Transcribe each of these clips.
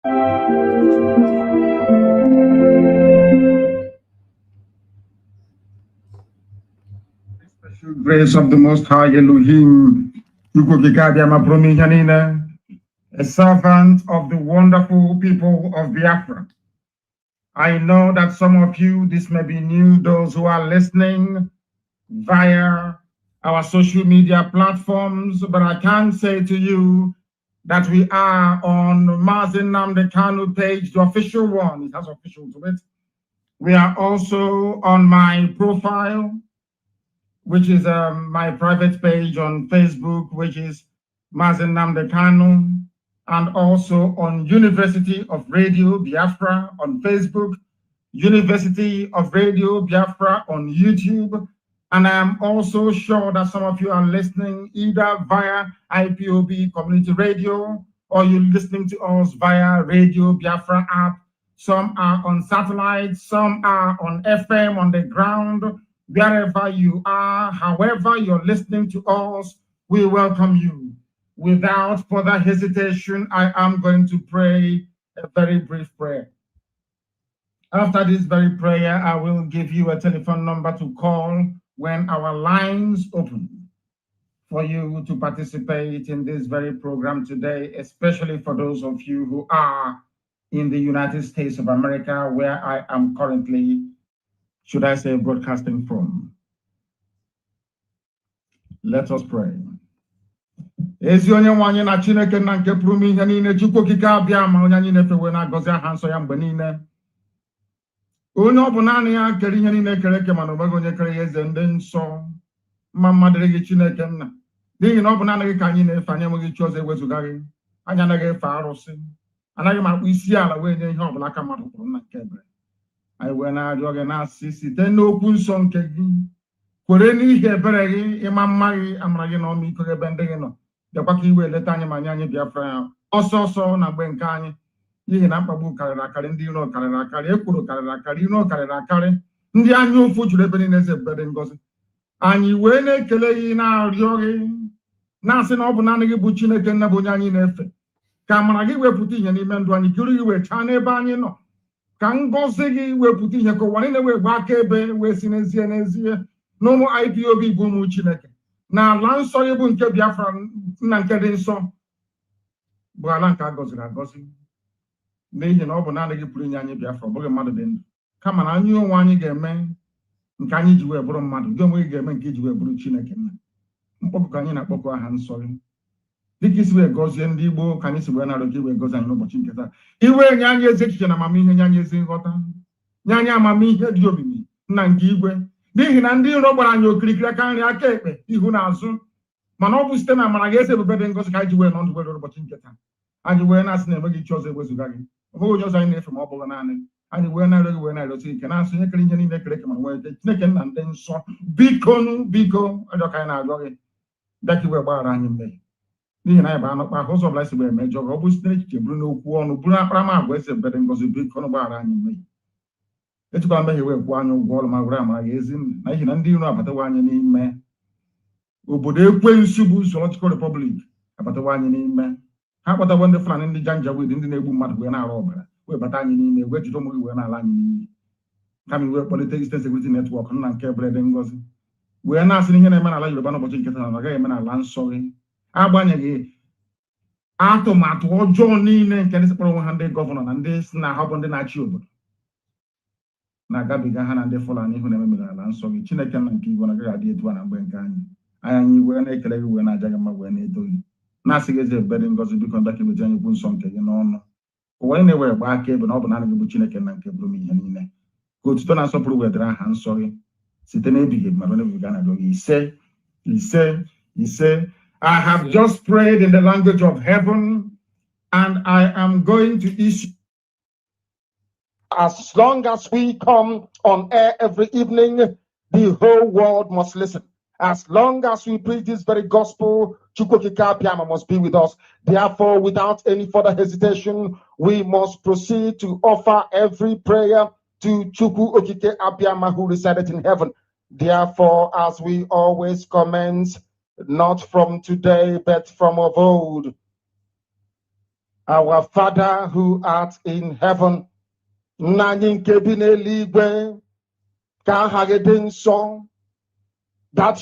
Grace of the Most High Elohim, a servant of the wonderful people of Biafra. I know that some of you, this may be new, those who are listening via our social media platforms, but I can say to you that we are on Mazi Nnamdi Kanu page, the official one. It has official to it. We are also on my profile, which is my private page on Facebook, which is Mazi Nnamdi Kanu, and also on University of Radio Biafra on Facebook, University of Radio Biafra on YouTube. And I am also sure that some of you are listening either via Ipob community radio, or you're listening to us via Radio Biafra app. Some are on satellite, some are on FM on the ground. Wherever you are, however you're listening to us, we welcome you. Without further hesitation, I am going to pray a very brief prayer. After this very prayer, I will give you a telephone number to call when our lines open for you to participate in this very program today, especially for those of you who are in the United States of America, where I am currently, should I say, broadcasting from. Let us pray. Ezi onye nwanyị na Chineke na nke pụrụ m ihe niile, Chukwu okike abịa ma onye anyị na-efewe na-agọzi aha nsọ ya mgbe niile. Onye ọ bụ naanị ya kere ihe niile kere eke, mana onweghị onye kere ya eze ndị nsọ. Mma mma dịrị gị Chineke nna, n'ihi na ọ bụ naanị gị ka anyị na-efe, anyị enweghị chi ọzọ ewezuga gị. Anyị anaghị efe arụsị, anaghị m akpụ isi ala wee nye ihe ọ bụla aka mmadụ kwuru na nke ebere. Anyị wee na-arịọ gị na-asị site n'okwu nsọ nke gị, kwere n'ihi ebere gị, ịma mma gị, amara gị na ọmịiko gị ebe ndị gị nọ. Bịakwa ka iwe leta anyị ma nye anyị Biafra ya ọsọ ọsọ na mgbe nke anyị, n'ihi na mkpagbu karịrị akarị, ndị iro karịrị akarị, ekworo karịrị akarị, iro karịrị akarị, ndị anya ụfụ juru ebe niile eze ebere ngozi. Anyị wee na-ekele gị, na-arịọ gị, na-asị na ọ bụ naanị gị bụ Chineke nna bụ onye anyị na-efe. Ka amara gị wepụta ihe n'ime ndụ anyị, jiri gị wee chaa n'ebe anyị nọ. Ka ngọzi gị wepụta ihe ka ụwa niile wee gba aka ebe wee si n'ezie n'ezie na ụmụ Ipob bụ ụmụ Chineke, na ala nsọ gị bụ nke Biafra nna nke dị nsọ bụ ala nke a gọziri agọzi, n'ihi na ọ bụ naanị gị pụrụ inye anyị Biafra, ọ bụghị mmadụ dị ndụ. Kama na anyị onwe anyị ga-eme nke anyị ji wee bụrụ mmadụ, gị onwe gị ga-eme nke iji wee bụrụ Chineke nna. Mkpọkụ ka anyị na-akpọkụ aha nsọ gị, dịka isi wee gọzie ndị Igbo ka anyị si wee na-arịọ gị wee gọzie anyị n'ụbọchị nke taa. Iwe nye anyị ezi echiche na amamihe, nye anyị ezi nghọta, nye anyị amamihe dị omimi nna nke igwe, n'ihi na ndị iro gbara anyị okirikiri aka nri aka ekpe ihu na azụ, mana ọ bụ site na amara gị esi ebube dị ngọzi ka anyị ji wee nọ ndụ were ụbọchị nke taa. Anyị wee na-asị na enweghị chi ọzọ ewezuga gị, ọ bụghị onye ọzọ anyị na-efe ma ọ bụghị naanị anyị. Wee na-arịọ gị wee na-arịọsi ike, na-asị onye kere ihe niile kere eke ma nwee ike, Chineke nna ndị nsọ, biko arịọ ka anyị na-arịọ gị, bịa ka iwe gbaghara anyị mmehie, n'ihi na anyị bụ anụ kpa ụzọ ọbụla si wee mejọ gị, ọ bụ site n'echiche bụrụ n'okwu ọnụ, bụrụ akparamagwa esi ebere ngọzi, biko gbaghara anyị mmehie. Echekwa mmehie wee kwụọ anyị ụgwọ ọrụ ma were amara gị ezi nna, n'ihi na ndị iro abatawa anyị n'ime obodo ekwensu bụ Zoological Republic, abatawa anyị n'ime ha, akpatawa ndị Fulani, ndị Janjaweed, ndị na-egbu mmadụ wee na-arụ ọbara, wee bata anyị n'ime, wee jide ụmụ gị wee na-ala anyị n'iyi. Kama iwe kpọlite Eastern Security Network nna nke ebere dị ngọzi, wee na-asị na ihe na-eme n'ala Yoruba n'ụbọchị nke taa na agaghị eme n'ala nsọ gị, agbanyeghị atụmatụ ọjọọ niile nke ndị sekpọrọ onwe ha ndị gọvanọ na ndị si na ha bụ ndị na-achị obodo na-agabiga ha na ndị Fulani ihu na-ememere ala nsọ gị. Chineke nna nke igwe na-agaghị adị etu a na mgbe nke anyị wee na-ekele gị wee na-aja gị mma wee na-edo gị, na-asị gị eze ebere ngọzi, biko ndị aka emeji anyị bụ nsọ nke gị n'ọnụ. Ụwa anyị na-ewere gbaa aka ebe na ọ bụ naanị gị bụ Chineke nna nke bụrụ m ihe niile. Ka otuto na nsọpụrụ wetara aha nsọ gị site n'ebighị ebi ma ruo n'ebighị a na-arịọ gị. Ise. I have just prayed in the language of heaven, and I am going to issue. As long as we come on air every evening, the whole world must listen. As long as we preach this very gospel, Chukwukika Abiyama must be with us. Therefore, without any further hesitation, we must proceed to offer every prayer to Chukwukika Abiyama who resided in heaven. Therefore, as we always commence, not from today, but from of old, Our Father who art in heaven, that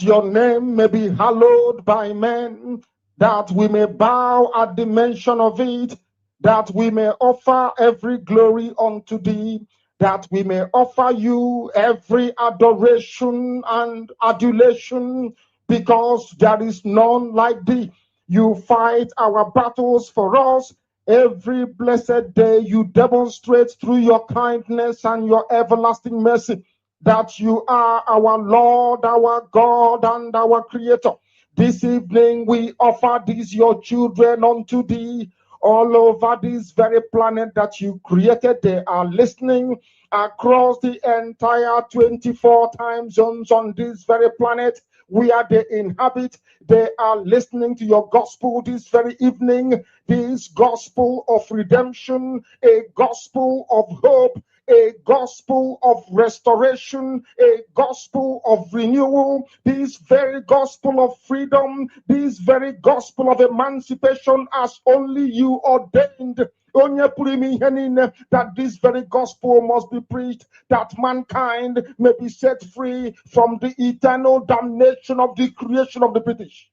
your name may be hallowed by men, that we may bow at the mention of it, that we may offer every glory unto thee, that we may offer you every adoration and adulation, because there is none like thee. You fight our battles for us. Every blessed day you demonstrate through your kindness and your everlasting mercy that you are our Lord, our God, and our Creator. This evening we offer these your children unto thee. All over this very planet that you created, they are listening across the entire 24 time zones on this very planet where they inhabit. They are listening to your gospel this very evening, this gospel of redemption, a gospel of hope, a gospel of restoration, a gospel of renewal, this very gospel of freedom, this very gospel of emancipation as only you ordained. That this very gospel must be preached, that mankind may be set free from the eternal damnation of the creation of the British.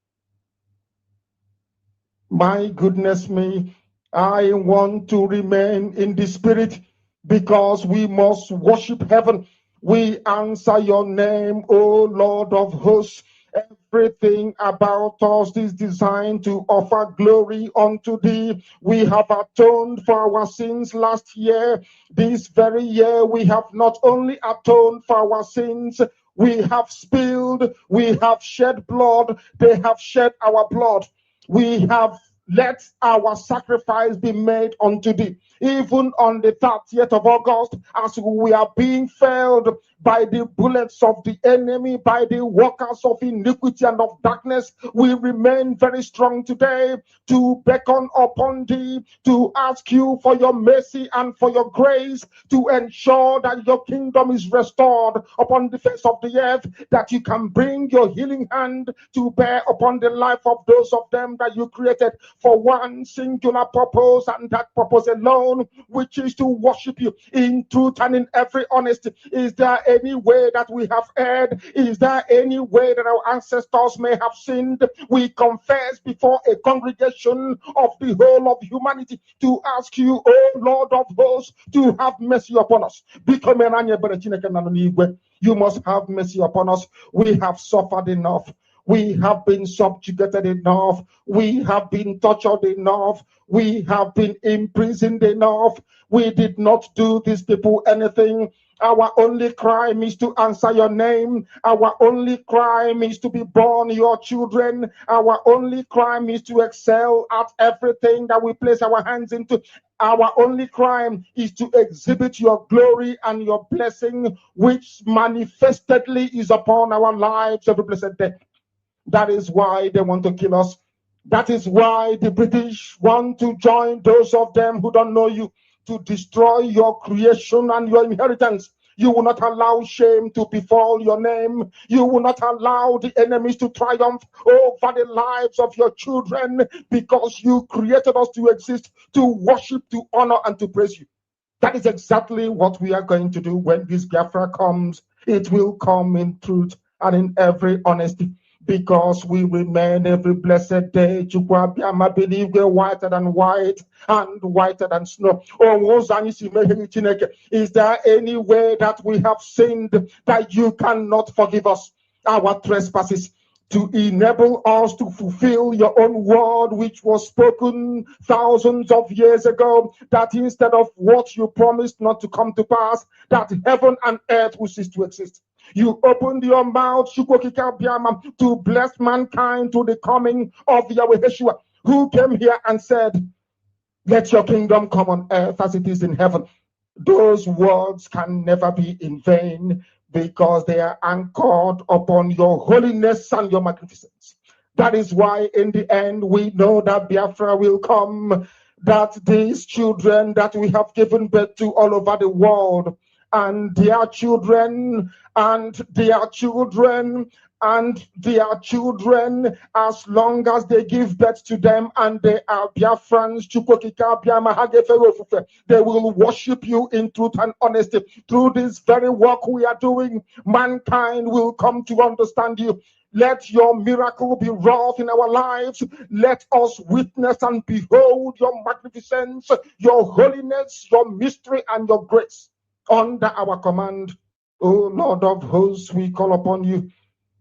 My goodness me, I want to remain in the spirit, because we must worship heaven. We answer your name, O Lord of hosts. Everything about us is designed to offer glory unto thee. We have atoned for our sins last year. This very year we have not only atoned for our sins, we have spilled, we have shed blood, they have shed our blood. We have let our sacrifice be made unto thee. Even on the 30th of August, as we are being felled by the bullets of the enemy, by the workers of iniquity and of darkness, we remain very strong today to beckon upon thee, to ask you for your mercy and for your grace, to ensure that your kingdom is restored upon the face of the earth, that you can bring your healing hand to bear upon the life of those of them that you created for one singular purpose, and that purpose alone, which is to worship you in truth and in every honesty. Is there any way that we have erred? Is there any way that our ancestors may have sinned? We confess before a congregation of the whole of humanity to ask you, O Lord of hosts, to have mercy upon us. You must have mercy upon us. We have suffered enough. We have been subjugated enough. We have been tortured enough. We have been imprisoned enough. We did not do these people anything. Our only crime is to answer your name. Our only crime is to be born your children. Our only crime is to excel at everything that we place our hands into. Our only crime is to exhibit your glory and your blessing, which manifestedly is upon our lives every blessed day. That is why they want to kill us. That is why the British want to join those of them who don't know you, to destroy your creation and your inheritance. You will not allow shame to befall your name. You will not allow the enemies to triumph over the lives of your children, because you created us to exist, to worship, to honor, and to praise you. That is exactly what we are going to do when this Biafra comes. It will come in truth and in every honesty, because we remain every blessed day. Chukwabiama believe we're whiter than white and whiter than snow. Is there any way that we have sinned that you cannot forgive us our trespasses, to enable us to fulfill your own word, which was spoken thousands of years ago, that instead of what you promised not to come to pass, that heaven and earth will cease to exist? You opened your mouth to bless mankind to the coming of Yahweh Yeshua, who came here and said, let your kingdom come on earth as it is in heaven. Those words can never be in vain, because they are anchored upon your holiness and your magnificence. That is why in the end we know that Biafra will come, that these children that we have given birth to all over the world, and their children, and their children, and their children, as long as they give birth to them and they are Biafrans, they will worship you in truth and honesty. Through this very work we are doing, mankind will come to understand you. Let your miracle be wrought in our lives. Let us witness and behold your magnificence, your holiness, your mystery, and your grace under our command. O Lord of hosts, we call upon you.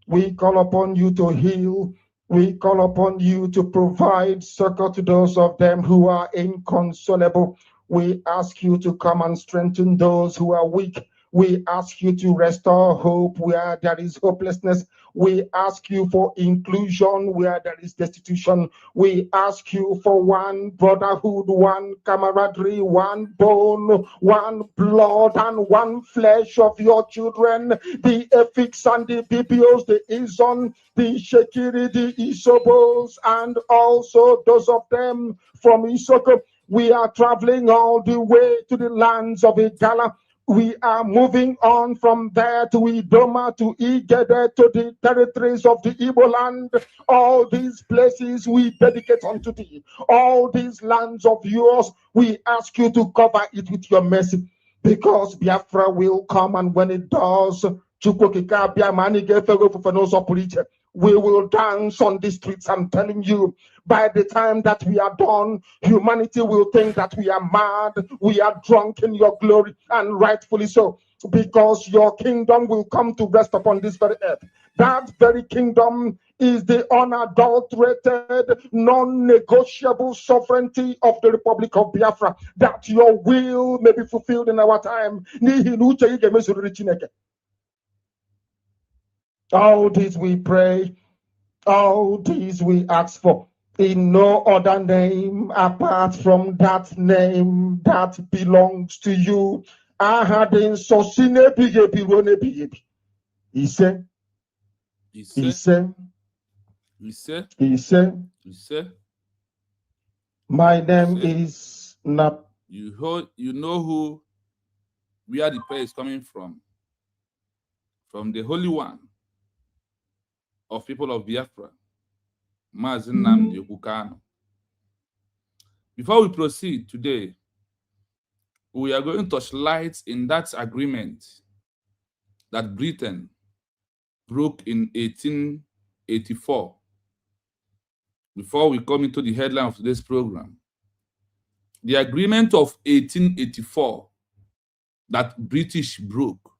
We call upon you to heal. We call upon you to provide succor to those of them who are inconsolable. We ask you to come and strengthen those who are weak. We ask you to restore hope where there is hopelessness. We ask you for inclusion where there is destitution. We ask you for one brotherhood, one camaraderie, one bone, one blood, and one flesh of your children. The Efiks and the Bibios, the Izon, the Shekiri, the Isobos, and also those of them from Isoko. We are traveling all the way to the lands of Igala. We are moving on from there to Idoma, to Igede, to the territories of the Igbo land. All these places we dedicate unto thee. All these lands of yours, we ask you to cover it with your mercy. Because Biafra will come, and when it does, we will dance on the streets. I'm telling you, by the time that we are done, humanity will think that we are mad, we are drunk in your glory, and rightfully so, because your kingdom will come to rest upon this very earth. That very kingdom is the unadulterated, non-negotiable sovereignty of the Republic of Biafra, that your will may be fulfilled in our time. All this we pray, all these we ask for, in no other name apart from that name that belongs to you. He said, my name is not. You know who, where the prayer is coming from the Holy One of people of Biafra, Mazin Nnamdi Kanu. Before we proceed today, we are going to touch light in that agreement that Britain broke in 1884. Before we come into the headline of today's program, the agreement of 1884 that British broke,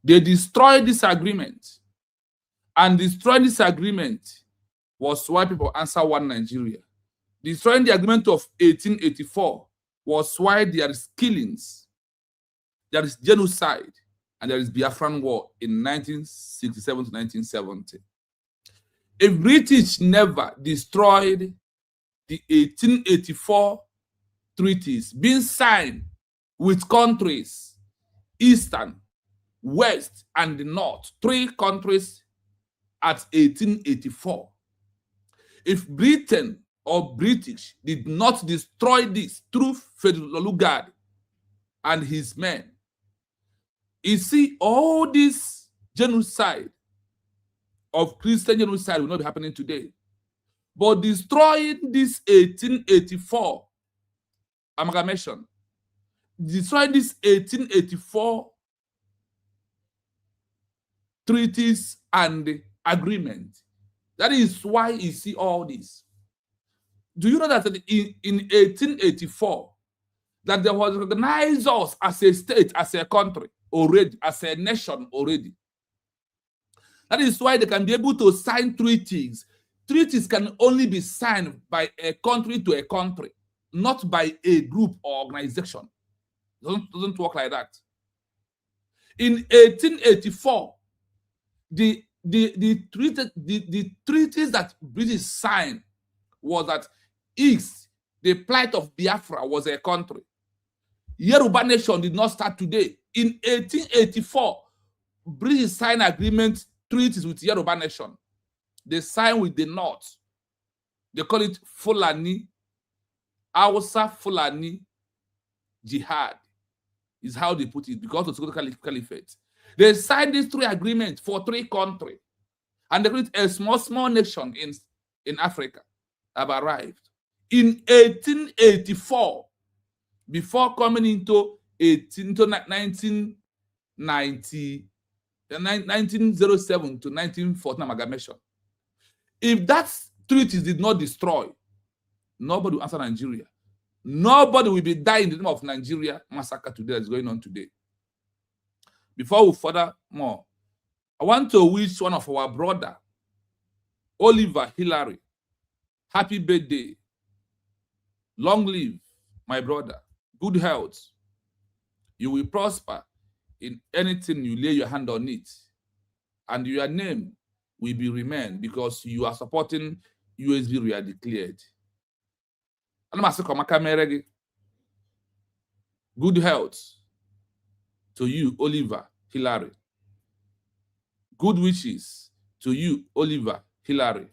they destroyed this agreement. And destroying this agreement was why people answer one Nigeria. Destroying the agreement of 1884 was why there is killings, there is genocide, and there is Biafran War in 1967 to 1970. If British never destroyed the 1884 treaties being signed with countries, Eastern, West, and the North, 3 countries at 1884. If Britain or British did not destroy this through Federal Lugard and his men, you see, all this genocide of Christian genocide will not be happening today. But destroying this 1884 amalgamation, destroying this 1884 treaties and agreement, that is why you see all this. Do you know that in 1884, that there was recognized us as a state, as a country already, as a nation already? That is why they can be able to sign treaties. Treaties can only be signed by a country to a country, not by a group or organization. It doesn't work like that. In 1884, the treaties that British signed was that East, the plight of Biafra was a country. Yoruba nation did not start today. In 1884, British signed agreement treaties with Yoruba nation. They signed with the North. They call it Fulani, Hausa Fulani Jihad, is how they put it, because of the Caliphate. They signed these 3 agreements for 3 countries. And they create a small nation in Africa have arrived. In 1884, before coming into 1907 to 1914 amalgamation. If that treaties did not destroy, nobody will answer Nigeria. Nobody will be dying in the name of Nigeria massacre today that's going on today. Before we further more, I want to wish one of our brother, Oliver Hillary, happy birthday. Long live, my brother. Good health. You will prosper in anything you lay your hand on it. And your name will be remain because you are supporting USB we are declared. Good health to you, Oliver Hillary. Good wishes to you, Oliver Hillary.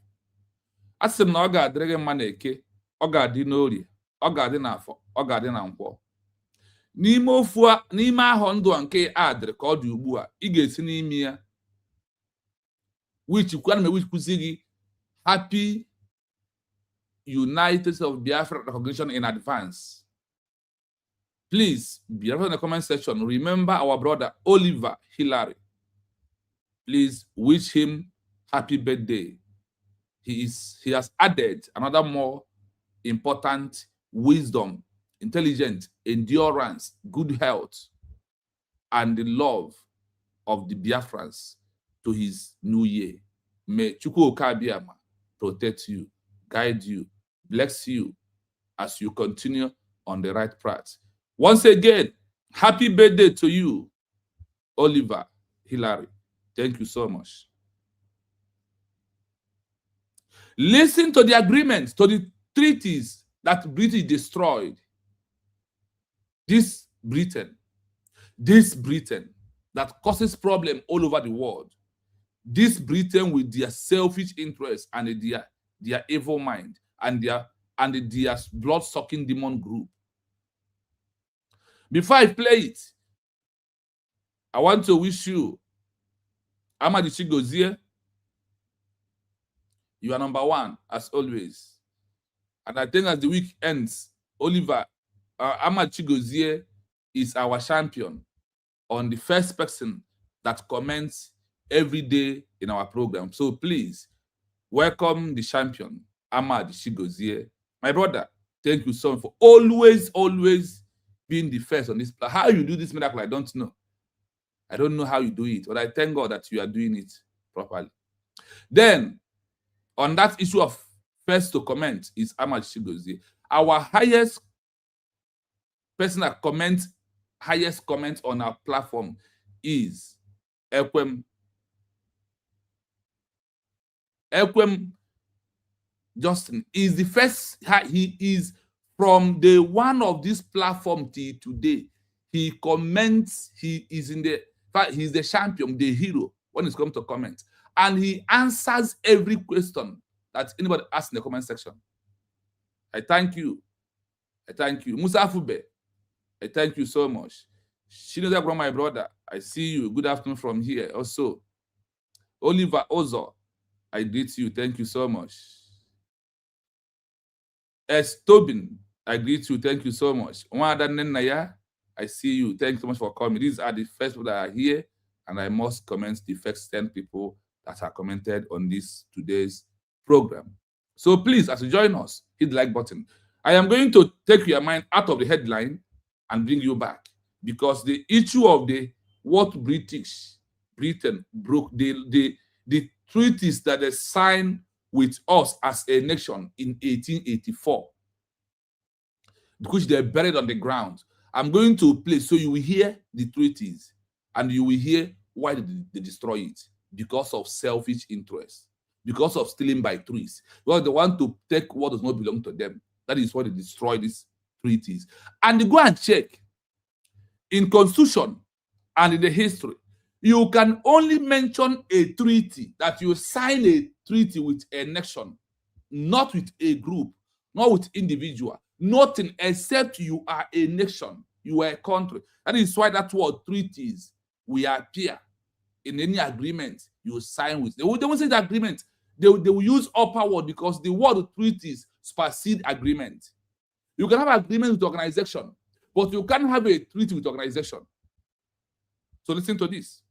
Asị m na ọ ga-adịrị gị mma n'Eke, ọ ga-adị n'Orie, ọ ga-adị n'Afọ, ọ ga-adị na Nkwọ. N'ime ahọ ndụ nke adịrị ka ọ dị ugbu a, ị ga-esi n'ime ya. Which kwụsị gị happy United States of Biafra recognition in advance. Please, Biafra in the comment section, remember our brother Oliver Hillary. Please wish him happy birthday. He has added another more important wisdom, intelligence, endurance, good health, and the love of the Biafrans to his new year. May Chukwu Okabiyama protect you, guide you, bless you as you continue on the right path. Once again, happy birthday to you, Oliver Hillary. Thank you so much. Listen to the agreements, to the treaties that Britain destroyed. This Britain that causes problem all over the world. This Britain with their selfish interests and their evil mind and their blood-sucking demon group. Before I play it, I want to wish you, Amadi Chigozie, you are number one, as always. And I think as the week ends, Oliver, Amadi Chigozie is our champion on the first person that comments every day in our program. So please, welcome the champion, Amadi Chigozie. My brother, thank you so much for always being the first on this platform. How you do this miracle, I don't know. I don't know how you do it, but I thank God that you are doing it properly. Then, on that issue of first to comment is Amadi Chigozie. Our highest person that comments, highest comment on our platform is Ekwem Justin. Is the first, he is from the one of this platform till today. He comments, he is in the, he's the champion, the hero when it's come to comment. And he answers every question that anybody asks in the comment section. I thank you. I thank you. Musa Fube, I thank you so much. Shinoda, my brother, I see you. Good afternoon from here. Also, Oliver Ozo, I greet you. Thank you so much. S. Tobin, I greet you. Thank you so much. Nwada Nenaya, I see you. Thank you so much for coming. These are the first people that are here, and I must comment the first 10 people that are commented on this today's program. So please, as you join us, hit the like button. I am going to take your mind out of the headline and bring you back, because the issue of what Britain broke, the treaties that they signed with us as a nation in 1884, which they're buried on the ground. I'm going to play so you will hear the treaties and you will hear why they destroy it. Because of selfish interests, because of stealing by trees, because they want to take what does not belong to them. That is why they destroy these treaties. And you go and check in Constitution and in the history, you can only mention a treaty, that you sign a treaty with a nation, not with a group, not with individual, nothing except you are a nation, you are a country. That is why that word treaties will appear in any agreement you sign with. They won't say the agreement. They will use upper word because the word treaties supersede agreement. You can have agreement with organization, but you can't have a treaty with organization. So listen to this.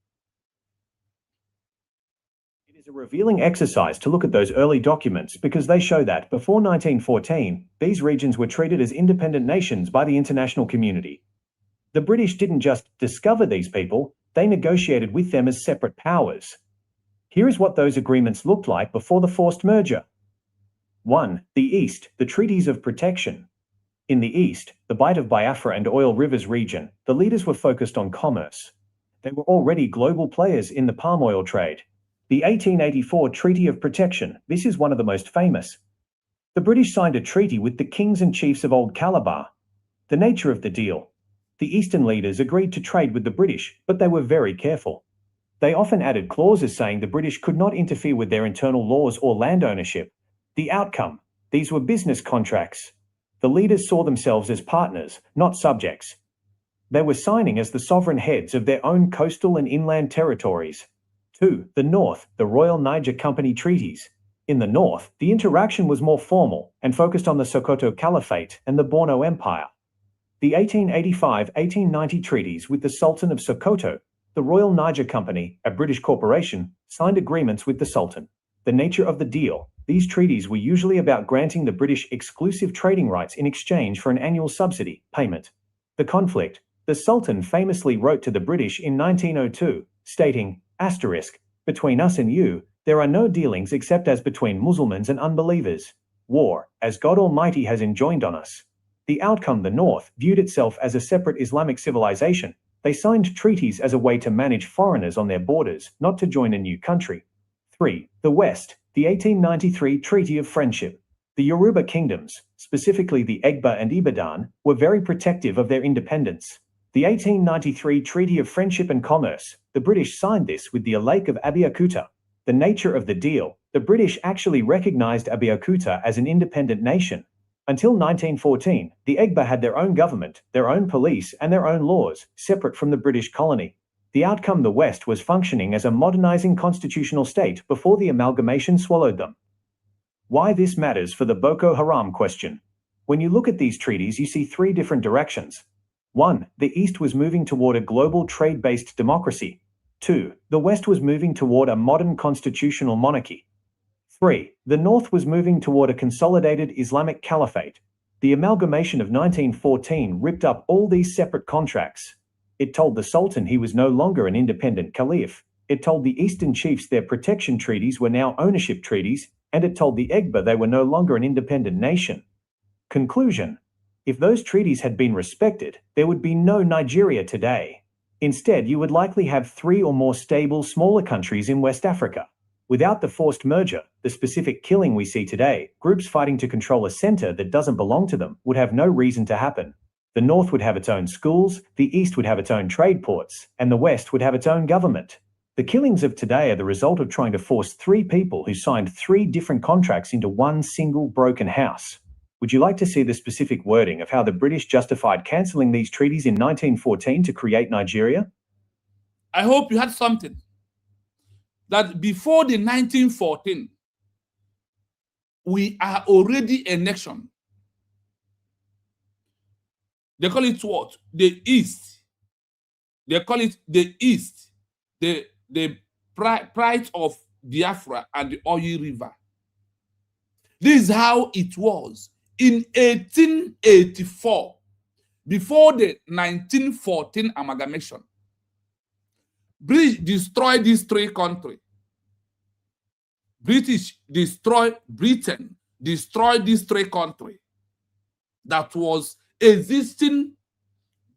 It is a revealing exercise to look at those early documents because they show that, before 1914, these regions were treated as independent nations by the international community. The British didn't just discover these people, they negotiated with them as separate powers. Here is what those agreements looked like before the forced merger. 1. The East, the Treaties of Protection. In the East, the Bight of Biafra and Oil Rivers region, the leaders were focused on commerce. They were already global players in the palm oil trade. The 1884 Treaty of Protection, this is one of the most famous. The British signed a treaty with the kings and chiefs of Old Calabar. The nature of the deal. The Eastern leaders agreed to trade with the British, but they were very careful. They often added clauses saying the British could not interfere with their internal laws or land ownership. The outcome, these were business contracts. The leaders saw themselves as partners, not subjects. They were signing as the sovereign heads of their own coastal and inland territories. 2. The North, the Royal Niger Company Treaties. In the North, the interaction was more formal and focused on the Sokoto Caliphate and the Borno Empire. The 1885-1890 treaties with the Sultan of Sokoto, the Royal Niger Company, a British corporation, signed agreements with the Sultan. The nature of the deal. These treaties were usually about granting the British exclusive trading rights in exchange for an annual subsidy payment. The conflict. The Sultan famously wrote to the British in 1902, stating, asterisk, between us and you, there are no dealings except as between Muslims and unbelievers. War, as God Almighty has enjoined on us. The outcome, the North viewed itself as a separate Islamic civilization. They signed treaties as a way to manage foreigners on their borders, not to join a new country. 3. The West, the 1893 Treaty of Friendship. The Yoruba kingdoms, specifically the Egba and Ibadan, were very protective of their independence. The 1893 Treaty of Friendship and Commerce, the British signed this with the Lake of Abeokuta. The nature of the deal, the British actually recognized Abeokuta as an independent nation. Until 1914, the Egba had their own government, their own police, and their own laws, separate from the British colony. The outcome, the West was functioning as a modernizing constitutional state before the amalgamation swallowed them. Why this matters for the Boko Haram question. When you look at these treaties, you see three different directions. 1. The East was moving toward a global trade-based democracy. 2. The West was moving toward a modern constitutional monarchy. 3. The North was moving toward a consolidated Islamic caliphate. The amalgamation of 1914 ripped up all these separate contracts. It told the Sultan he was no longer an independent caliph. It told the Eastern chiefs their protection treaties were now ownership treaties, and it told the Egba they were no longer an independent nation. Conclusion. If those treaties had been respected, there would be no Nigeria today. Instead, you would likely have 3 or more stable, smaller countries in West Africa. Without the forced merger, the specific killing we see today, groups fighting to control a center that doesn't belong to them, would have no reason to happen. The North would have its own schools, the East would have its own trade ports, and the West would have its own government. The killings of today are the result of trying to force 3 people who signed 3 different contracts into one single broken house. Would you like to see the specific wording of how the British justified cancelling these treaties in 1914 to create Nigeria? I hope you had something. That before the 1914, we are already a nation. They call it what? The East. They call it the East. The pride of Biafra and the Oil River. This is how it was in 1884, before the 1914 amalgamation. British destroyed these 3 countries. British destroyed Britain, destroyed these 3 countries that was existing,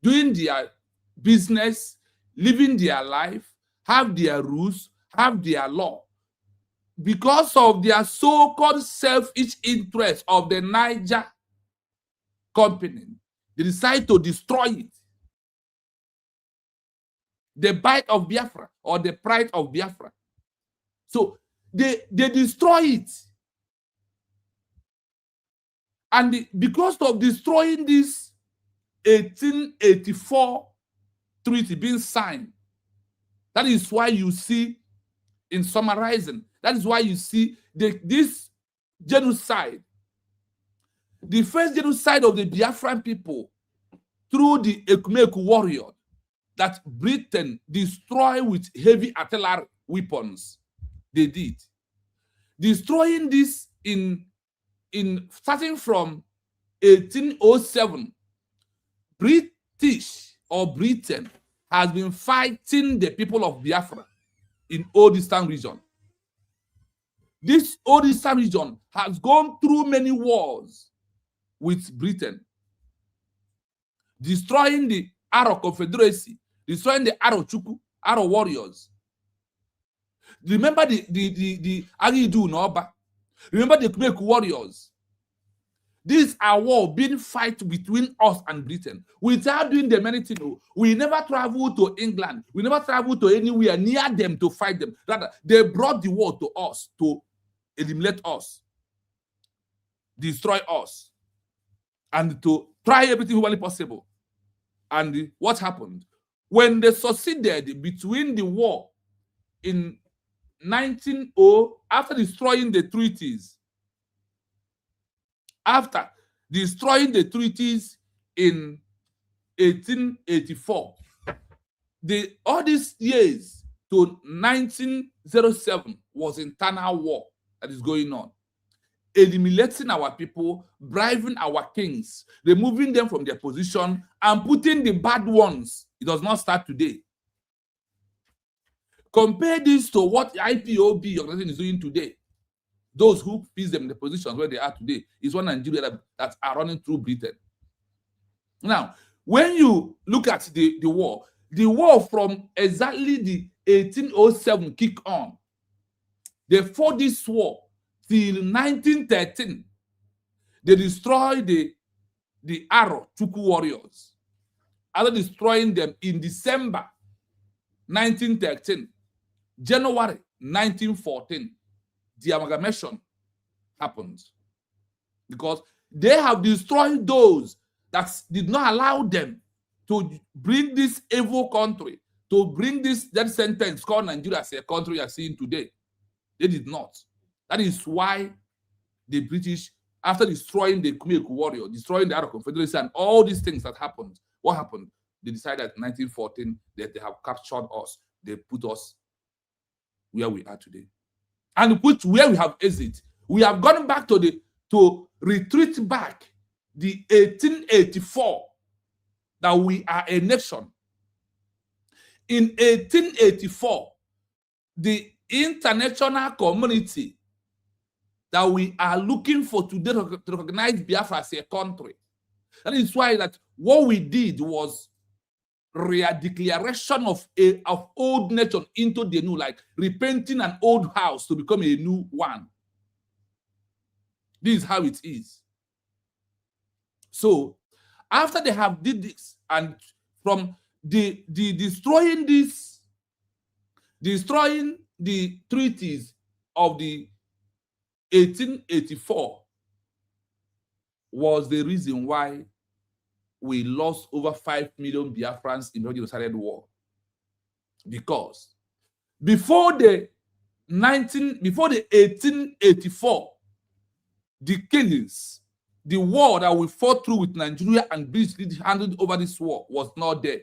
doing their business, living their life, have their rules, have their law. Because of their so-called selfish interest of the Niger company, they decide to destroy it. The Bight of Biafra or the pride of Biafra. So they destroy it. And because of destroying this 1884 treaty being signed, that is why you see in summarizing. That is why you see this genocide, the first genocide of the Biafran people through the Ekumeku warrior that Britain destroyed with heavy artillery weapons. They did. Destroying this in starting from 1807, British or Britain has been fighting the people of Biafra in Old Eastern region. This Old Eastern region has gone through many wars with Britain, destroying the Aro Confederacy, destroying the Aro Chuku, Aro warriors. Remember the Agidu Noba. Remember the Quebec warriors. These are war being fight between us and Britain. Without doing them anything, we never travel to England. We never travel to anywhere near them to fight them. Rather, they brought the war to us to eliminate us, destroy us, and to try everything humanly possible. And what happened? When they succeeded between the war in 1900, after destroying the treaties, in 1884, all these years to 1907 was internal war that is going on, eliminating our people, bribing our kings, removing them from their position, and putting the bad ones. It does not start today. Compare this to what the Ipob organization is doing today. Those who fix them in the positions where they are today is one Nigeria that are running through Britain. Now, when you look at the war from exactly the 1807 kick on, they fought this war till 1913. They destroyed the Aro Chuku warriors. After destroying them in December 1913, January 1914, the amalgamation happened, because they have destroyed those that did not allow them to bring this evil country, to bring this death sentence called Nigeria as a country you are seeing today. They did not. That is why the British, after destroying the Kumeku warrior, destroying the Arab Confederacy, and all these things that happened, what happened? They decided in 1914 that they have captured us. They put us where we are today. And where we have exited. We have gone back to retreat back the 1884 that we are a nation. In 1884, the international community that we are looking for today to recognize Biafra as a country. That is why that what we did was declaration of old nation into the new, like repainting an old house to become a new one. This is how it is. So after they have did this, and from destroying the treaties of the 1884 was the reason why we lost over 5 million Biafrans in the genocidal war. Because before the 1884, the killings, the war that we fought through with Nigeria and British handled over this war was not there.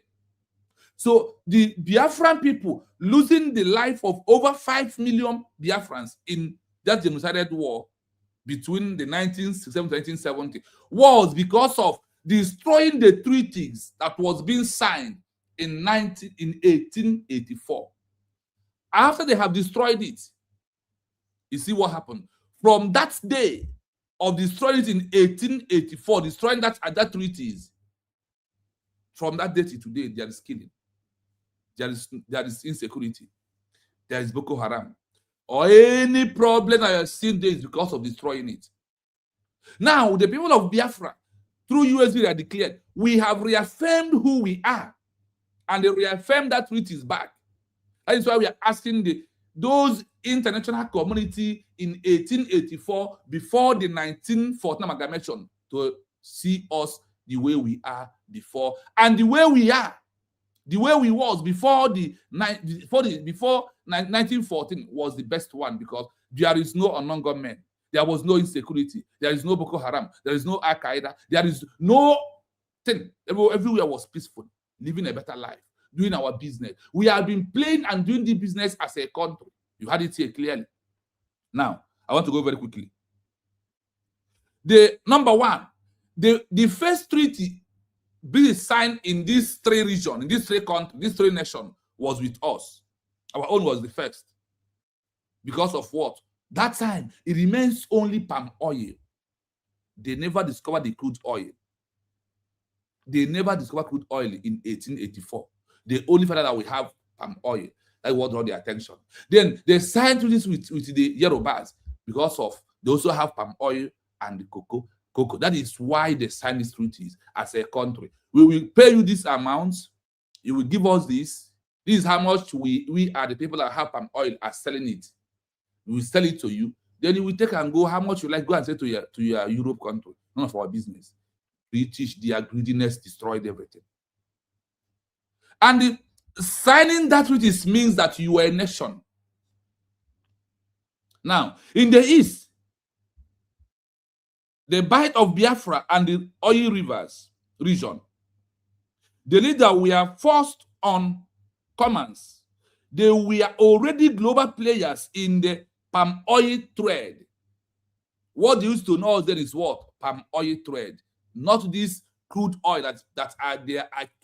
So the Biafran people losing the life of over 5 million Biafrans in that genocidal war between the 1967 to 1970 was because of destroying the treaties that was being signed in 1884. After they have destroyed it, you see what happened. From that day of destroying it in 1884, destroying that treaties, from that day to today, there is killing, there is insecurity, there is Boko Haram, or any problem I have seen there is because of destroying it. Now, the people of Biafra, through USB, they are declared, we have reaffirmed who we are, and they reaffirmed that treaty is back. That is why we are asking those international community in 1884, before the 1914 amalgamation, to see us the way we are before, and the way we are, the way we was before 1914 was the best one because there is no unknown government. There was no insecurity. There is no Boko Haram. There is no Al Qaeda. There is no thing. Everywhere was peaceful, living a better life, doing our business. We have been playing and doing the business as a country. You had it here clearly. Now, I want to go very quickly. The number one, the first treaty being signed in these three regions, in these three countries, these three nations, was with us. Our own was the first. Because of what? That time, it remains only palm oil. They never discovered the crude oil. They never discovered crude oil in 1884. They only found out that we have palm oil. That was all their attention. Then they signed treaties with the Yorubas because of they also have palm oil and the cocoa. That is why they signed these treaties as a country. We will pay you this amount. You will give us this. This is how much we are the people that have palm oil are selling it. We will sell it to you. Then you will take and go how much you like. Go and say to your Europe country. None of our business. British, their greediness destroyed everything. And signing that treaty means that you are a nation. Now, in the East, the Bight of Biafra and the Oil Rivers region, the leader were forced on commands. They were already global players in the palm oil trade. What they used to know then is what? Palm oil trade. Not this crude oil that are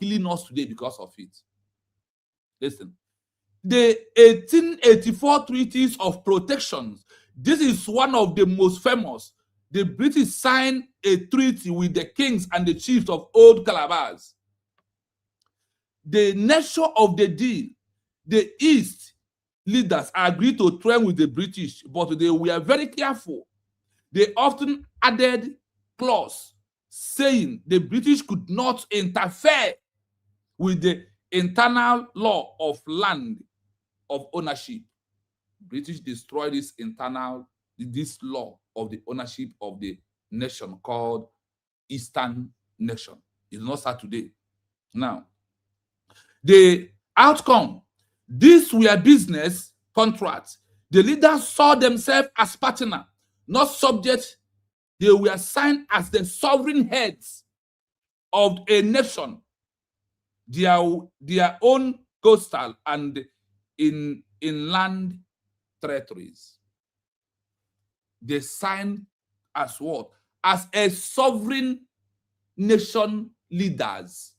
killing us today because of it. Listen. The 1884 Treaties of Protection. This is one of the most famous. The British signed a treaty with the kings and the chiefs of old Calabars. The nature of the deal, the East leaders agreed to trade with the British, but they were very careful. They often added clause saying the British could not interfere with the internal law of land of ownership. British destroyed this law of the ownership of the nation called Eastern Nation. It's not start today. Now, the outcome, these were business contracts. The leaders saw themselves as partner, not subject. They were signed as the sovereign heads of a nation, their own coastal and inland territories. They signed as what? As a sovereign nation leaders.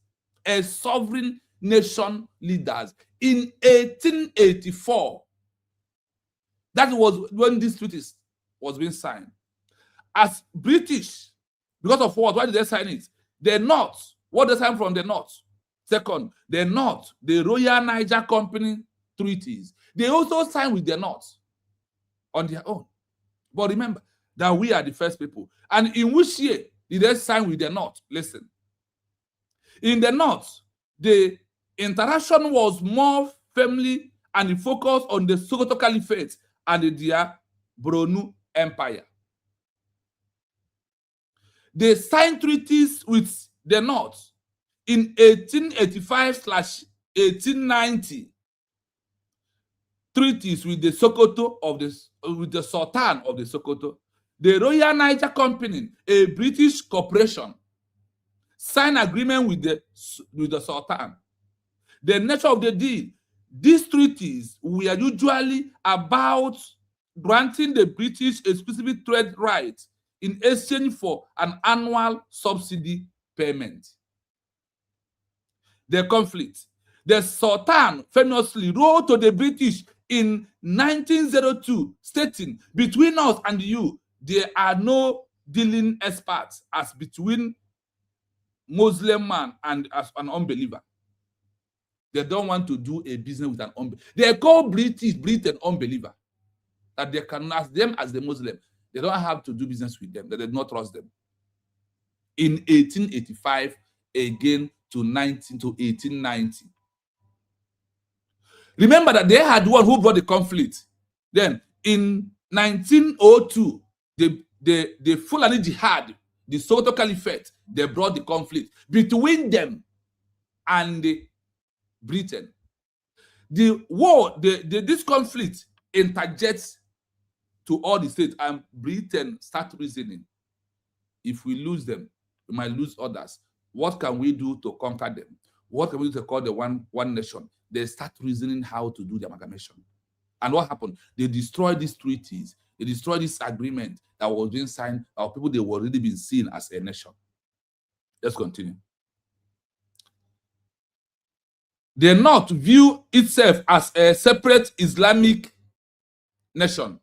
A sovereign nation leaders. In 1884, that was when this treaty was being signed. As British, because of what? Why did they sign it? The North. What they signed from the North? Second, the North, the Royal Niger Company treaties. They also signed with the North on their own. But remember that we are the first people. And in which year did they sign with the North? Listen. In the North, the interaction was more firmly and focused on the Sokoto Caliphate and their Bronu Empire. They signed treaties with the North in 1885/1890. Treaties with the Sokoto with the Sultan of the Sokoto. The Royal Niger Company, a British corporation, signed agreement with the Sultan. The nature of the deal, these treaties were usually about granting the British a specific trade right in exchange for an annual subsidy payment. The conflict. The Sultan famously wrote to the British in 1902, stating, between us and you, there are no dealing experts as between Muslim man and as an unbeliever. They don't want to do a business with an unbeliever. They call Britain unbeliever. That they can ask them as the Muslim. They don't have to do business with them. They did not trust them. In 1885, again to 1890. Remember that they had one who brought the conflict. Then in 1902, the Fulani Jihad, the Sokoto Caliphate, they brought the conflict between them and Britain. The war, this conflict interjects to all the states, and Britain start reasoning. If we lose them, we might lose others. What can we do to conquer them? What can we do to call the one nation? They start reasoning how to do the amalgamation. And what happened? They destroyed these treaties. They destroyed this agreement that was being signed by people they were already been seen as a nation. Let's continue. The North view itself as a separate Islamic nation.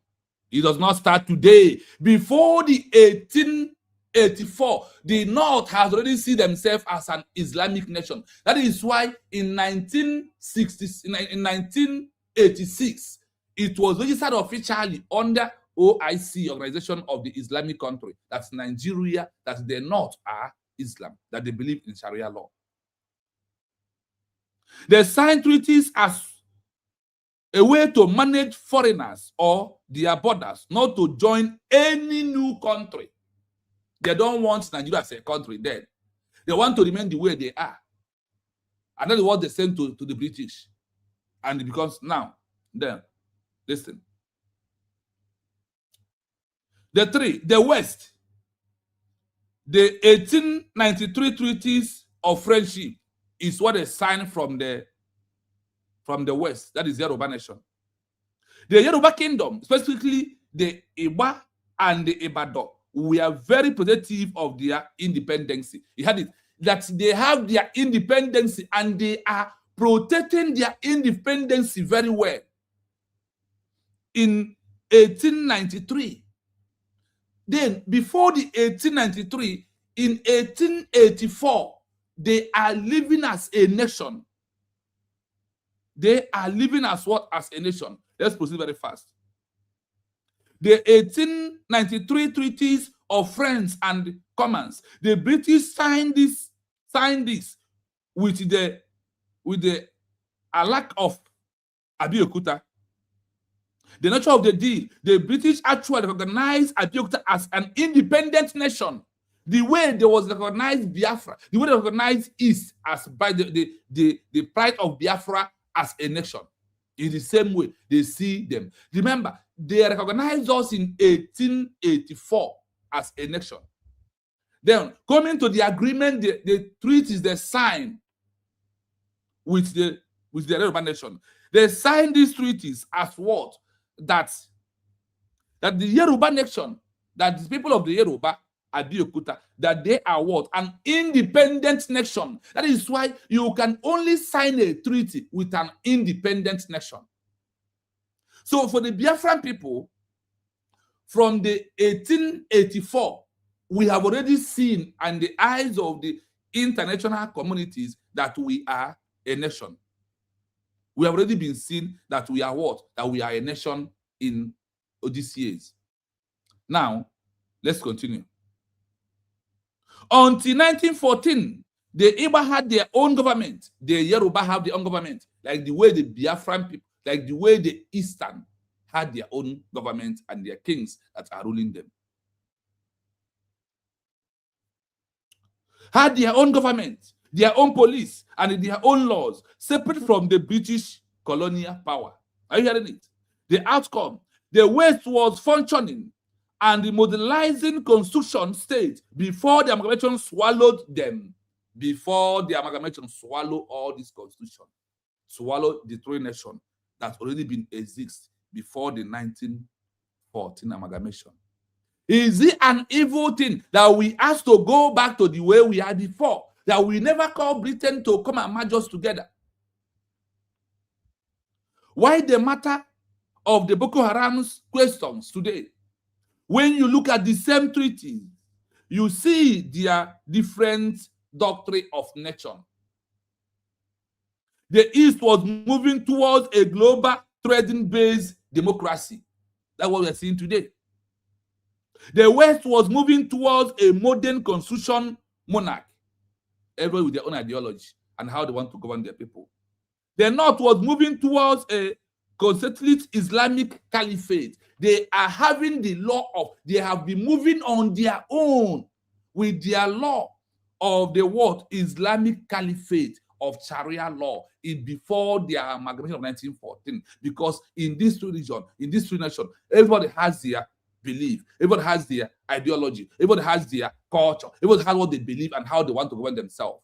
It does not start today. Before the 1884, the North has already seen themselves as an Islamic nation. That is why in 1986, it was registered officially under OIC, Organization of the Islamic Country. That's Nigeria, that the North are Islam, that they believe in Sharia law. They signed treaties as a way to manage foreigners or their borders, not to join any new country. They don't want Nigeria as a country then. They want to remain the way they are. And that is what they sent to the British. And because now, then, listen. The West, the 1893 treaties of friendship is what they signed from the West. That is Yoruba nation. The Yoruba kingdom, specifically the Iba and the Ibadan, we are very protective of their independence. You had it that they have their independence and they are protecting their independence very well. In 1893, then before the 1893, in 1884, they are living as a nation. They are living as what? As a nation. Let's proceed very fast. The 1893 treaties of friends and commons. The British signed this with the lack of Abeokuta. The nature of the deal, the British actually recognized Abeokuta as an independent nation. The way they was recognized Biafra, the way they recognized East as by the pride of Biafra as a nation. In the same way, they see them. Remember, they recognized us in 1884 as a nation. Then, coming to the agreement, the treaties they signed with the Yoruba nation. They signed these treaties as what? That the Yoruba nation, that the people of the Yoruba, Abeokuta, that they are what? An independent nation. That is why you can only sign a treaty with an independent nation. So for the Biafran people, from the 1884, we have already seen in the eyes of the international communities that we are a nation. We have already been seen that we are what? That we are a nation in these years. Now, let's continue. Until 1914, the Iba had their own government. The Yoruba have their own government. Like the way the Biafran people, like the way the Eastern had their own government and their kings that are ruling them. Had their own government, their own police, and their own laws, separate from the British colonial power. Are you hearing it? The outcome, the West was functioning and the modelizing constitution state before the amalgamation swallowed them. Before the amalgamation swallowed all this constitution, swallowed the three nations that already been exist before the 1914 amalgamation. Is it an evil thing that we have to go back to the way we had before? That we never call Britain to come and merge us together? Why the matter of the Boko Haram's questions today? When you look at the same treaties, you see their different doctrine of nation. The East was moving towards a global trading-based democracy. That's what we're seeing today. The West was moving towards a modern constitution monarch, everyone with their own ideology and how they want to govern their people. The North was moving towards a constituted Islamic caliphate. They are having the law of, they have been moving on their own with their law of the what? Islamic caliphate of Sharia law before the amalgamation of 1914. Because in this religion, in this three nations, everybody has their belief, everybody has their ideology, everybody has their culture, everybody has what they believe and how they want to govern themselves.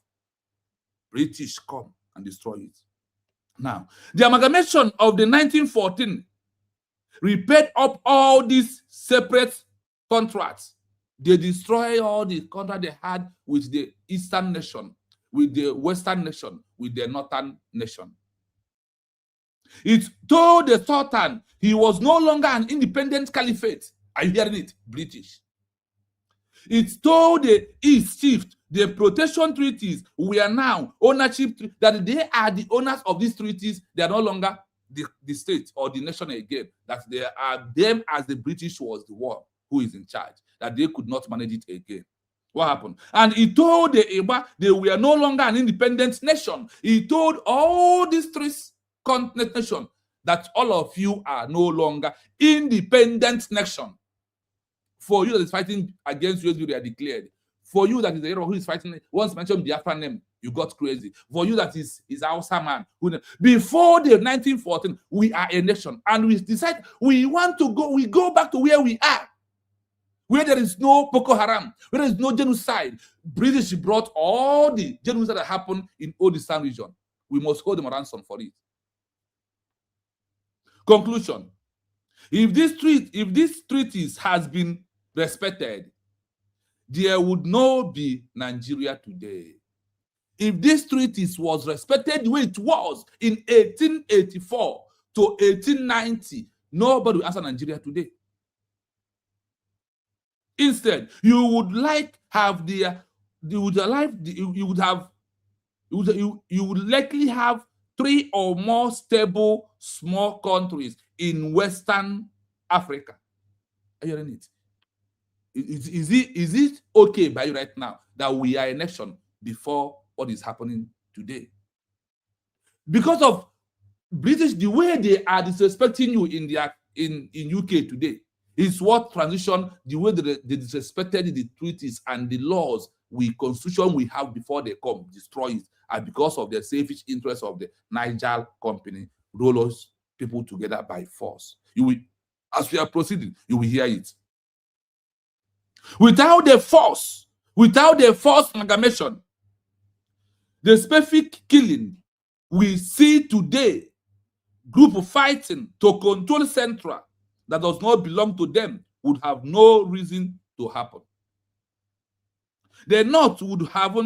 British come and destroy it. Now, the amalgamation of the 1914 repaid up all these separate contracts. They destroy all the contract they had with the Eastern nation, with the Western nation, with the Northern nation. It told the Sultan he was no longer an independent caliphate. Are you hearing it? British. It told the East chief, the protection treaties were now ownership, that they are the owners of these treaties. They are no longer the state or the nation again, that they are them as the British was the one who is in charge, that they could not manage it again. What happened? And he told the Iba they were no longer an independent nation. He told all these three continent nations that all of you are no longer independent nation. For you that is fighting against you, they are declared. For you that is the hero who is fighting, once mentioned Biafra name, you got crazy. For you that is Hausa man, before the 1914, we are a nation, and we decide we want to go. We go back to where we are, where there is no Boko Haram, where there is no genocide. British brought all the genocide that happened in all the Eastern region. We must hold them ransom for it. Conclusion: if this treaties has been respected, there would not be Nigeria today. If this treaties was respected the way it was in 1884 to 1890, nobody will answer Nigeria today. Instead, you would likely have 3 or more stable small countries in Western Africa. Are you hearing it? Is it okay by you right now that we are a nation before what is happening today? Because of British, the way they are disrespecting you in UK today is what transition, the way they disrespected the treaties and the laws, constitution we have before they come, destroy it, and because of the selfish interests of the Niger company, roll those people together by force. You will, as we are proceeding, you will hear it. Without the force amalgamation, the specific killing we see today, group fighting to control Central that does not belong to them, would have no reason to happen. The North would have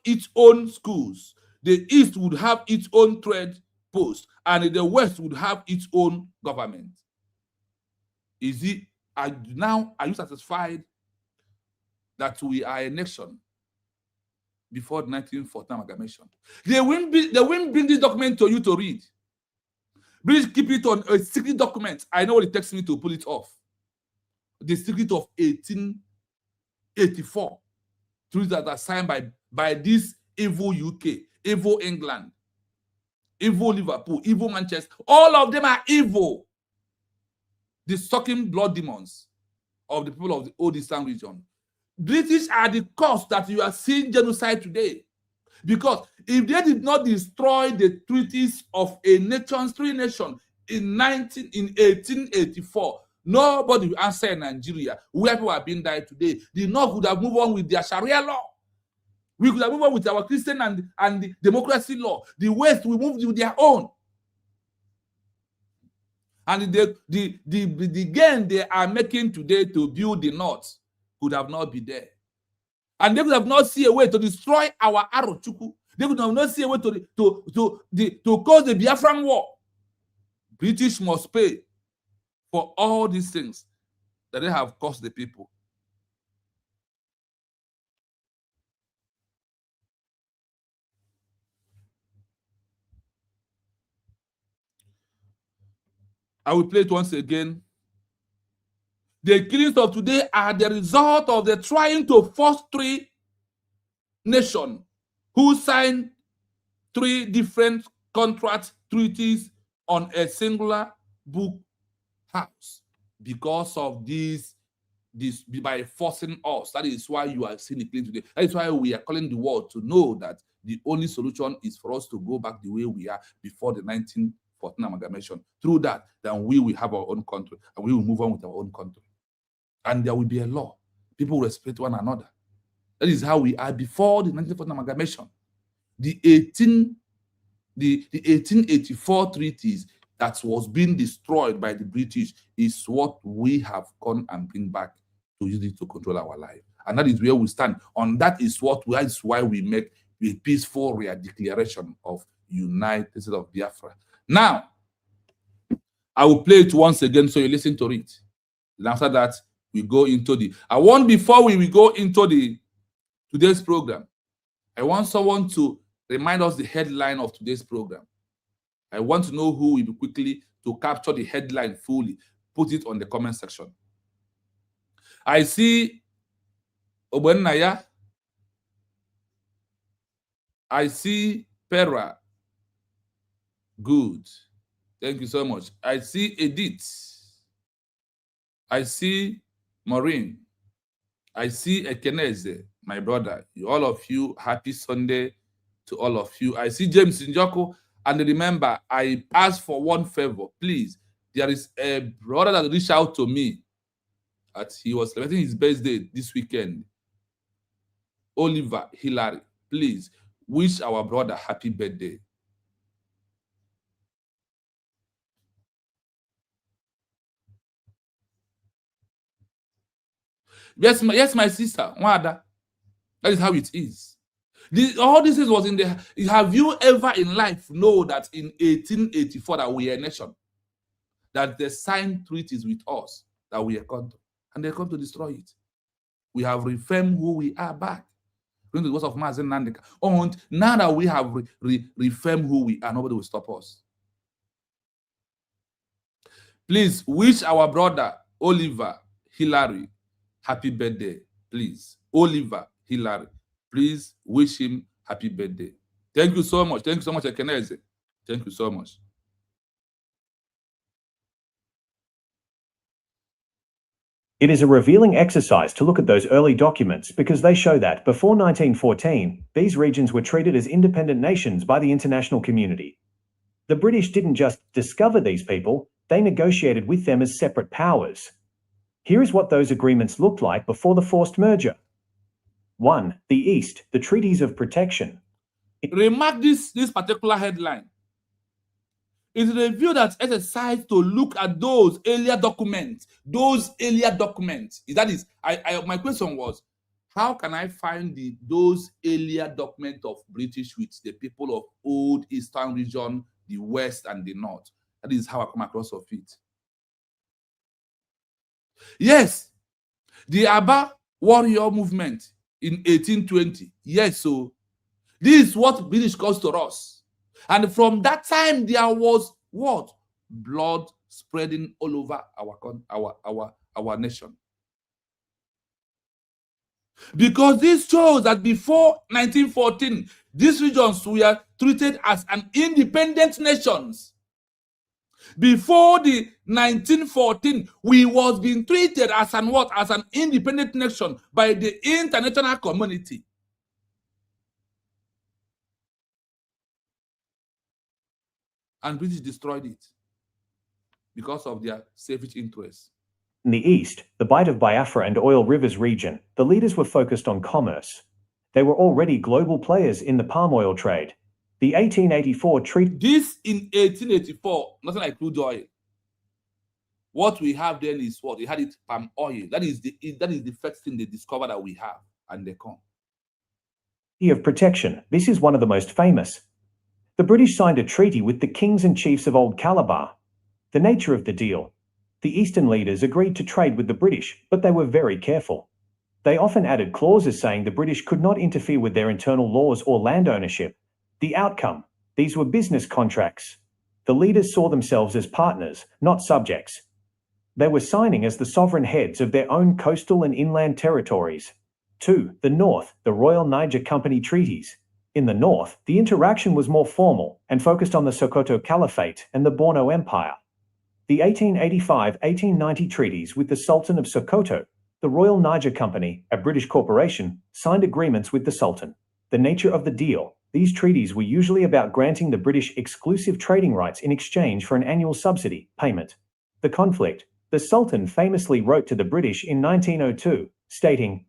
its own schools, the East would have its own trade posts, and the West would have its own government. Are you satisfied that we are a nation before the 1914 amalgamation? They won't bring this document to you to read. Please keep it on a secret document. I know what it takes me to pull it off. The secret of 1884. Treaties that are signed by this evil UK, evil England, evil Liverpool, evil Manchester. All of them are evil. The sucking blood demons of the people of the old Eastern region. British are the cause that you are seeing genocide today. Because if they did not destroy the treaties of a nation's three nations in 1884, nobody will answer in Nigeria, where people are being died today. The North would have moved on with their Sharia law. We could have moved on with our Christian and the democracy law. The West will move with their own. And the gain they are making today to build the North could have not been there. And they could have not seen a way to destroy our Arochukwu. They could have not seen a way to cause the Biafran war. British must pay for all these things that they have cost the people. I will play it once again. The killings of today are the result of the trying to force three nations who signed 3 different contract treaties on a singular book house because of this this by forcing us. That is why you are seeing it today. That is why we are calling the world to know that the only solution is for us to go back the way we are before the 1914 amalgamation. Through that, then we will have our own country and we will move on with our own country. And there will be a law. People will respect one another. That is how we are before the 1914 amalgamation. The 1884 treaties that was being destroyed by the British is what we have gone and bring back to use it to control our life. And that is where we stand. On that is why we make a peaceful declaration of United States of Biafra. Now, I will play it once again so you listen to it. And after that, we go into before we go into today's program, I want someone to remind us the headline of today's program. I want to know who will be quickly to capture the headline fully. Put it on the comment section. I see Obenaya. I see Pera. Good. Thank you so much. I see Edith. I see Maureen. I see Ekeneze, my brother. All of you, happy Sunday to all of you. I see James Njoko. And remember, I ask for one favor, please. There is a brother that reached out to me. He was celebrating his birthday this weekend. Oliver Hillary, please wish our brother happy birthday. Yes, my sister, Wada. That is how it is. All this was in the. Have you ever in life know that in 1884 that we are a nation, that they signed treaties with us that we are country, and they come to destroy it? We have reaffirmed who we are back. During the words of Mazen Nandeka. And now that we have reaffirmed who we are, nobody will stop us. Please wish our brother Oliver Hillary happy birthday, please. Oliver Hillary, please wish him happy birthday. Thank you so much. Thank you so much, Ekeneze. Thank you so much. It is a revealing exercise to look at those early documents because they show that, before 1914, these regions were treated as independent nations by the international community. The British didn't just discover these people, they negotiated with them as separate powers. Here is what those agreements looked like before the forced merger. 1. The East, the Treaties of Protection. Remark this particular headline. It's a review that exercise to look at those earlier documents. That is, my question was, how can I find those earlier documents of British with the people of old Eastern region, the West and the North? That is how I come across of it. Yes, the Aba warrior movement in 1820. Yes, so this is what British caused to us. And from that time, there was what? Blood spreading all over our nation. Because this shows that before 1914, these regions were treated as an independent nations. Before the 1914, we was being treated as an what? As an independent nation by the international community. And British destroyed it because of their selfish interests. In the East, the Bight of Biafra and Oil Rivers region, the leaders were focused on commerce. They were already global players in the palm oil trade. The 1884 treaty. This in 1884, nothing like crude oil. What we have then is what? They had it palm oil. That is the first thing they discovered that we have, and they come. Of protection. This is one of the most famous. The British signed a treaty with the kings and chiefs of Old Calabar. The nature of the deal. The Eastern leaders agreed to trade with the British, but they were very careful. They often added clauses saying the British could not interfere with their internal laws or land ownership. The outcome. These were business contracts. The leaders saw themselves as partners, not subjects. They were signing as the sovereign heads of their own coastal and inland territories. 2. The North, the Royal Niger Company treaties. In the North, the interaction was more formal and focused on the Sokoto Caliphate and the Borno Empire. The 1885-1890 treaties with the Sultan of Sokoto, The Royal Niger Company, a British corporation, signed agreements with the Sultan. The nature of the deal: these treaties were usually about granting the British exclusive trading rights in exchange for an annual subsidy payment. The conflict: the Sultan famously wrote to the British in 1902, stating,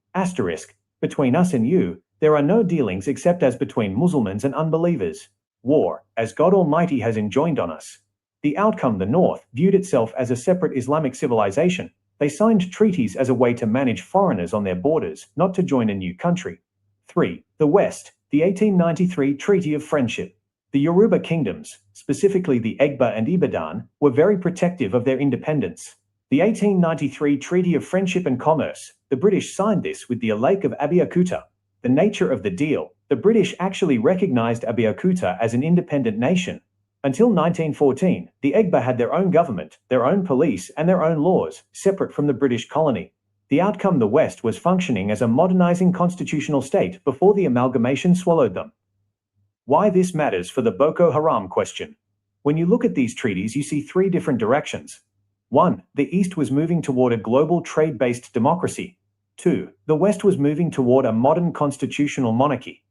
"Between us and you, there are no dealings except as between Muslims and unbelievers. War, as God Almighty has enjoined on us." The outcome: the North viewed itself as a separate Islamic civilization. They signed treaties as a way to manage foreigners on their borders, not to join a new country. 3. The West. The 1893 Treaty of Friendship. The Yoruba kingdoms, specifically the Egba and Ibadan, were very protective of their independence. The 1893 Treaty of Friendship and Commerce, the British signed this with the Lake of Abeokuta. The nature of the deal: the British actually recognized Abeokuta as an independent nation. Until 1914, the Egba had their own government, their own police, and their own laws, separate from the British colony. The outcome: the West was functioning as a modernizing constitutional state before the amalgamation swallowed them. Why this matters for the Boko Haram question. When you look at these treaties, you see three different directions. 1. The East was moving toward a global trade-based democracy. 2. The West was moving toward a modern constitutional monarchy.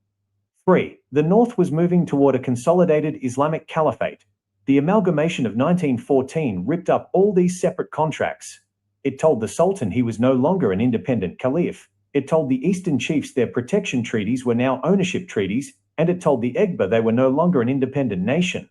3. The North was moving toward a consolidated Islamic caliphate. The amalgamation of 1914 ripped up all these separate contracts. It told the Sultan he was no longer an independent caliph. It told the Eastern chiefs their protection treaties were now ownership treaties, and it told the Egba they were no longer an independent nation.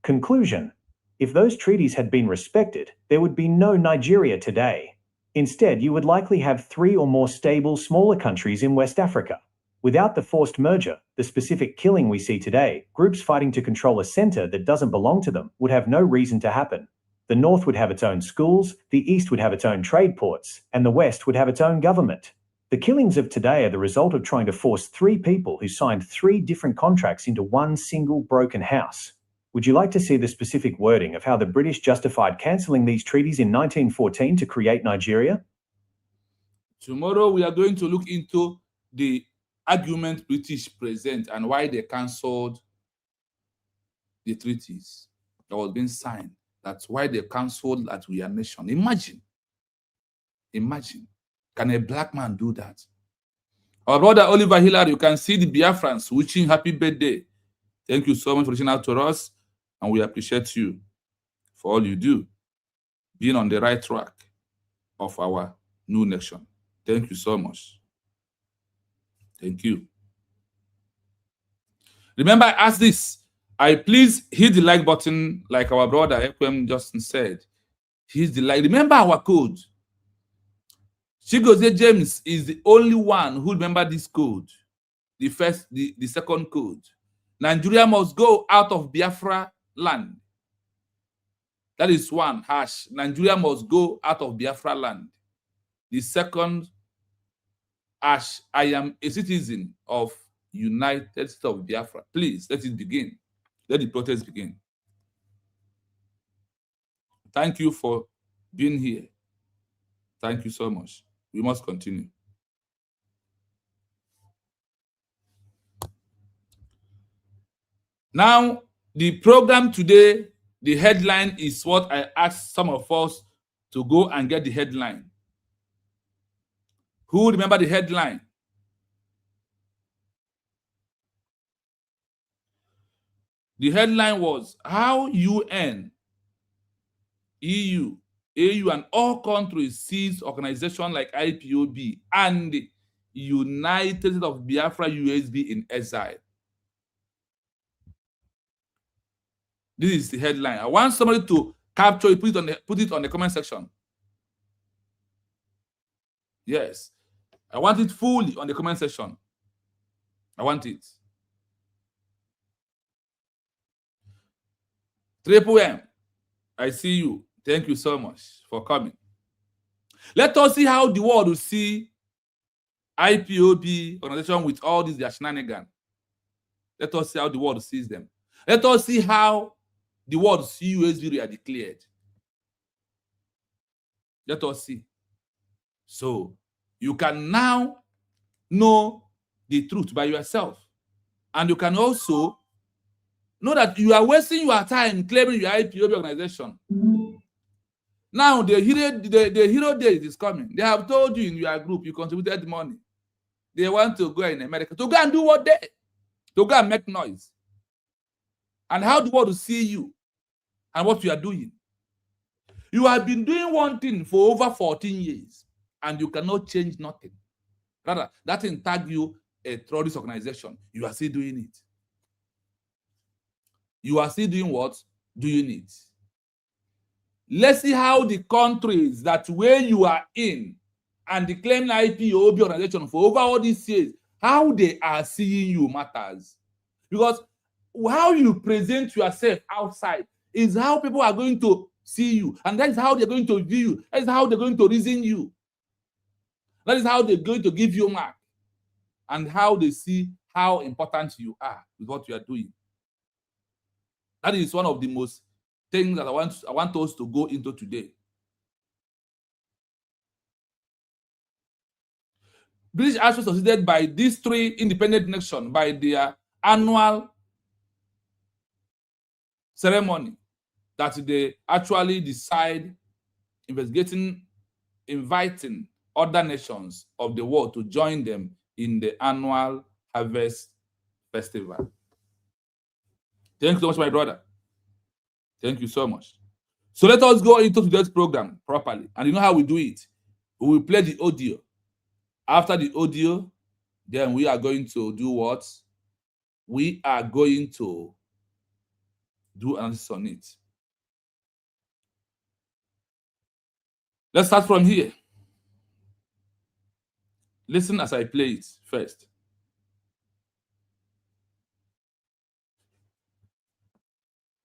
Conclusion: if those treaties had been respected, there would be no Nigeria today. Instead, you would likely have 3 or more stable, smaller countries in West Africa. Without the forced merger, the specific killing we see today, groups fighting to control a center that doesn't belong to them, would have no reason to happen. The North would have its own schools, the East would have its own trade ports, and the West would have its own government. The killings of today are the result of trying to force 3 people who signed 3 different contracts into one single broken house. Would you like to see the specific wording of how the British justified cancelling these treaties in 1914 to create Nigeria? Tomorrow we are going to look into the argument British present and why they cancelled the treaties that was being signed. That's why they cancelled that we are nation. Imagine. Can a black man do that? Our brother Oliver Hillary, you can see the Biafrans wishing happy birthday. Thank you so much for reaching out to us, and we appreciate you for all you do, being on the right track of our new nation. Thank you so much. Thank you. Remember, I asked this. Please hit the like button, like our brother Ekwem Justin said. Hit the like. Remember our code. Chigozie James is the only one who remember this code. The second code. Nigeria must go out of Biafra land. That is 1 hash. Nigeria must go out of Biafra land. The second hash, I am a citizen of United States of Biafra. Please, let it begin. Let the protest begin. Thank you for being here. Thank you so much. We must continue. Now, the program today, the headline is what I asked some of us to go and get the headline. Who remember the headline? The headline was how UN, EU, AU, and all countries seize organizations like Ipob and United States of Biafra USB in exile. This is the headline. I want somebody to capture it, put it on the comment section. Yes. I want it fully on the comment section. I want it. Triple M, I see you. Thank you so much for coming. Let us see how the world will see Ipob organization with all these shenanigans. Let us see how the world sees them. Let us see how the world see USB are declared. Let us see. So you can now know the truth by yourself. And you can also know that you are wasting your time claiming your Ipob organization. Now the hero day is coming. They have told you in your group you contributed money. They want to go in America to go and do what they? To go and make noise. And how do you want to see you and what you are doing? You have been doing one thing for over 14 years and you cannot change nothing. Rather, that thing tag you a terrorist organization. You are still doing it. You are still doing what? Doing it. Let's see how the countries that where you are in and the claim IPOB organization for over all these years, how they are seeing you matters. Because how you present yourself outside is how people are going to see you. And that is how they're going to view you. That is how they're going to reason you. That is how they're going to give you a mark. And how they see how important you are with what you are doing. That is one of the most things that I want us to go into today. British also succeeded by these three independent nations by their annual ceremony that they actually decide inviting other nations of the world to join them in the annual harvest festival. Thank you so much, my brother. Thank you so much. So let us go into today's program properly. And you know how we do it. We will play the audio. After the audio, then we are going to do what? We are going to do analysis on it. Let's start from here. Listen as I play it first.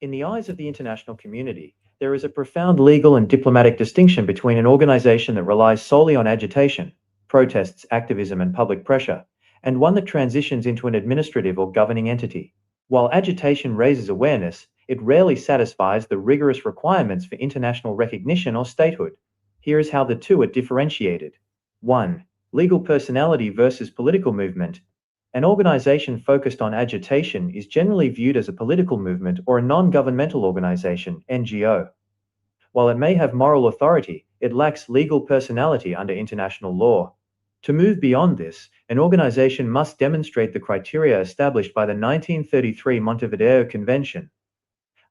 In the eyes of the international community, there is a profound legal and diplomatic distinction between an organization that relies solely on agitation, protests, activism, and public pressure, and one that transitions into an administrative or governing entity. While agitation raises awareness, it rarely satisfies the rigorous requirements for international recognition or statehood. Here is how the two are differentiated. 1. Legal personality versus political movement. An organization focused on agitation is generally viewed as a political movement or a non-governmental organization, NGO. While it may have moral authority, it lacks legal personality under international law. To move beyond this, an organization must demonstrate the criteria established by the 1933 Montevideo Convention: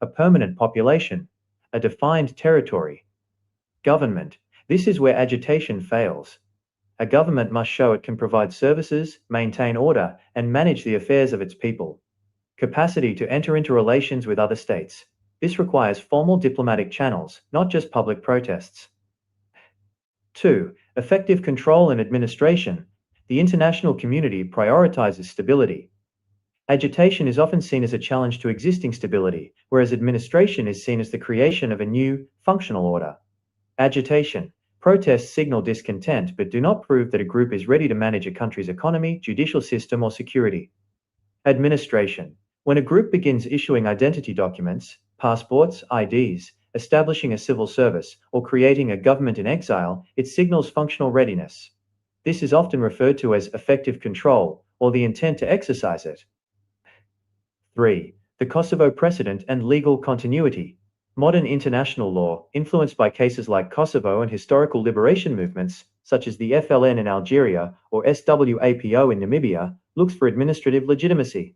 a permanent population, a defined territory. Government. This is where agitation fails. A government must show it can provide services, maintain order, and manage the affairs of its people. Capacity to enter into relations with other states. This requires formal diplomatic channels, not just public protests. 2. Effective control and administration. The international community prioritizes stability. Agitation is often seen as a challenge to existing stability, whereas administration is seen as the creation of a new, functional order. Agitation. Protests signal discontent but do not prove that a group is ready to manage a country's economy, judicial system, or security. Administration. When a group begins issuing identity documents, passports, IDs, establishing a civil service, or creating a government in exile, it signals functional readiness. This is often referred to as effective control, or the intent to exercise it. 3. The Kosovo precedent and legal continuity. Modern international law, influenced by cases like Kosovo and historical liberation movements, such as the FLN in Algeria or SWAPO in Namibia, looks for administrative legitimacy.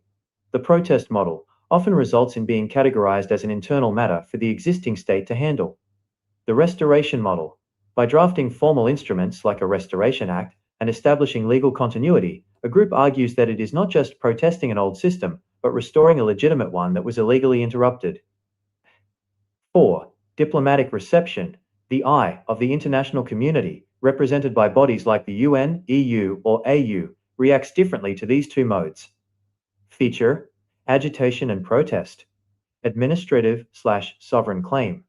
The protest model often results in being categorized as an internal matter for the existing state to handle. The restoration model. By drafting formal instruments like a Restoration Act and establishing legal continuity, a group argues that it is not just protesting an old system, but restoring a legitimate one that was illegally interrupted. 4. Diplomatic reception. The eye of the international community, represented by bodies like the UN, EU, or AU, reacts differently to these two modes. Feature: agitation and protest. Administrative/sovereign claim.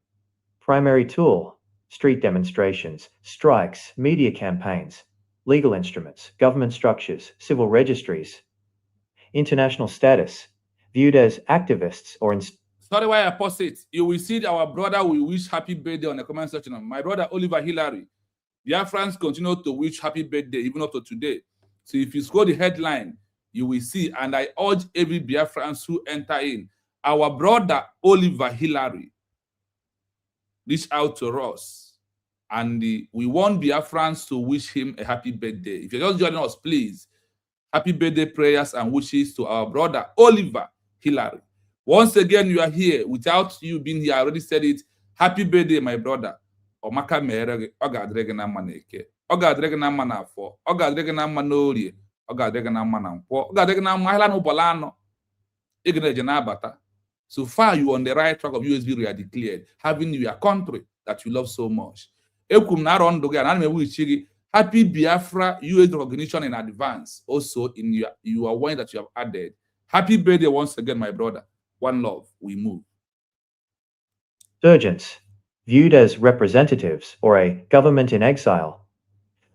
Primary tool: street demonstrations, strikes, media campaigns. Legal instruments: government structures, civil registries. International status: viewed as activists or Sorry why I post it. You will see our brother will wish happy birthday on the comment section. My brother Oliver Hillary. Biafrans continue to wish happy birthday even up to today. So if you scroll the headline, you will see, and I urge every Biafrans who enter in, our brother Oliver Hillary reach out to us And we want Biafrans to wish him a happy birthday. If you're just joining us, please, happy birthday prayers and wishes to our brother Oliver Hillary. Once again, you are here. Without you being here, I already said it. Happy birthday, my brother. Omaka mere ogadrege na maneke. Ogadrege na manafo. Ogadrege na manorie. Ogadrege na manampo. Ogadrege na mahilano bolano. Igneje na bata. So far, you are on the right track of USB we are declared, having your country that you love so much. Happy Biafra US recognition in advance. Also, in your one that you have added. Happy birthday once again, my brother. One love. We move. Insurgents, viewed as representatives or a government in exile.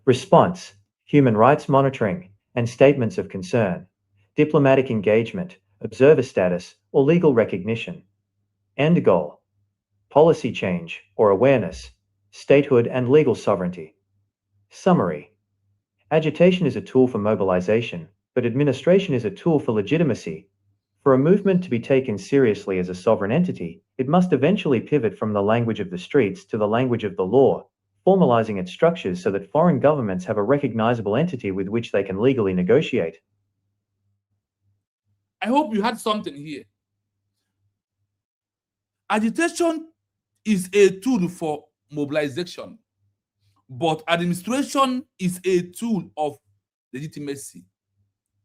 Response, human rights monitoring and statements of concern, diplomatic engagement, observer status, or legal recognition. End goal, policy change or awareness, statehood and legal sovereignty. Summary, agitation is a tool for mobilization, but administration is a tool for legitimacy. For a movement to be taken seriously as a sovereign entity, it must eventually pivot from the language of the streets to the language of the law, formalizing its structures so that foreign governments have a recognizable entity with which they can legally negotiate. I hope you had something here. Agitation is a tool for mobilization, but administration is a tool of legitimacy.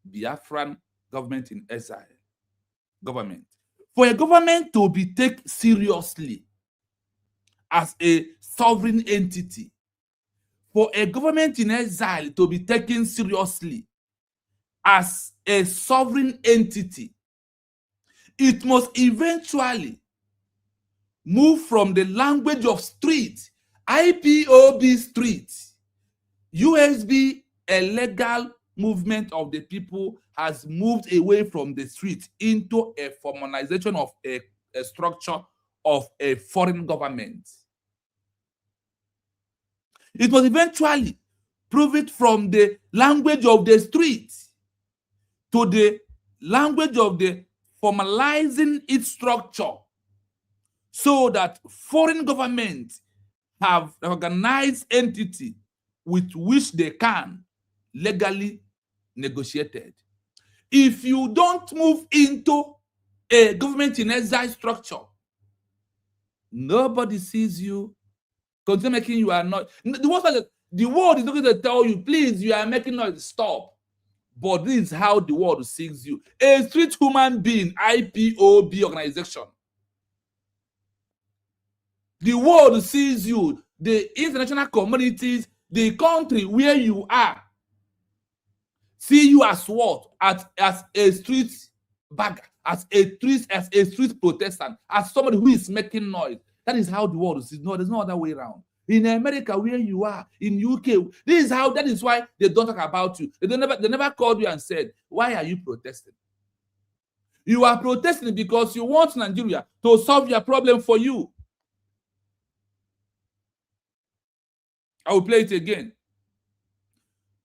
Biafran government in exile. Government. For a government to be taken seriously as a sovereign entity, for a government in exile to be taken seriously as a sovereign entity, it must eventually move from the language of street, IPOB street, USB, a legal movement of the people, has moved away from the street into a formalization of a structure of a foreign government. It was eventually prove it from the language of the street to the language of the formalizing its structure so that foreign governments have an organized entity with which they can legally negotiate. If you don't move into a government in exile structure, nobody sees you. Continue making you are not. The world is not going to tell you, please, you are making noise, stop. But this is how the world sees you. A street human being, IPOB organization. The world sees you, the international communities, the country where you are, see you as what? As a street bagger, as a street protestant, as somebody who is making noise. That is how the world sees. No, there's no other way around. In America, where you are, in UK, that is why they don't talk about you. They never called you and said, why are you protesting? You are protesting because you want Nigeria to solve your problem for you. I will play it again.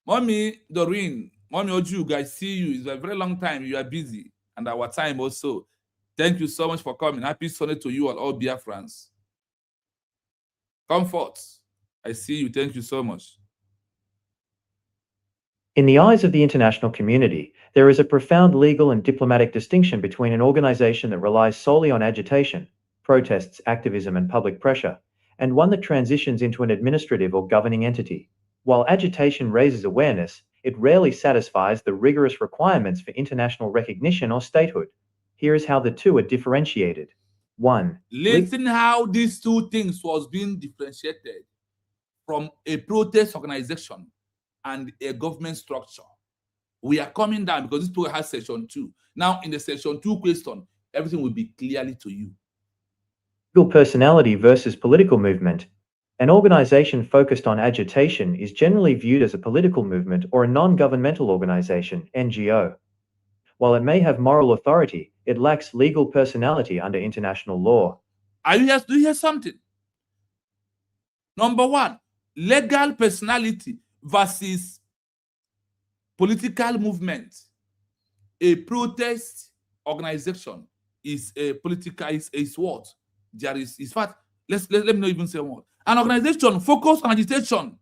Mommy Doreen, Mommy Oju, I see you. It's a very long time. You are busy. And our time also. Thank you so much for coming. Happy Sunday to you all Biafrans. Comfort. I see you. Thank you so much. In the eyes of the international community, there is a profound legal and diplomatic distinction between an organization that relies solely on agitation, protests, activism, and public pressure, and one that transitions into an administrative or governing entity. While agitation raises awareness, it rarely satisfies the rigorous requirements for international recognition or statehood. Here is how the two are differentiated. 1. Listen how these two things was being differentiated from a protest organization and a government structure. We are coming down because this program has section 2. Now in the section 2 question, everything will be clearly to you. Legal personality versus political movement. An organization focused on agitation is generally viewed as a political movement or a non-governmental organization, NGO. While it may have moral authority, it lacks legal personality under international law. Do you hear something? Number 1, legal personality versus political movement. A protest organization is a political, is what? There is fact, let me not even say what. An organization focused on agitation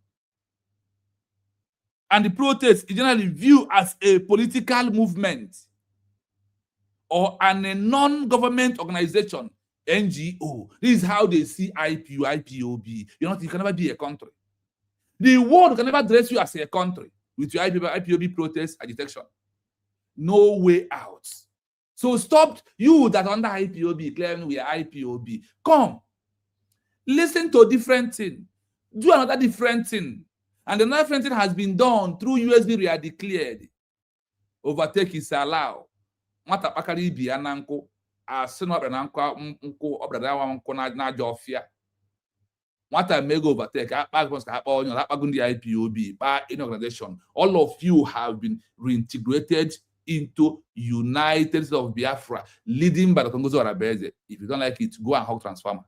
and the protest is generally viewed as a political movement or a non-government organization, NGO. This is how they see IPO, IPOB. You can never be a country. The world can never dress you as a country with your IPOB protest agitation. No way out. So stop you that under IPOB claiming we are IPOB. Come, listen to a different thing. Do another different thing. And another different thing has been done through USB we are declared. Overtake is allowed. Nwata pakari ibi ya na nkụ asị na ọbịa na nkụ ọbịa na nkụ na ọfịa. Nwata mego overtake akpa onye akpago ndị IPOB by any organization. All of you have been reintegrated into United States of Biafra, leading by the Congozo Arabese. If you don't like it, go and hug transformer.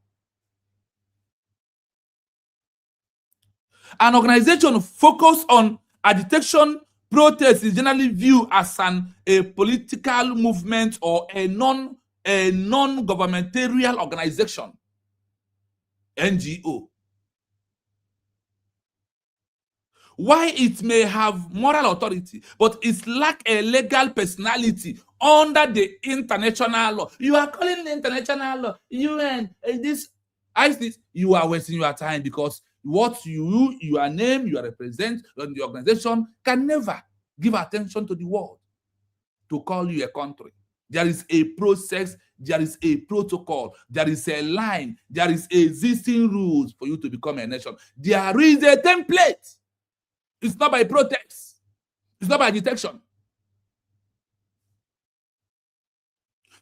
An organization focused on agitation protest is generally viewed as a political movement or a non-governmental organization, NGO. Why it may have moral authority, but it lacks a legal personality under the international law. You are calling the international law, UN, this, you are wasting your time because what your name, you represent, and the organization can never give attention to the world to call you a country. There is a process, there is a protocol, there is a line, there is existing rules for you to become a nation. There is a template. It's not by protest. It's not by agitation.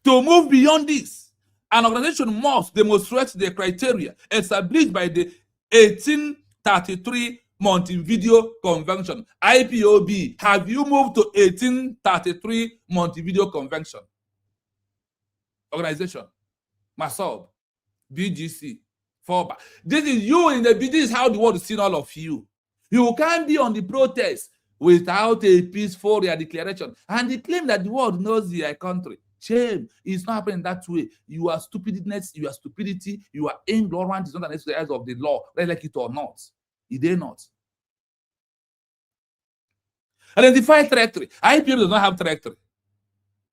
To move beyond this, an organization must demonstrate the criteria established by the 1833 Montevideo Convention. IPOB, have you moved to 1833 Montevideo Convention? Organization, MASOB, BGC, FOBA. This is you in the this is how the world is seeing all of you. You can't be on the protest without a peaceful declaration. And they claim that the world knows their country. Shame. It's not happening that way. You are stupidness, you are stupidity, you are ignorant. It's not an exercise of the law, whether like it or not. It is not. Identify territory. IPO does not have territory.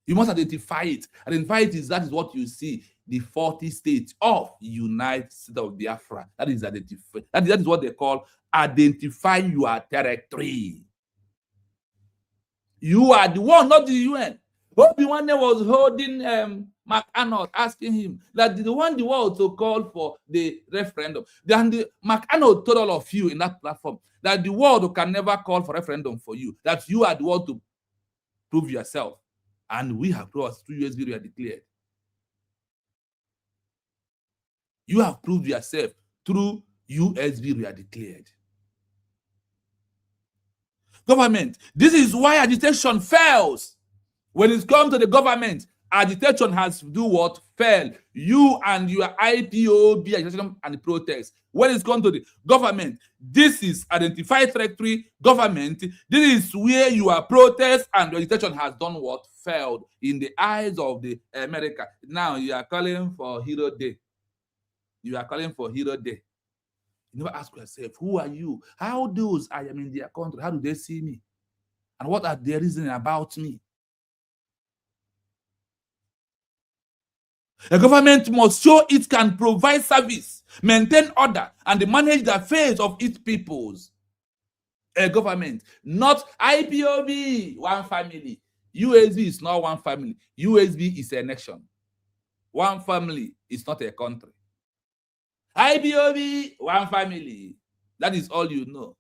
You must identify it. Identify it is that is what you see. The 40 states of United States of Biafra. That is identify. That is what they call identify your territory. You are the one, not the UN. Obi-Wan was holding McAnott, asking him that the one the world to call for the referendum. Then McAnott told all of you in that platform that the world can never call for referendum for you. That you are the one to prove yourself. And we have proved through USB we are declared. You have proved yourself through USB we are declared. Government, this is why agitation fails. When it comes to the government, agitation has to do what? Fail. You and your IPOB agitation and the protest. When it comes to the government, this is identified territory government. This is where your protest and your agitation has done what? Failed in the eyes of the America. Now you are calling for Hero Day. You are calling for Hero Day. You never ask yourself, who are you? How those I am in their country, how do they see me? And what are their reasoning about me? A government must show it can provide service, maintain order, and manage the affairs of its peoples. A government, not IPOB, one family. USB is not one family. USB is a nation. One family is not a country. IPOB, one family. That is all you know.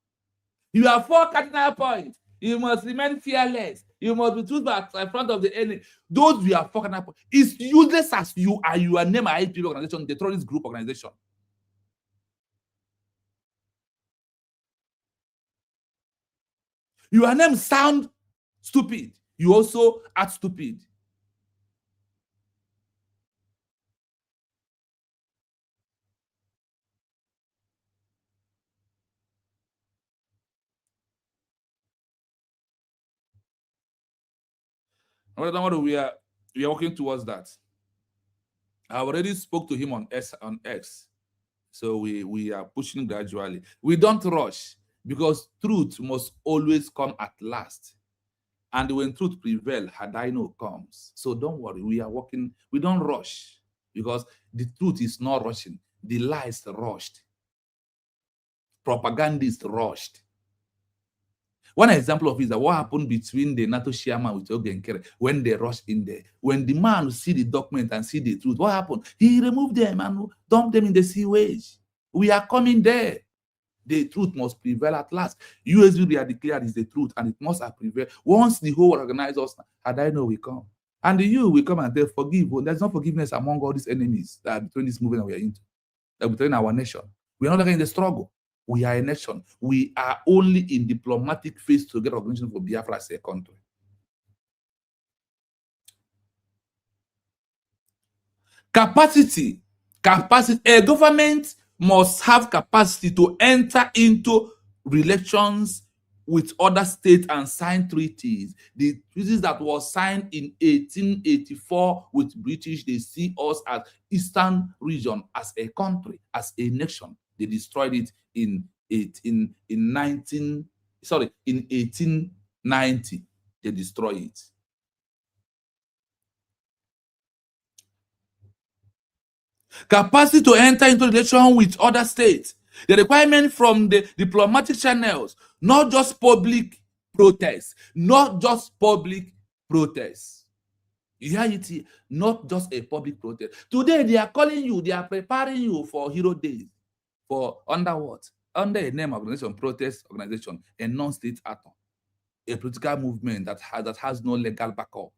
You have 4 cardinal points. You must remain fearless. You must be truthful in front of the enemy. Those we are 4 cardinal points. It's useless as you are. You are named IPOB organization, the terrorist group organization. Your name sound stupid. You also act stupid. We are working towards that. I already spoke to him on X. So we are pushing gradually. We don't rush because truth must always come at last. And when truth prevails, Hadino comes. So don't worry, we are working. We don't rush because the truth is not rushing. The lies rushed. Propagandists rushed. One example of it is that what happened between the NATO chairman with Ogenkere when they rushed in there. When the man see the document and see the truth, what happened? He removed them and dumped them in the sewage. We are coming there. The truth must prevail at last. USB we are declared is the truth and it must prevail. Once the whole organized us, Hadino will come. And you will come and say, forgive. Well, there's no forgiveness among all these enemies that are between this movement that we are into, that between our nation. We are not longer in the struggle. We are a nation. We are only in diplomatic phase to get recognition for Biafra as a country. Capacity. A government must have capacity to enter into relations with other states and sign treaties. The treaties that was signed in 1884 with British, they see us as Eastern region, as a country, as a nation. They destroyed it in 1890. They destroyed it. Capacity to enter into relation with other states. The requirement from the diplomatic channels, not just public protests, not just public protests. You hear it? Not just a public protest. Today they are calling you, they are preparing you for Hero Days. For under what? Under a name organization, protest organization, a non-state actor, a political movement that has no legal backup.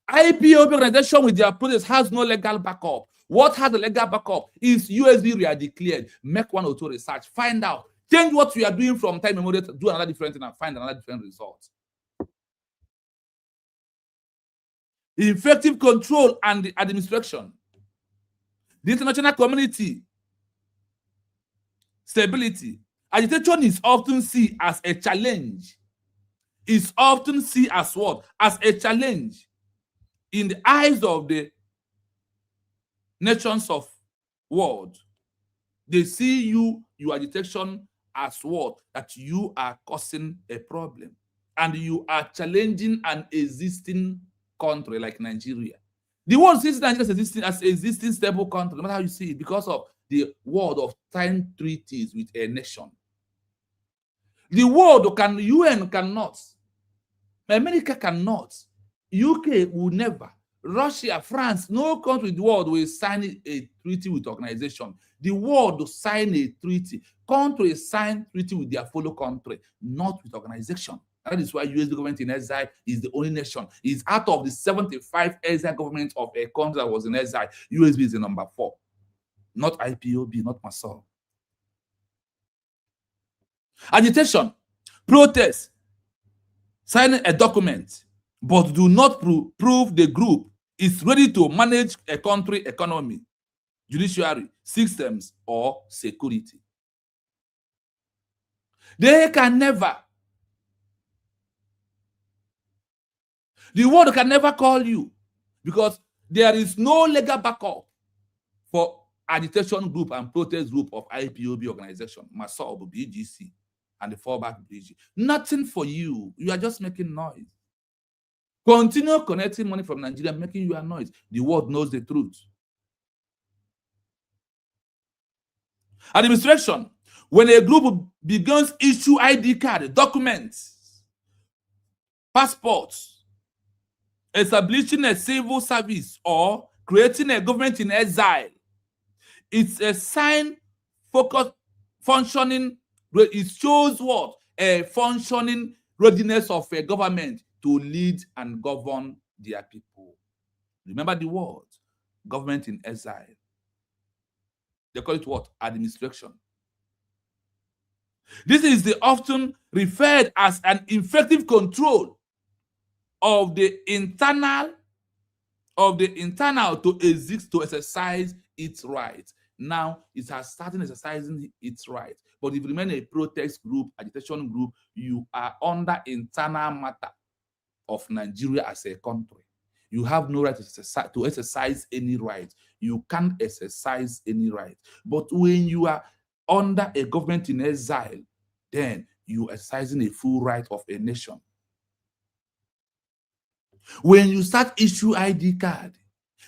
Ipob organization with their protest has no legal backup. What has the legal backup is USB we are declared. Make one or two research, find out, change what we are doing from time immediate, do another different thing and find another different result. Effective control and the administration. The international community. Stability. Agitation is often seen as a challenge. Is often seen as what? As a challenge in the eyes of the nations of world. They see your agitation as what? That you are causing a problem and you are challenging an existing country like Nigeria. The world sees Nigeria as existing stable country, no matter how you see it, because of the word of signed treaties with a nation. The world UN cannot, America cannot, UK will never, Russia, France, no country in the world will sign a treaty with organization. The world will sign a treaty. Countries sign treaty with their fellow country, not with organization. That is why US Government-in-Exile is the only nation. It's out of the 75 exile governments of a country that was in exile. USB is the number 4. Not IPOB, not myself. Agitation, protest, signing a document, but do not prove the group is ready to manage a country economy, judiciary, systems, or security. They can never. The world can never call you because there is no legal backup for agitation group and protest group of IPOB organization, MASOB, BGC, and the fallback BG. Nothing for you. You are just making noise. Continue connecting money from Nigeria, making you a noise. The world knows the truth. Administration. When a group begins issue ID card, documents, passports, establishing a civil service, or creating a government in exile, it's a sign focus functioning. It shows what? A functioning readiness of a government to lead and govern their people. Remember the word, government in exile. They call it what? Administration. This is the often referred as an effective control of the internal to exist, to exercise its right. Now it has started exercising its right. But if you remain a protest group, agitation group, you are under internal matter of Nigeria as a country. You have no right to exercise any right. You can't exercise any right. But when you are under a government in exile, then you are exercising a full right of a nation. When you start issue ID card,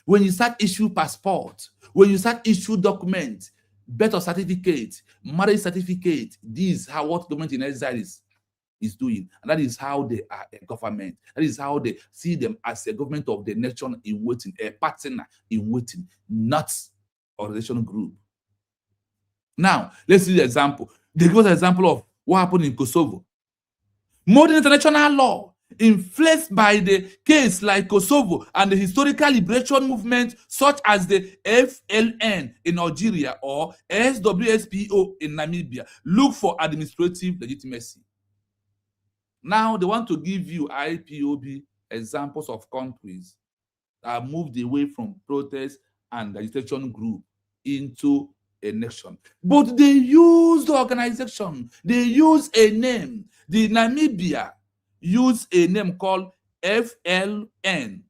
when you start issue passport, when you start issue documents, birth certificate, marriage certificate, this is how what government in exile is doing. And that is how they are a government. That is how they see them as a government of the nation in waiting, a partner in waiting, not organization group. Now, let's see the example. They give us an example of what happened in Kosovo. Modern international law, influenced by the case like Kosovo and the historical liberation movement such as the FLN in Algeria or SWSPO in Namibia, look for administrative legitimacy. Now they want to give you IPOB examples of countries that moved away from protest and agitation group into a nation. But they use the organization, they use a name. The Namibia use a name called FLN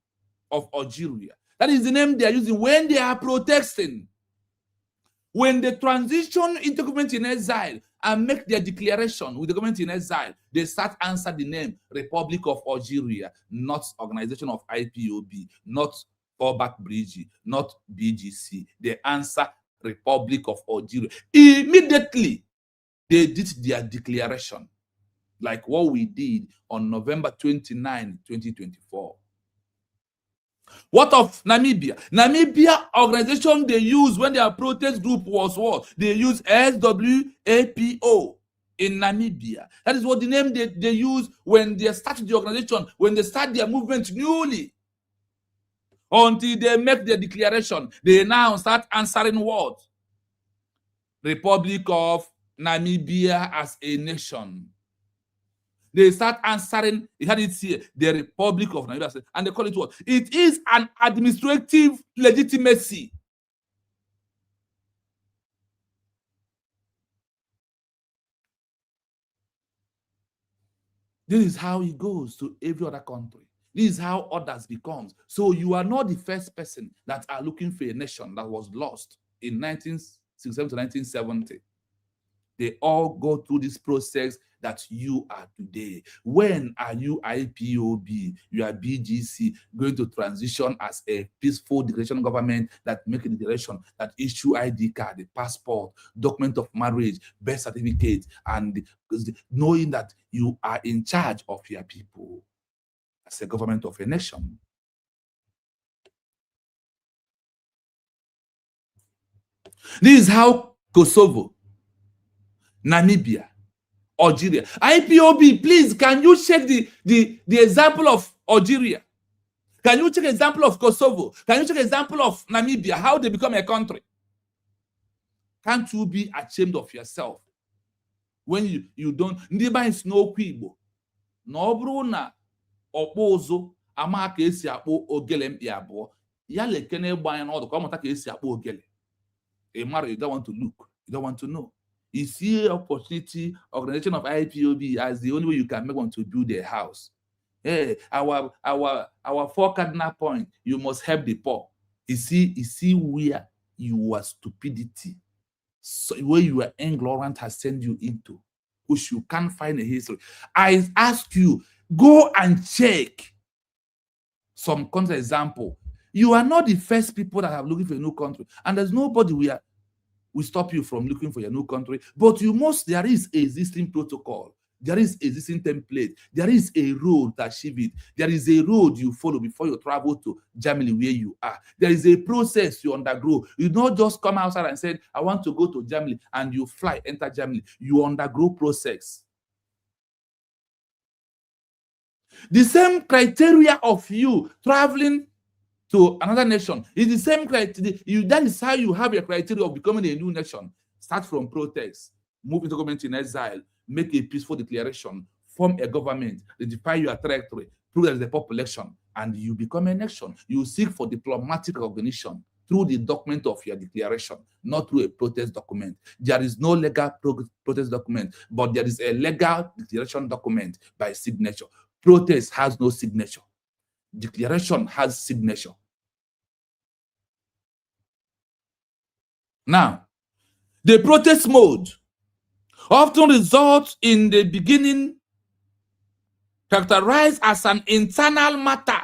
of Algeria. That is the name they are using when they are protesting. When they transition into government in exile and make their declaration with the government in exile, they start answer the name Republic of Algeria, not Organization of IPOB, not Fallback Bridge, not BGC. They answer Republic of Algeria. Immediately, they did their declaration, like what we did on November 29, 2024. What of Namibia? Namibia organization they use when their protest group was what? They use SWAPO in Namibia. That is what the name they use when they start the organization, when they start their movement newly. Until they make their declaration, they now start answering what? Republic of Namibia as a nation. They start answering, you had it here, the Republic of Namibia, and they call it what? It is an administrative legitimacy. This is how it goes to every other country. This is how others becomes. So you are not the first person that are looking for a nation that was lost in 1967 to 1970. They all go through this process that you are today. When are you IPOB, you are BGC, going to transition as a peaceful declaration government that make a declaration, that issue ID card, the passport, document of marriage, birth certificate, and knowing that you are in charge of your people as a government of a nation. This is how Kosovo, Namibia, Algeria. IPOB, please, can you check the example of Algeria? Can you check example of Kosovo? Can you check example of Namibia, how they become a country? Can't you be ashamed of yourself when you don't? Ndiba is no Igbo. No bruna okpozo ama ka esi akpo ogele mpi abo. Ya lekene gbanya no do ka mata ka esi akpo ogele. A matter you don't want to look, you don't want to know. You see opportunity, organization of IPOB as the only way you can make one to build a house. Hey, our four cardinal point, you must help the poor. You see where your stupidity, so where your ignorance has sent you into, which you can't find a history. I ask you, go and check some country example. You are not the first people that are looking for a new country, and there's nobody will stop you from looking for your new country. But there is existing protocol, there is existing template, there is a road to achieve it. There is a road you follow before you travel to Germany where you are. There is a process you undergo. You don't just come outside and say, I want to go to Germany, and you fly, enter Germany. You undergo process. The same criteria of you traveling to another nation is the same criteria. That is how you have a criteria of becoming a new nation. Start from protest, move into government in exile, make a peaceful declaration, form a government, identify your territory, prove that the population, and you become a nation. You seek for diplomatic recognition through the document of your declaration, not through a protest document. There is no legal protest document, but there is a legal declaration document by signature. Protest has no signature. declaration has signature. Now, the protest mode often results in the beginning characterized as an internal matter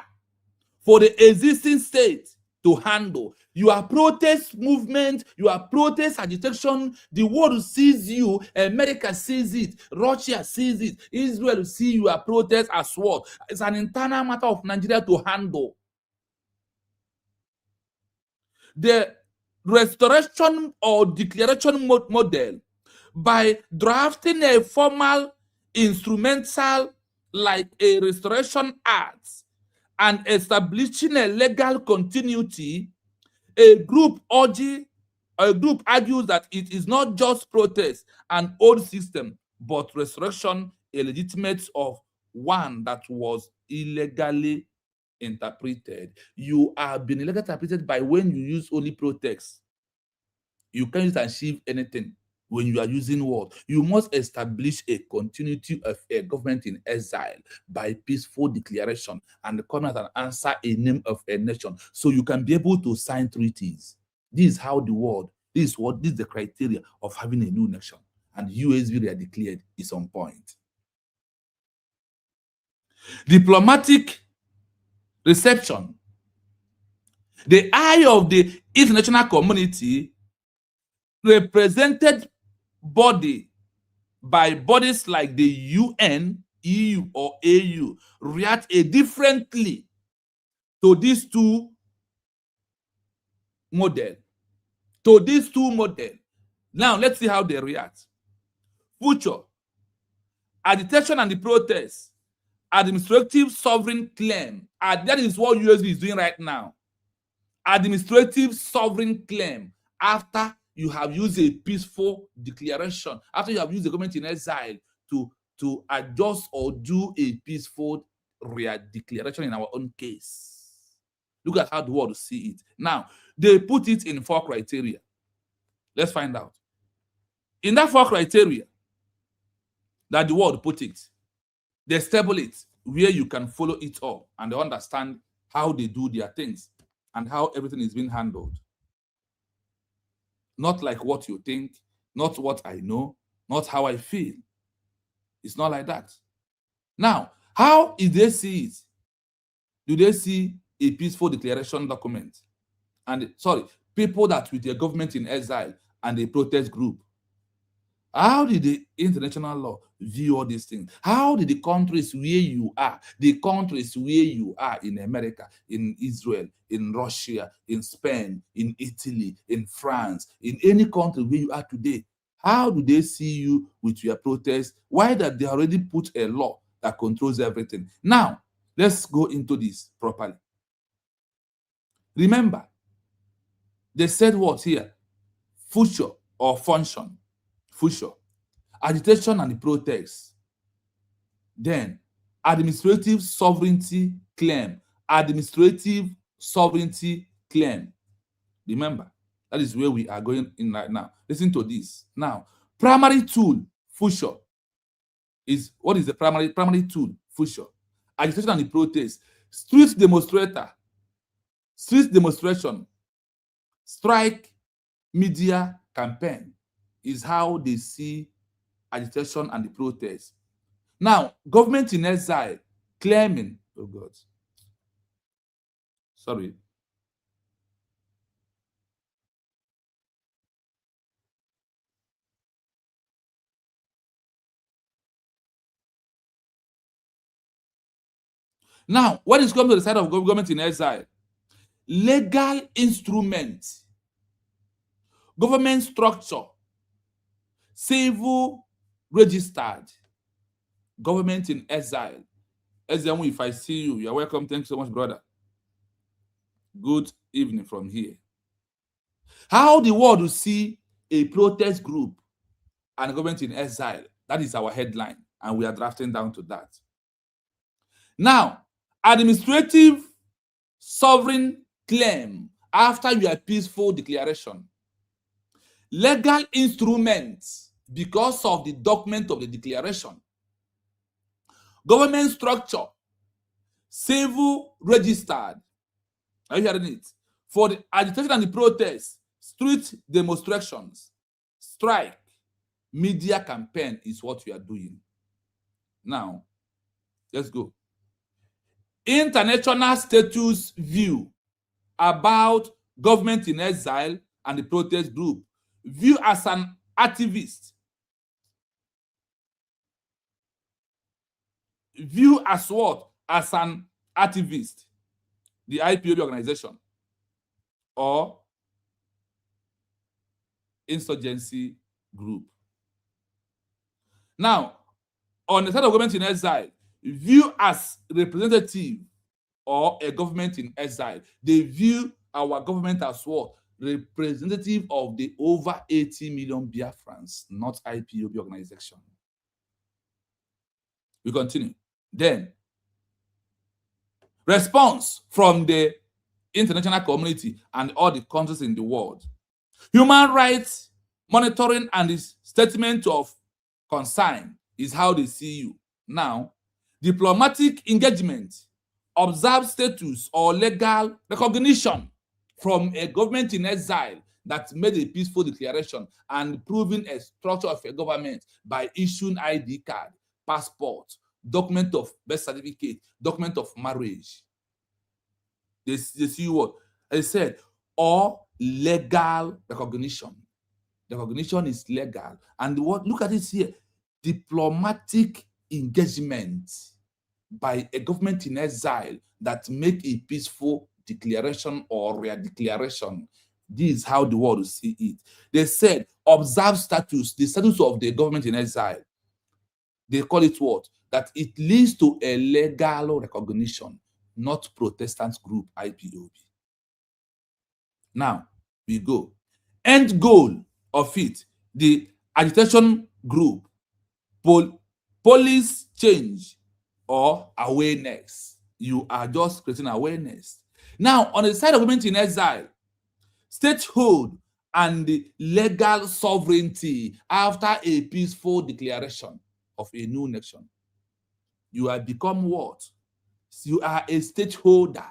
for the existing state to handle. Your protest movement, your protest agitation, the world sees you, America sees it, Russia sees it, Israel sees your protest as what? It's an internal matter of Nigeria to handle. The restoration or declaration model, by drafting a formal instrumental like a restoration act and establishing a legal continuity, a group argues that it is not just protest, an old system, but restoration, a legitimate of one that was illegally interpreted. You are being illegally interpreted by when you use only protest. You can't achieve anything when you are using what? You must establish a continuity of a government in exile by peaceful declaration and come out and answer a name of a nation, so you can be able to sign treaties. This is how the world, this is the criteria of having a new nation. And USV they are declared is on point. Diplomatic reception. The eye of the international community, represented body by bodies like the UN, EU, or AU, react differently to these two models. Now, let's see how they react. Future, agitation and the protest, administrative sovereign claim. That is what USV is doing right now. Administrative sovereign claim after you have used a peaceful declaration, after you have used the government in exile to adjust or do a peaceful declaration in our own case. Look at how the world see it. Now, they put it in 4 criteria. Let's find out. In that 4 criteria that the world put it, they stable it where you can follow it up and they understand how they do their things and how everything is being handled. Not like what you think, not what I know, not how I feel. It's not like that. Now, how do they see it? Do they see a peaceful declaration document? And people that with their government in exile and a protest group. How did the international law view all these things? How did the countries where you are in America, in Israel, in Russia, in Spain, in Italy, in France, in any country where you are today, how do they see you with your protest? Why that they already put a law that controls everything? Now, let's go into this properly. Remember, they said what here? Future or function. Future, agitation and the protest. Then, administrative sovereignty claim. Administrative sovereignty claim. Remember, that is where we are going in right now. Listen to this. Now, primary tool, future, is what is the primary tool? Future, agitation and the protest. Street demonstration, strike, media campaign is how they see agitation and the protest. Now, government in exile claiming, oh God, sorry. Now, when it comes to the side of government in exile, legal instrument, government structure, civil registered, government in exile. SMU, if I see you, you're welcome. Thanks so much, brother. Good evening from here. How the world will see a protest group and government in exile. That is our headline, and we are drafting down to that. Now, administrative sovereign claim after your peaceful declaration. Legal instruments because of the document of the declaration. Government structure, civil registered, are you hearing it? For the agitation and the protest, street demonstrations, strike, media campaign is what we are doing. Now, let's go. International status view about government in exile and the protest group. View as an activist. View as what? As an activist. The Ipob organization or insurgency group. Now, on the side of government in exile, view as representative or a government in exile. They view our government as what? Representative of the over 80 million Biafrans, not Ipob organization. We continue. Then, response from the international community and all the countries in the world. Human rights monitoring and the statement of concern is how they see you. Now, diplomatic engagement, observed status or legal recognition from a government in exile that made a peaceful declaration and proving a structure of a government by issuing ID card, passport, document of birth certificate, document of marriage. They see what? I said, or legal recognition. The recognition is legal. And what? Look at this here. Diplomatic engagement by a government in exile that make a peaceful declaration or re-declaration. This is how the world will see it. They said, observe status, the status of the government in exile. They call it what? That it leads to a legal recognition, not Protestant group Ipob. Now, we go. End goal of it, the agitation group, police change or awareness. You are just creating awareness. Now, on the side of government in exile, statehood and the legal sovereignty after a peaceful declaration of a new nation. You have become what? You are a stateholder.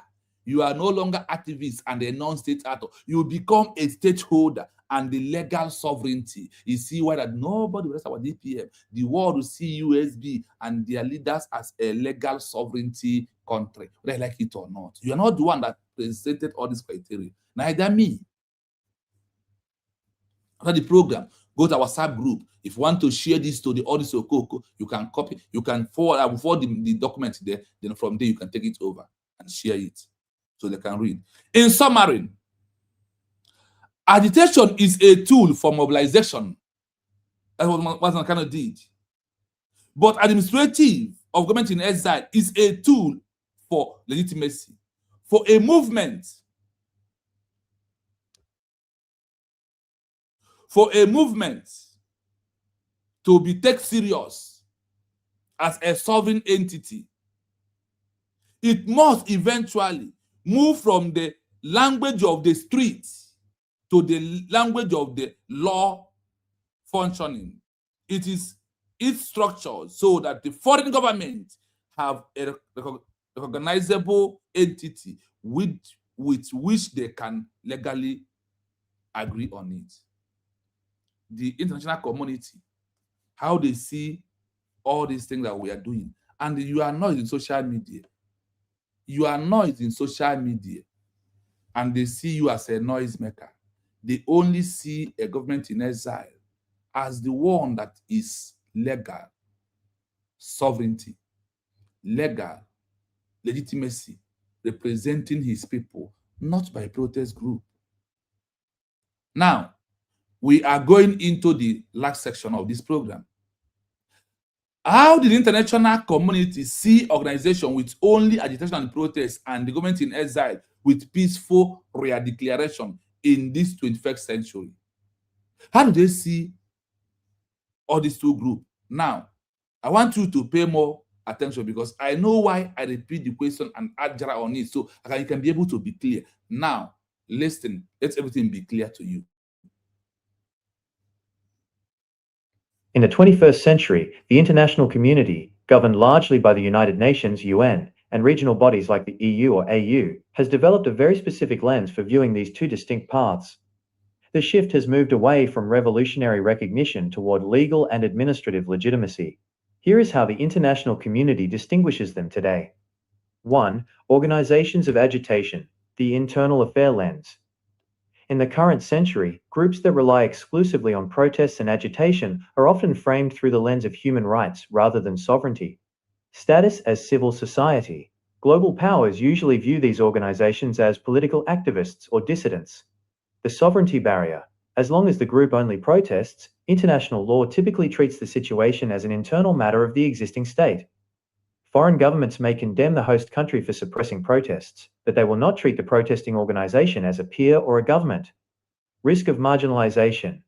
You are no longer activist and a non-state actor. You become a stateholder and the legal sovereignty. You see why that nobody will rest our DPM. The world will see USB and their leaders as a legal sovereignty country, whether they like it or not. You are not the one that presented all these criteria. Neither me. After the program, go to our WhatsApp group. If you want to share this to the audience, you can copy, you can forward, I will forward the document there. Then from there, you can take it over and share it so they can read. In summary, agitation is a tool for mobilization. That's what Mazan did. But administrative of government in exile is a tool for legitimacy, for a movement. For a movement to be taken serious as a sovereign entity, it must eventually move from the language of the streets to the language of the law functioning. It is its structure so that the foreign government have a recognizable entity with which they can legally agree on it. The international community, how they see all these things that we are doing. And you are not in social media. You are not in social media. And they see you as a noisemaker. They only see a government in exile as the one that is legal, sovereignty, legal, legitimacy, representing his people, not by protest group. Now, we are going into the last section of this program. How did the international community see organization with only agitation and protest and the government in exile with peaceful re-declaration in this 21st century? How do they see all these two groups? Now, I want you to pay more attention because I know why I repeat the question and add jara on it so you can be able to be clear. Now, listen, let everything be clear to you. In the 21st century, the international community, governed largely by the United Nations (UN), and regional bodies like the EU or AU, has developed a very specific lens for viewing these two distinct paths. The shift has moved away from revolutionary recognition toward legal and administrative legitimacy. Here is how the international community distinguishes them today. 1. Organizations of agitation, the internal affair lens. In the current century, groups that rely exclusively on protests and agitation are often framed through the lens of human rights rather than sovereignty. Status as civil society. Global powers usually view these organizations as political activists or dissidents. The sovereignty barrier. As long as the group only protests, international law typically treats the situation as an internal matter of the existing state. Foreign governments may condemn the host country for suppressing protests, but they will not treat the protesting organization as a peer or a government. Risk of marginalization.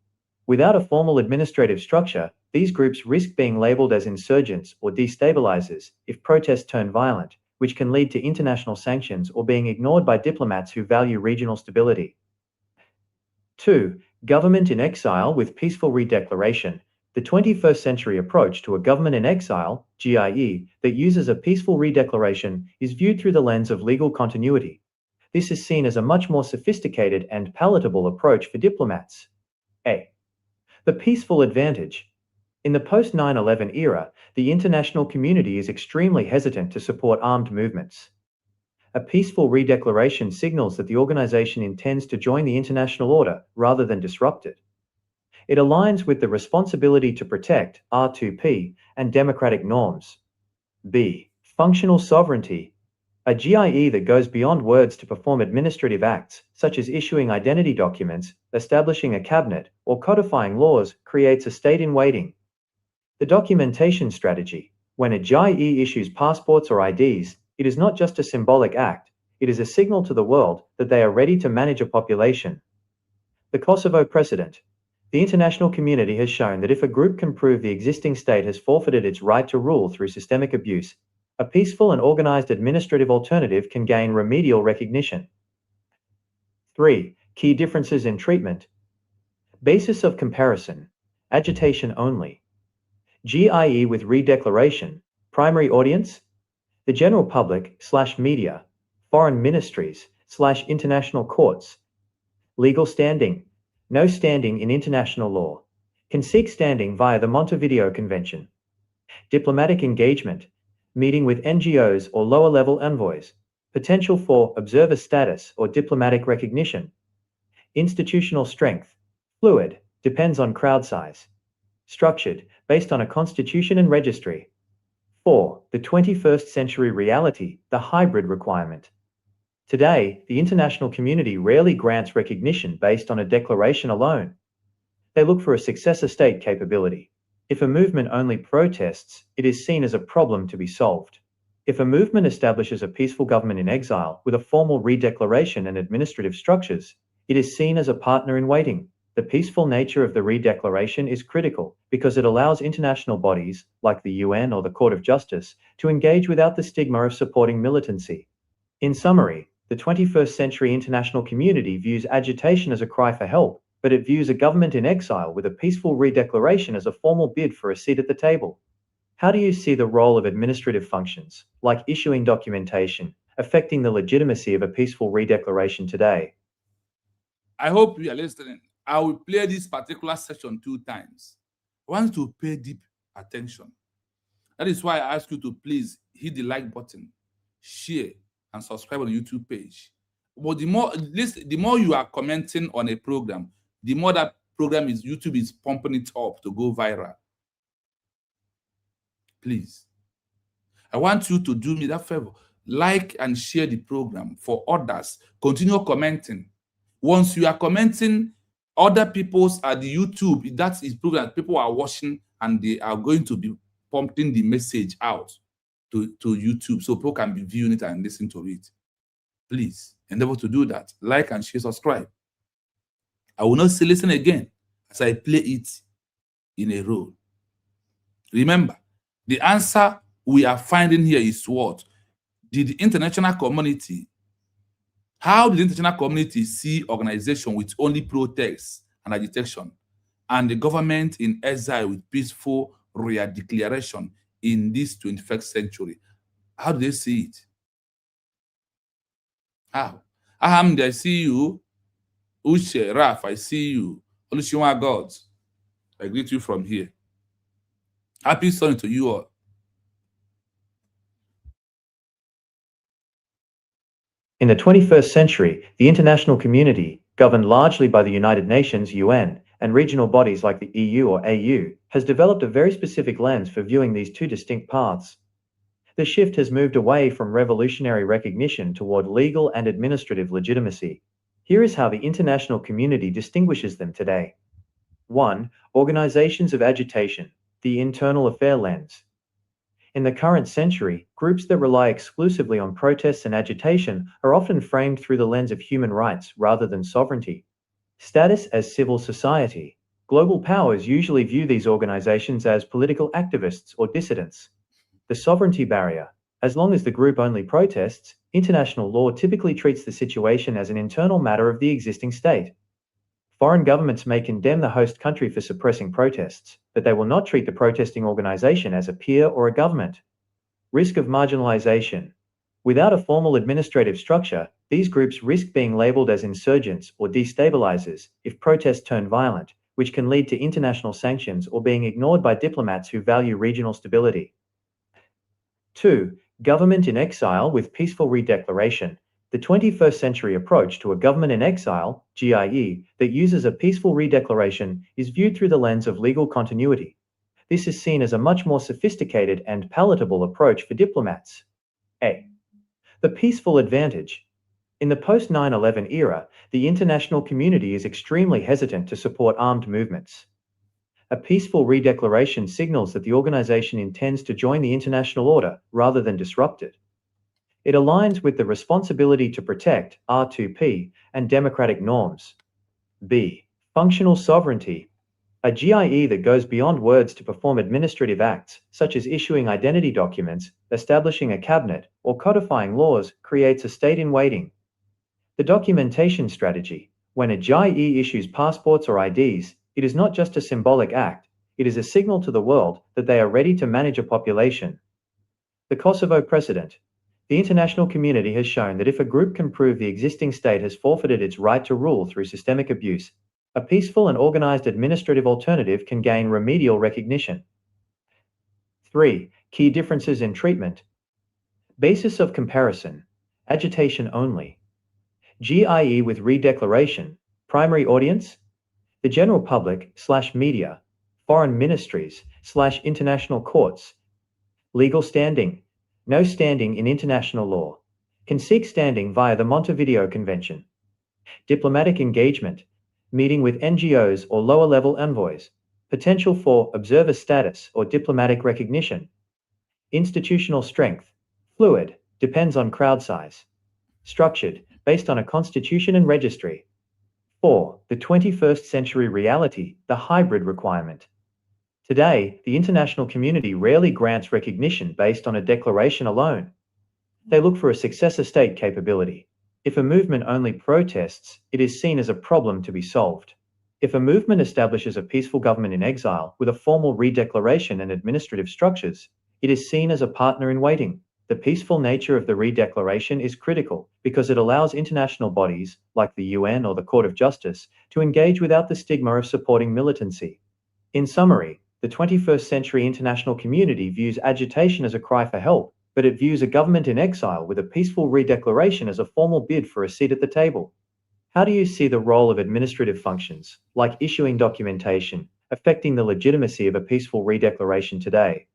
Without a formal administrative structure, these groups risk being labeled as insurgents or destabilizers if protests turn violent, which can lead to international sanctions or being ignored by diplomats who value regional stability. 2. Government in exile with peaceful redeclaration. The 21st century approach to a government in exile, GIE, that uses a peaceful redeclaration is viewed through the lens of legal continuity. This is seen as a much more sophisticated and palatable approach for diplomats. A. The peaceful advantage. In the post-9/11 era, the international community is extremely hesitant to support armed movements. A peaceful redeclaration signals that the organization intends to join the international order rather than disrupt it. It aligns with the responsibility to protect R2P and democratic norms. B. Functional sovereignty. A GIE that goes beyond words to perform administrative acts, such as issuing identity documents, establishing a cabinet, or codifying laws, creates a state in waiting. The documentation strategy. When a GIE issues passports or IDs, it is not just a symbolic act, it is a signal to the world that they are ready to manage a population. The Kosovo precedent. The international community has shown that if a group can prove the existing state has forfeited its right to rule through systemic abuse, a peaceful and organized administrative alternative can gain remedial recognition. 3. Key differences in treatment. Basis of comparison. Agitation only. GIE with redeclaration. Primary audience. The general public/media. Foreign ministries/international courts. Legal standing. No standing in international law. Can seek standing via the Montevideo Convention. Diplomatic engagement. Meeting with NGOs or lower-level envoys. Potential for observer status or diplomatic recognition. Institutional strength. Fluid. Depends on crowd size. Structured. Based on a constitution and registry. 4. The 21st century reality. The hybrid requirement. Today, the international community rarely grants recognition based on a declaration alone. They look for a successor state capability. If a movement only protests, it is seen as a problem to be solved. If a movement establishes a peaceful government in exile with a formal redeclaration and administrative structures, it is seen as a partner in waiting. The peaceful nature of the redeclaration is critical because it allows international bodies, like the UN or the Court of Justice, to engage without the stigma of supporting militancy. In summary, the 21st century international community views agitation as a cry for help, but it views a government in exile with a peaceful redeclaration as a formal bid for a seat at the table. How do you see the role of administrative functions, like issuing documentation, affecting the legitimacy of a peaceful redeclaration today? I hope you are listening. I will play this particular section 2 times. I want you to pay deep attention. That is why I ask you to please hit the like button, share, and subscribe on the YouTube page. But the more you are commenting on a program, the more that program is YouTube is pumping it up to go viral. Please. I want you to do me that favor. Like and share the program for others. Continue commenting. Once you are commenting, other people's at the YouTube, that is proven that people are watching and they are going to be pumping the message out to YouTube so people can be viewing it and listen to it. Please endeavor to do that. Like and share, subscribe. I will not say listen again as I play it in a row. Remember, the answer we are finding here is what? Did the international community, how did the international community see organization with only protests and agitation and the government in exile with peaceful redeclaration in this 21st century? How do they see it? How? Aham, I see you. Uche, Raf, I see you. Olusegun Gods, I greet you from here. Happy Sunday to you all. In the 21st century, the international community, governed largely by the United Nations, UN, and regional bodies like the EU or AU, has developed a very specific lens for viewing these two distinct paths. The shift has moved away from revolutionary recognition toward legal and administrative legitimacy. Here is how the international community distinguishes them today. 1. Organizations of agitation, the internal affair lens. In the current century, groups that rely exclusively on protests and agitation are often framed through the lens of human rights rather than sovereignty. Status as civil society. Global powers usually view these organizations as political activists or dissidents. The sovereignty barrier. As long as the group only protests, international law typically treats the situation as an internal matter of the existing state. Foreign governments may condemn the host country for suppressing protests, but they will not treat the protesting organization as a peer or a government. Risk of marginalization. Without a formal administrative structure, these groups risk being labeled as insurgents or destabilizers if protests turn violent, which can lead to international sanctions or being ignored by diplomats who value regional stability. 2. Government in exile with peaceful redeclaration. The 21st century approach to a government in exile, GIE, that uses a peaceful redeclaration is viewed through the lens of legal continuity. This is seen as a much more sophisticated and palatable approach for diplomats. A. The peaceful advantage. In the post-9/11 era, the international community is extremely hesitant to support armed movements. A peaceful redeclaration signals that the organization intends to join the international order rather than disrupt it. It aligns with the responsibility to protect R2P and democratic norms. B. Functional sovereignty. A GIE that goes beyond words to perform administrative acts, such as issuing identity documents, establishing a cabinet, or codifying laws, creates a state in waiting. The documentation strategy. When a GIE issues passports or IDs, it is not just a symbolic act, it is a signal to the world that they are ready to manage a population. The Kosovo precedent. The international community has shown that if a group can prove the existing state has forfeited its right to rule through systemic abuse, a peaceful and organized administrative alternative can gain remedial recognition. 3. Key differences in treatment. Basis of comparison. Agitation only. GIE with redeclaration. Primary audience. The general public/media. Foreign ministries/international courts. Legal standing. No standing in international law. Can seek standing via the Montevideo Convention. Diplomatic engagement. Meeting with NGOs or lower-level envoys. Potential for observer status or diplomatic recognition. Institutional strength. Fluid. Depends on crowd size. Structured. Based on a constitution and registry. 4. The 21st century reality, the hybrid requirement. Today, the international community rarely grants recognition based on a declaration alone. They look for a successor state capability. If a movement only protests, it is seen as a problem to be solved. If a movement establishes a peaceful government in exile with a formal redeclaration and administrative structures, it is seen as a partner in waiting. The peaceful nature of the redeclaration is critical because it allows international bodies, like the UN or the Court of Justice, to engage without the stigma of supporting militancy. In summary, the 21st century international community views agitation as a cry for help, but it views a government in exile with a peaceful redeclaration as a formal bid for a seat at the table. How do you see the role of administrative functions, like issuing documentation, affecting the legitimacy of a peaceful redeclaration today?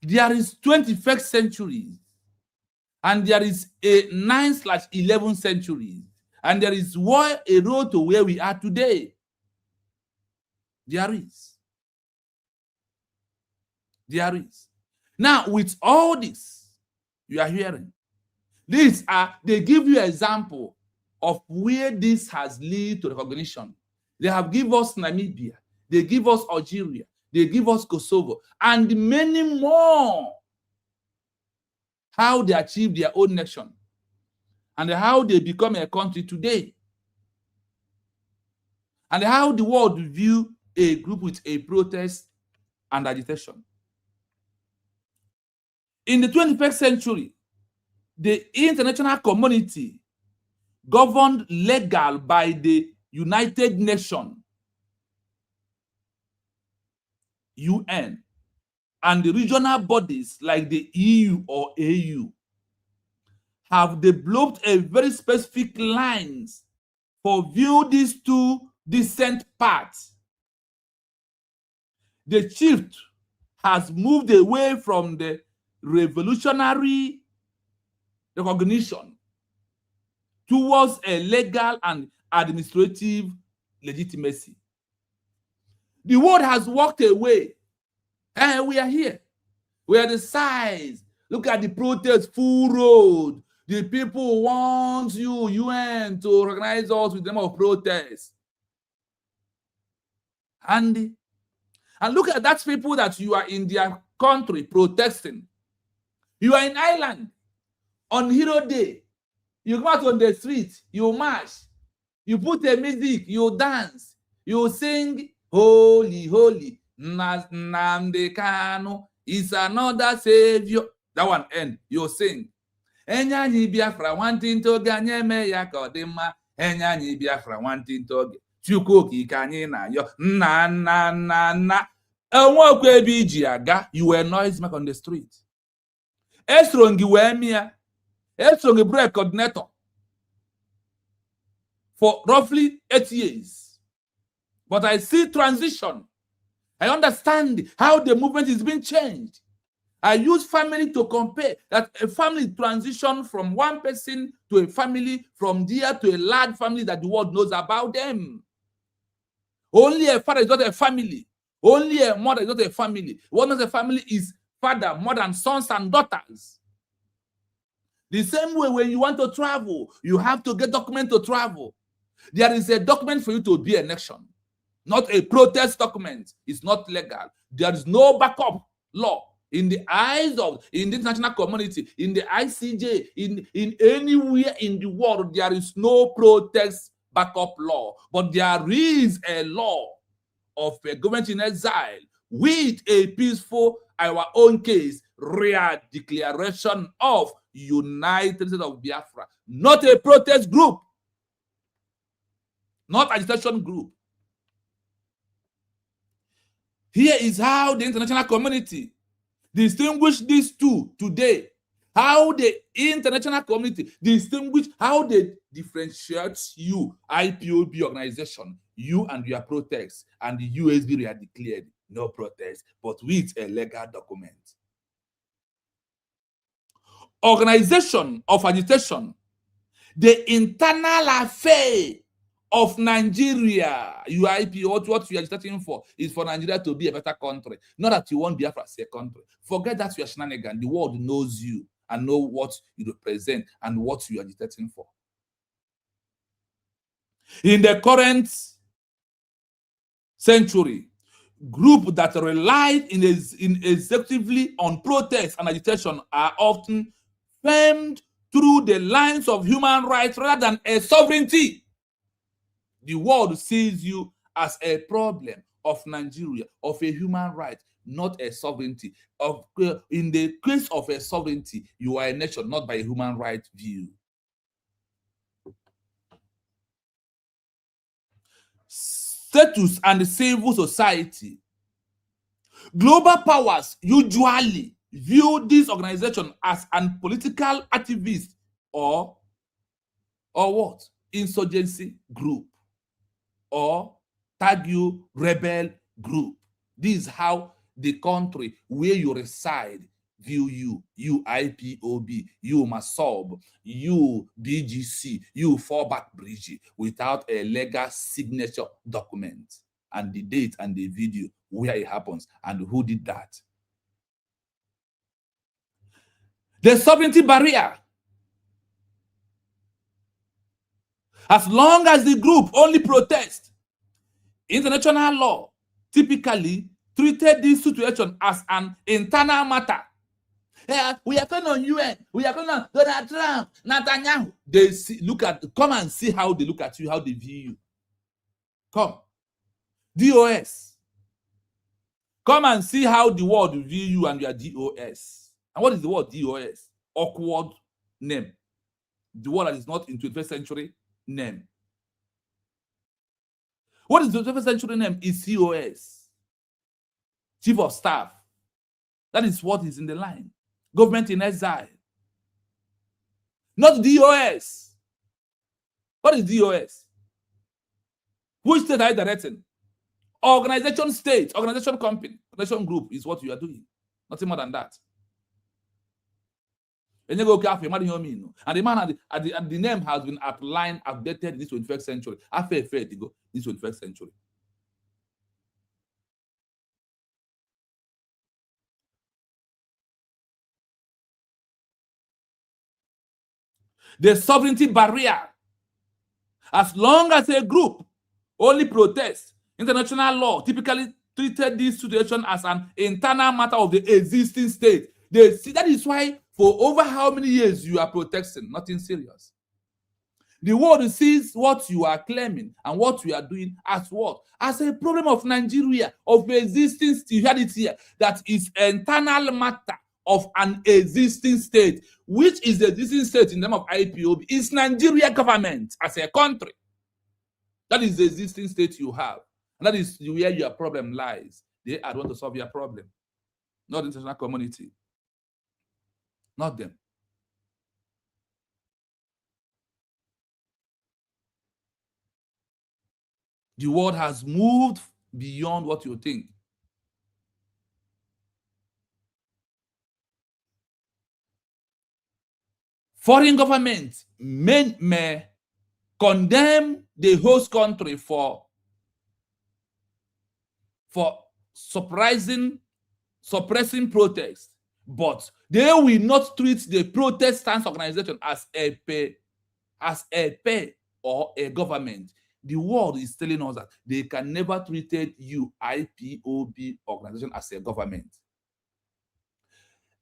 There is 21st century, and there is a 9/11 century, and there is a road to where we are today. There is. Now, with all this you are hearing, they give you an example of where this has led to recognition. They have given us Namibia, they give us Algeria, they give us Kosovo, and many more. How they achieve their own nation and how they become a country today, and how the world view a group with a protest and agitation. In the 21st century, the international community, governed legal by the United Nations, UN, and the regional bodies like the EU or AU, have developed a very specific lines for view these two distinct paths. The shift has moved away from the revolutionary recognition towards a legal and administrative legitimacy. The world has walked away, and we are here. We are the size. Look at the protest, full road. The people want you, UN, to organize us with them of protest. And look at that people that you are in their country protesting. You are in Ireland on Hero Day. You come out on the street, you march, you put a music, you dance, you sing, holy, holy, Nnamdi Kanu is another savior. That one end, you sing. Enyanyi Biafra wanting to ganyeme ya kodima. Enyanyi Biafra wanting to Chukoki kanyina yo na. You were noise make on the street. Estrongi wemia. Estrongi break coordinator for roughly 8 years. But I see transition. I understand how the movement is being changed. I use family to compare that a family transition from one person to a family, from there to a large family that the world knows about them. Only a father is not a family. Only a mother is not a family. What makes a family is father, mother, and sons and daughters. The same way when you want to travel, you have to get document to travel. There is a document for you to be a nation, not a protest document. It's not legal. There is no backup law. In the eyes of in the international community, in the ICJ, in anywhere in the world, there is no protest backup law. But there is a law of a government in exile with a peaceful, our own case, real declaration of United States of Biafra, not a protest group, not agitation group. Here is how the international community distinguish these two today. How the international community distinguish, how they differentiate you, IPOB organization, you and your protest, and the USB are declared no protest, but with a legal document. Organization of agitation, the internal affair of Nigeria, UIP, what you are agitating for is for Nigeria to be a better country. Not that you want Biafra as a country. Forget that you are shenanigan. The world knows you and know what you represent and what you are agitating for. In the current century, groups that relied in executively on protest and agitation are often framed through the lines of human rights rather than a sovereignty. The world sees you as a problem of Nigeria, of a human right, not a sovereignty. In the case of a sovereignty, you are a nation, not by a human right view. Status and civil society. Global powers usually view this organization as an political activist or what? Insurgency group, or tag you rebel group. This is how the country where you reside view you. You IPOB, you MASOB, you BGC, you Fallback Bridge, without a legal signature document and the date and the video where it happens and who did that. The sovereignty barrier. As long as the group only protests, international law typically treated this situation as an internal matter. We are going on UN, we are going on Donald Trump, Netanyahu. They see, come and see how they look at you, how they view you. Come. DOS. Come and see how the world will view you and your DOS. And what is the word DOS? Awkward name. The word that is not in 21st century name. What is the 21st century name? Is COS. Chief of Staff. That is what is in the line. Government in exile. Not DOS. What is DOS? Which state are you directing? Organization state, organization company, organization group is what you are doing. Nothing more than that. And you go careful, and the man and the name has been outlined, updated in this 21st century. After to go this 21st century. The sovereignty barrier. As long as a group only protests, international law typically treated this situation as an internal matter of the existing state. They see that is why for over how many years you are protesting, nothing serious. The world sees what you are claiming and what you are doing as what? As a problem of Nigeria, of existing reality that is internal matter of an existing state. Which is the existing state in terms of IPOB? Is Nigeria government as a country. That is the existing state you have. And that is where your problem lies. They are the one to solve your problem. Not the international community. Not them. The world has moved beyond what you think. Foreign governments may condemn the host country for suppressing protests, but they will not treat the protestant organization as a pay or a government. The world is telling us that they can never treat you, IPOB organization, as a government.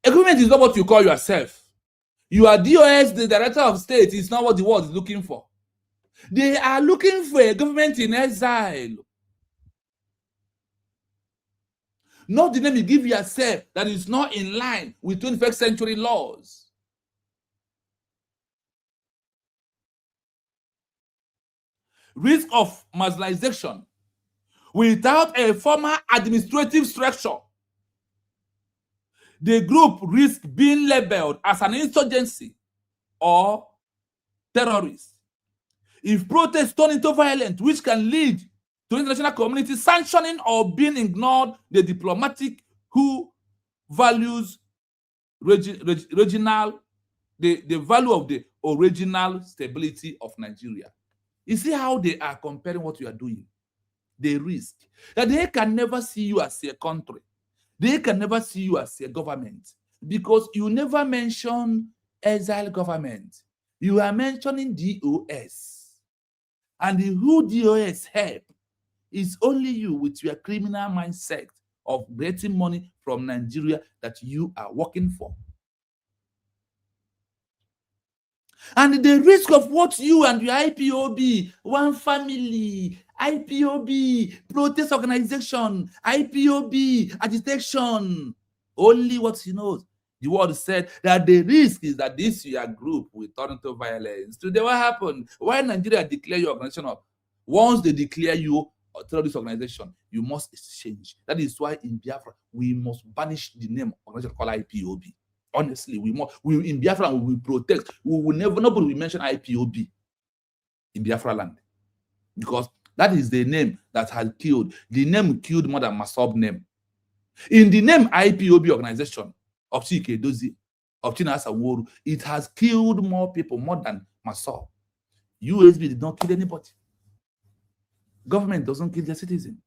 A government is not what you call yourself. You are DOS, the director of state, is not what the world is looking for. They are looking for a government in exile. Not the name you give yourself that is not in line with 21st century laws. Risk of marginalization without a formal administrative structure. The group risks being labeled as an insurgency or terrorist. If protests turn into violence, which can lead to international community sanctioning or being ignored, the diplomatic who values regional, the value of the original stability of Nigeria. You see how they are comparing what you are doing. They risk that they can never see you as a country. They can never see you as a government because you never mention exile government. You are mentioning DOS. And who DOS help is only you with your criminal mindset of getting money from Nigeria that you are working for. And the risk of what you and your IPOB, one family, IPOB, protest organization, IPOB, agitation, only what he knows. The world said that the risk is that this your group will turn into violence. Today, what happened? Why Nigeria declare your organization up? Once they declare you a terrorist organization, you must exchange. That is why in Biafra, we must banish the name of organization called IPOB. Honestly, we in Biafra we will protect. We will never, nobody will mention IPOB in Biafra land. Because that is the name that has killed. The name killed more than Masob name. In the name IPOB organization of Chike Dozie, of Chinasa Woru, it has killed more people, more than Masob. USB did not kill anybody. Government doesn't kill their citizen.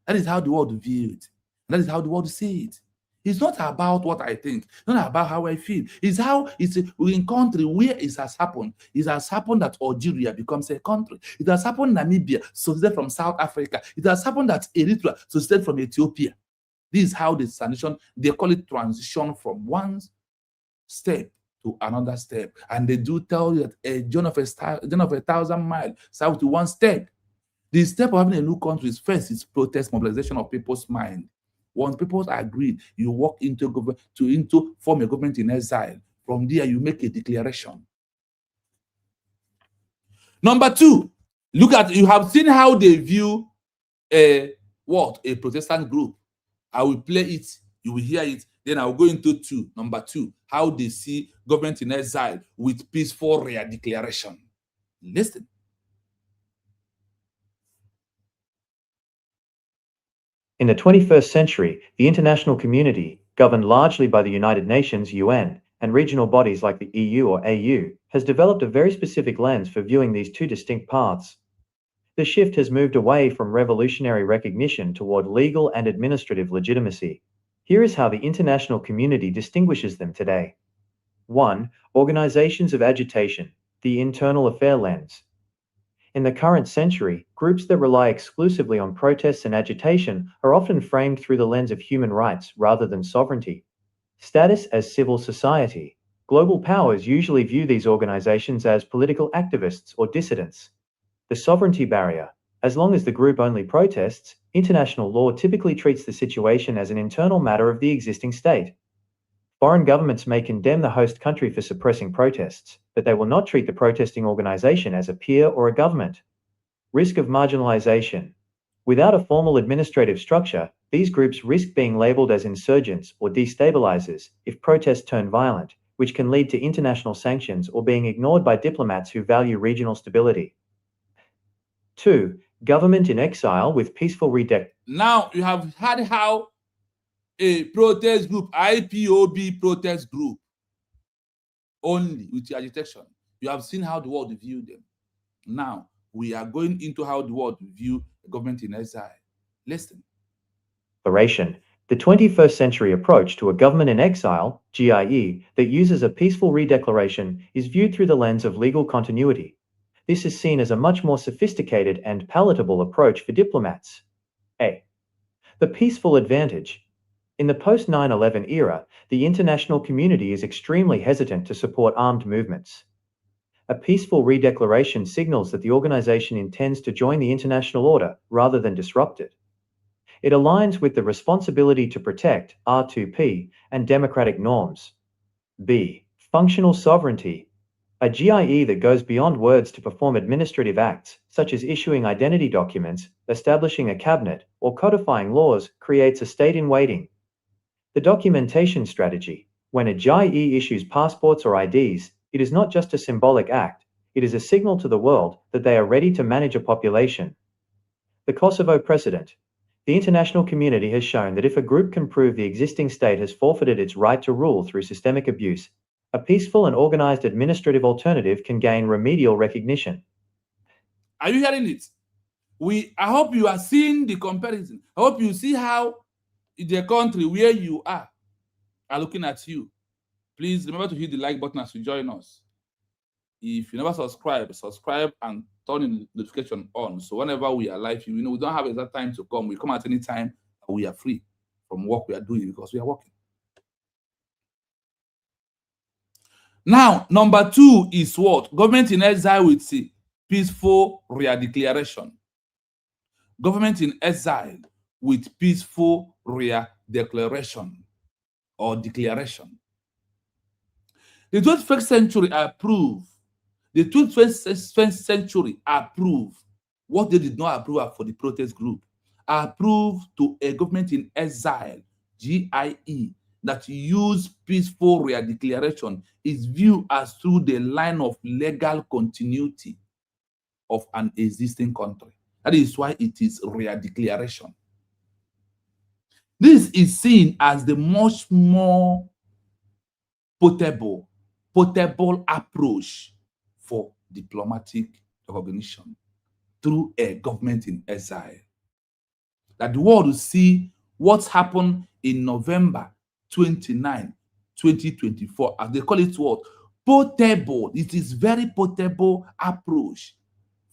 That is how the world view it. That is how the world see it. It's not about what I think, not about how I feel. It's how it's in country where it has happened. It has happened that Algeria becomes a country. It has happened Namibia, seceded from South Africa. It has happened that Eritrea seceded from Ethiopia. This is how the transition, they call it transition from one step to another step. And they do tell you that a journey of 1,000 miles south to one step. The step of having a new country is first is protest, mobilization of people's mind. Once people agreed, you walk into government into form a government in exile. From there, you make a declaration. Number two, look at, you have seen how they view a Protestant group. I will play it, you will hear it, then I will go into number two, how they see government in exile with peaceful declaration. Listen. In the 21st century, the international community, governed largely by the United Nations, UN, and regional bodies like the EU or AU, has developed a very specific lens for viewing these two distinct paths. The shift has moved away from revolutionary recognition toward legal and administrative legitimacy. Here is how the international community distinguishes them today. 1. Organizations of agitation, the internal affair lens. In the current century, groups that rely exclusively on protests and agitation are often framed through the lens of human rights rather than sovereignty. Status as civil society. Global powers usually view these organizations as political activists or dissidents. The sovereignty barrier. As long as the group only protests, international law typically treats the situation as an internal matter of the existing state. Foreign governments may condemn the host country for suppressing protests, but they will not treat the protesting organization as a peer or a government. Risk of marginalization. Without a formal administrative structure, these groups risk being labeled as insurgents or destabilizers if protests turn violent, which can lead to international sanctions or being ignored by diplomats who value regional stability. 2. Government in exile with peaceful Now you have heard how a protest group, IPOB protest group, only with the agitation. You have seen how the world view them. Now we are going into how the world view the government in exile. Listen. Declaration. The 21st century approach to a government in exile, GIE, that uses a peaceful redeclaration is viewed through the lens of legal continuity. This is seen as a much more sophisticated and palatable approach for diplomats. A. The peaceful advantage. In the post-9/11 era, the international community is extremely hesitant to support armed movements. A peaceful redeclaration signals that the organization intends to join the international order rather than disrupt it. It aligns with the responsibility to protect R2P and democratic norms. B. Functional sovereignty. A GIE that goes beyond words to perform administrative acts, such as issuing identity documents, establishing a cabinet, or codifying laws, creates a state in waiting. The documentation strategy. When a GIE issues passports or IDs, it is not just a symbolic act, it is a signal to the world that they are ready to manage a population. The Kosovo precedent. The international community has shown that if a group can prove the existing state has forfeited its right to rule through systemic abuse, a peaceful and organized administrative alternative can gain remedial recognition. Are you hearing it? I hope you are seeing the comparison. I hope you see how the country where you are looking at you. Please remember to hit the like button as you join us. If you never subscribe and turn the notification on. So whenever we are live, we don't have exact time to come. We come at any time. We are free from work we are doing because we are working. Now, number 2 is what? Government in exile with peaceful redeclaration. Government in exile with peaceful redeclaration or declaration. The 21st century approved. The 21st century approved what they did not approve for the protest group. Approved to a government in exile, GIE, that use peaceful redeclaration is viewed as through the line of legal continuity of an existing country. That is why it is redeclaration. This is seen as the much more potable approach for diplomatic recognition through a government in exile. That the world will see what's happened in November 29, 2024, as they call it what? Potable. It is very potable approach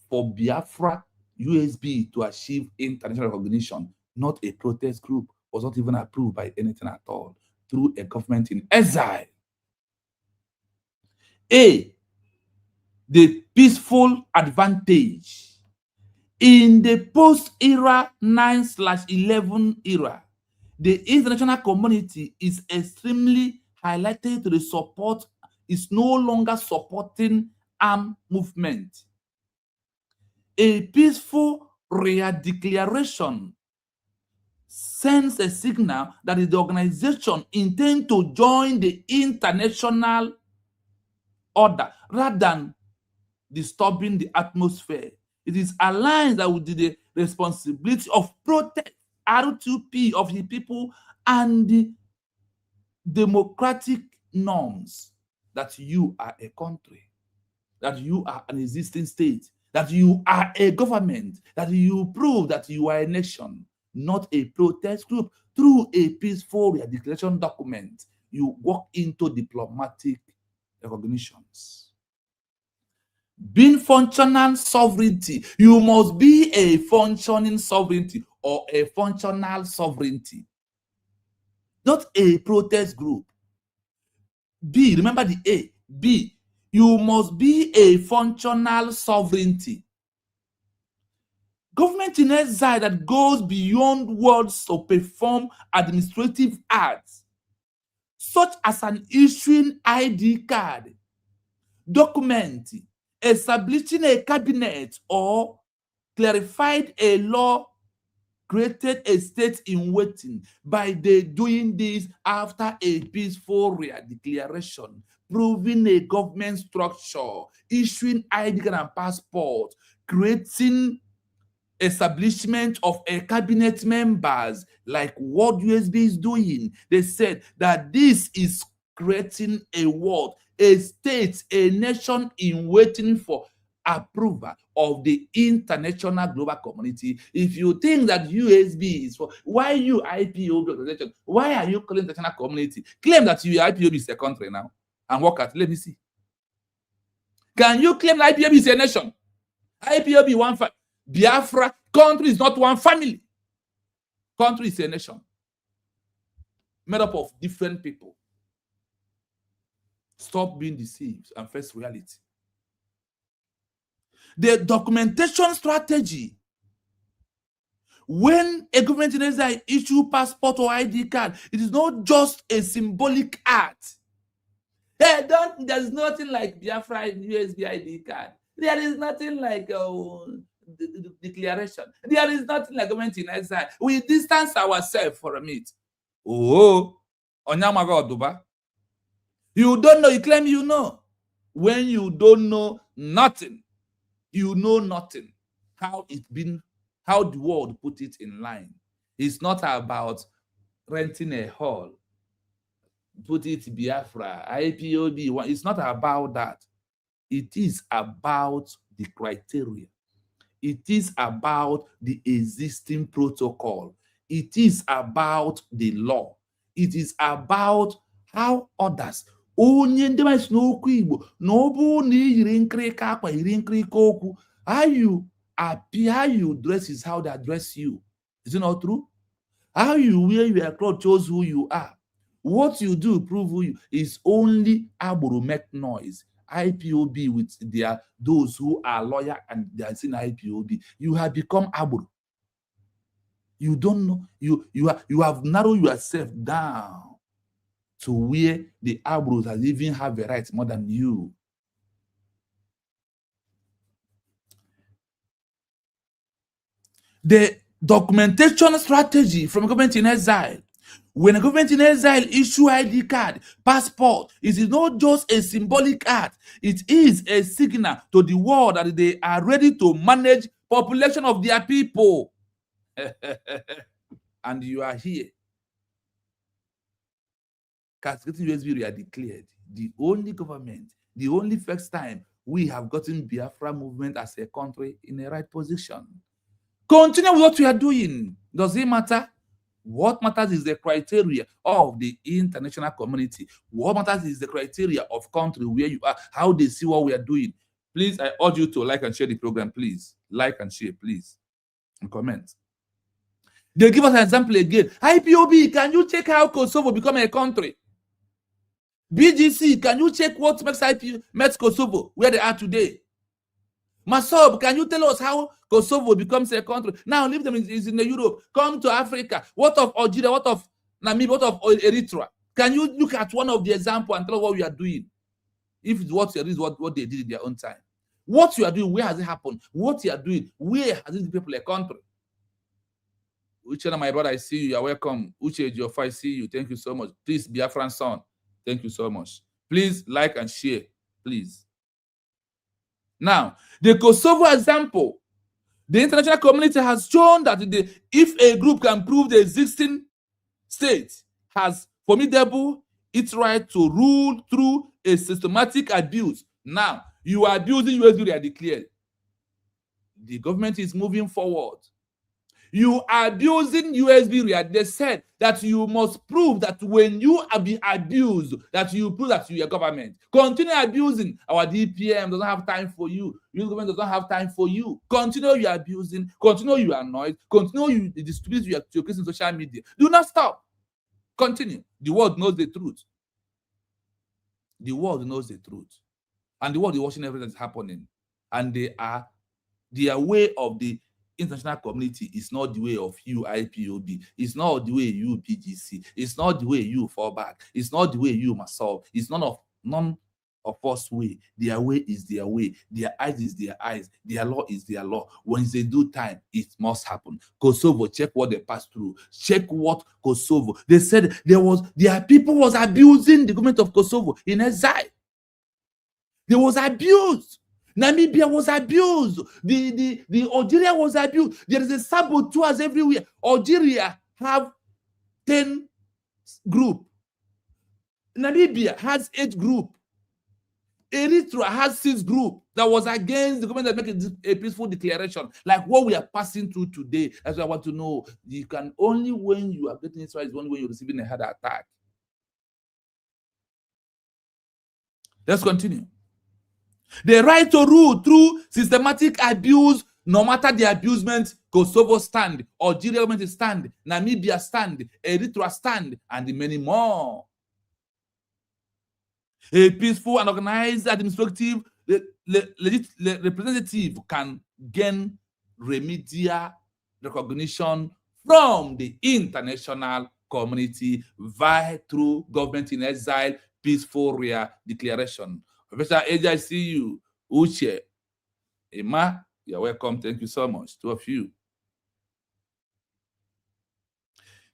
for Biafra USB to achieve international recognition. Not a protest group, was not even approved by anything at all, through a government in exile. A, the peaceful advantage. In the post-era 9/11 era, the international community is extremely highlighted to the support, is no longer supporting armed movement. A peaceful declaration sends a signal that the organization intends to join the international order rather than disturbing the atmosphere. It is aligned with the responsibility of protect R2P of the people and the democratic norms that you are a country, that you are an existing state, that you are a government, that you prove that you are a nation, not a protest group. Through a peaceful declaration document, you walk into diplomatic recognitions. Being functional sovereignty, you must be a functioning sovereignty or a functional sovereignty, not a protest group. B, remember the A. B, you must be a functional sovereignty. Government in exile that goes beyond words to perform administrative acts, such as an issuing ID card, document, establishing a cabinet, or clarified a law, created a state in waiting by doing this after a peaceful declaration, proving a government structure, issuing ID card and passport, creating establishment of a cabinet members, like what USB is doing. They said that this is creating a world, a state, a nation in waiting for approval of the international global community. If you think that USB is for, why you IPOB organization, why are you calling international community? Claim that you IPOB is a country now and work at, let me see. Can you claim that IPOB is a nation? IPOB one family. Biafra country is not one family. Country is a nation made up of different people. Stop being deceived and face reality. The documentation strategy. When a government in exile issue passport or ID card, it is not just a symbolic act. There's nothing like Biafra USB ID card. There is nothing like declaration. There is nothing like government in exile. We distance ourselves from it. Oh, Onyamaga. You don't know, you claim you know. When you don't know nothing, you know nothing. How the world put it in line. It's not about renting a hall. Put it Biafra, IPOB. It's not about that. It is about the criteria. It is about the existing protocol. It is about the law. It is about how others. Onye ndị ma isi n'okwu Igbo na ọ bụ na iyiri nkirika akwa yiri nkirika okwu, how you appear, how you dress is how they address you. Is it not true? How you wear your clothes shows who you are. What you do prove who you is only agboro make noise. IPOB with those who are lawyer and they are saying IPOB. You have become agboro. You don't know. You have narrowed yourself down to where the Abros has even have a right more than you. The documentation strategy from government in exile. When a government in exile issue ID card, passport, it is not just a symbolic act. It is a signal to the world that they are ready to manage population of their people. And you are here. Cascading USB, we are declared the only government, the only first time we have gotten Biafra movement as a country in the right position. Continue with what we are doing. Does it matter? What matters is the criteria of the international community. What matters is the criteria of country where you are, how they see what we are doing. Please, I urge you to like and share the program, please. Like and share, please. And comment. They give us an example again. IPOB, can you check how Kosovo become a country? BGC, can you check what makes Kosovo where they are today? Masob, can you tell us how Kosovo becomes a country? Now leave them in Europe. Come to Africa. What of Algeria? What of Namibia, what of Eritrea? Can you look at one of the examples and tell us what we are doing? If it's what you are doing is what they did in their own time. What you are doing, where has it happened? What you are doing, where has it people a country? Uche, my brother, I see you. You are welcome. Uche, your I see you. Thank you so much. Please, Biafran son. Thank you so much. Please like and share. Please. Now, the Kosovo example, the international community has shown that if a group can prove the existing state has formidable its right to rule through a systematic abuse. Now, you are abusing USB, they are declared. The government is moving forward. You are abusing USB. They said that you must prove that when you are being abused, that you prove that you are government. Continue abusing. Our DPM doesn't have time for you. Your government doesn't have time for you. Continue you are abusing. Continue you are annoyed. Continue you distribute your case in social media. Do not stop. Continue. The world knows the truth. The world knows the truth. And the world is watching everything that's happening. And their way of the international community is not the way of you, IPOB. It's not the way you, PGC. It's not the way you, Fallback. It's not the way you, Masol. It's none of us way. Their way is their way. Their eyes is their eyes. Their law is their law. When they do time, it must happen. Kosovo, check what they passed through. Check what Kosovo. They said their people was abusing the government of Kosovo in exile. There was abuse. Namibia was abused. The Algeria was abused. There is a saboteurs everywhere. Algeria have 10 group. Namibia has 8 group. Eritrea has 6 group that was against the government that make a peaceful declaration, like what we are passing through today. That's what I want to know. You can only when you are getting Israel is only when you're receiving a hard attack. Let's continue. The right to rule through systematic abuse, no matter the abusement, Kosovo stand, Algeria government stand, Namibia stand, Eritrea stand, and many more. A peaceful and organized administrative representative can gain remedial recognition from the international community via through government-in-exile peaceful declaration. Professor Eja, I see you. Uche, Emma, you're welcome. Thank you so much. 2 of you.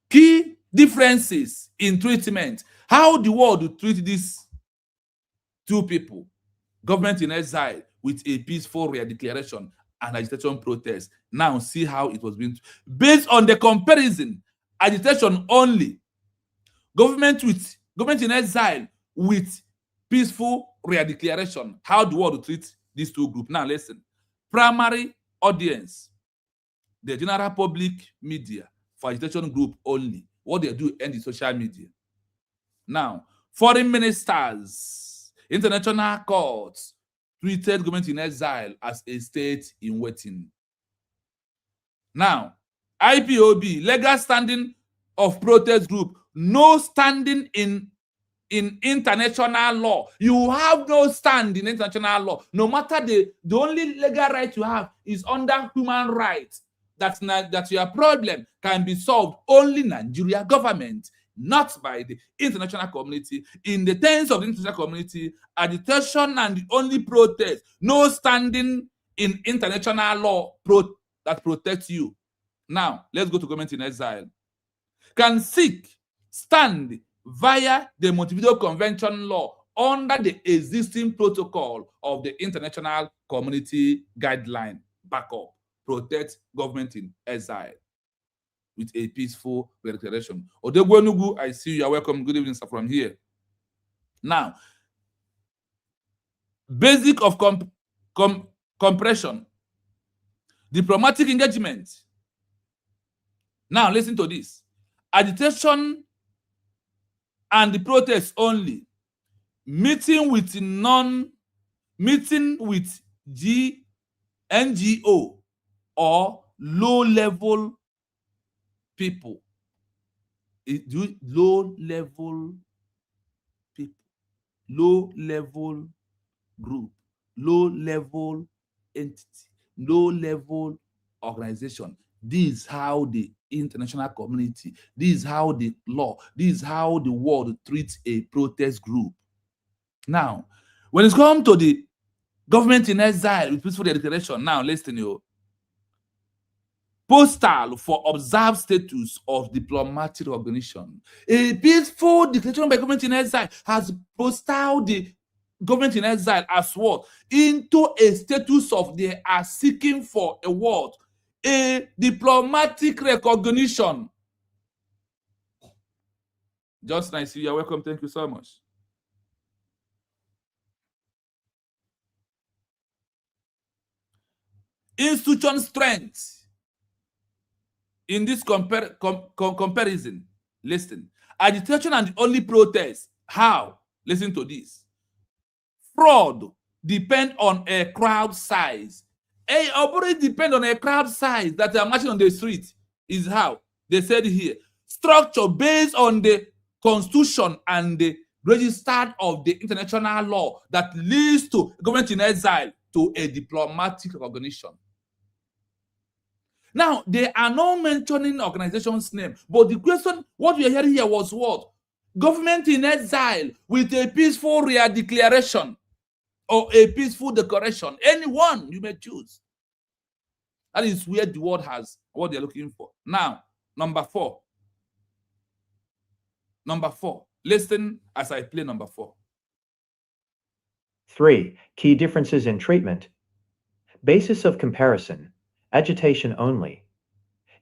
Key differences in treatment. How the world will treat these 2 people. Government-in-exile with a peaceful declaration and agitation protest. Now see how it was being. Based on the comparison, agitation only. Government-in-exile with peaceful declaration. How the world will treat these 2 groups. Now listen. Primary audience, the general public media for agitation group only. What they do in the social media. Now, foreign ministers, international courts treated government-in-exile as a state in waiting. Now, IPOB, legal standing of protest group, no standing in international law. You have no stand in international law. No matter the only legal right you have is under human rights. That your problem can be solved only Nigeria government, not by the international community. In the terms of the international community, agitation and the only protest, no standing in international law that protects you. Now, let's go to government-in-exile. Can seek stand via the Montevideo Convention law under the existing protocol of the international community guideline. Backup, protect government-in-exile with a peaceful declaration. Odegwenugu, I see you are welcome. Good evening, sir, from here. Now, basic of compression, diplomatic engagement. Now, listen to this. Agitation and the protest only. Meeting with NGO or low-level people. Low-level people, low-level group, low-level entity, low-level organization This is how the international community, this is how the law, this is how the world treats a protest group. Now, when it's come to the government in exile with peaceful declaration, now listen, you. Postal for observed status of diplomatic recognition. A peaceful declaration by government in exile has posted the government in exile as what? Into a status of they are seeking for a what? A diplomatic recognition. Just nice. You're welcome. Thank you so much. Institution strength. In this comparison, listen. Agitation and the only protest. How? Listen to this. Fraud depend on a crowd size. Already depend on a crowd size that are marching on the street. Is how they said here. Structure based on the constitution and the register of the international law that leads to government in exile to a diplomatic recognition. Now, they are not mentioning organization's name, but the question, what we are hearing here was what? Government in exile with a peaceful declaration or a peaceful declaration. Anyone you may choose. That is where the world has what they're looking for. Now, number 4. Number 4. Listen as I play number 4. 3. Key differences in treatment. Basis of comparison. Agitation only.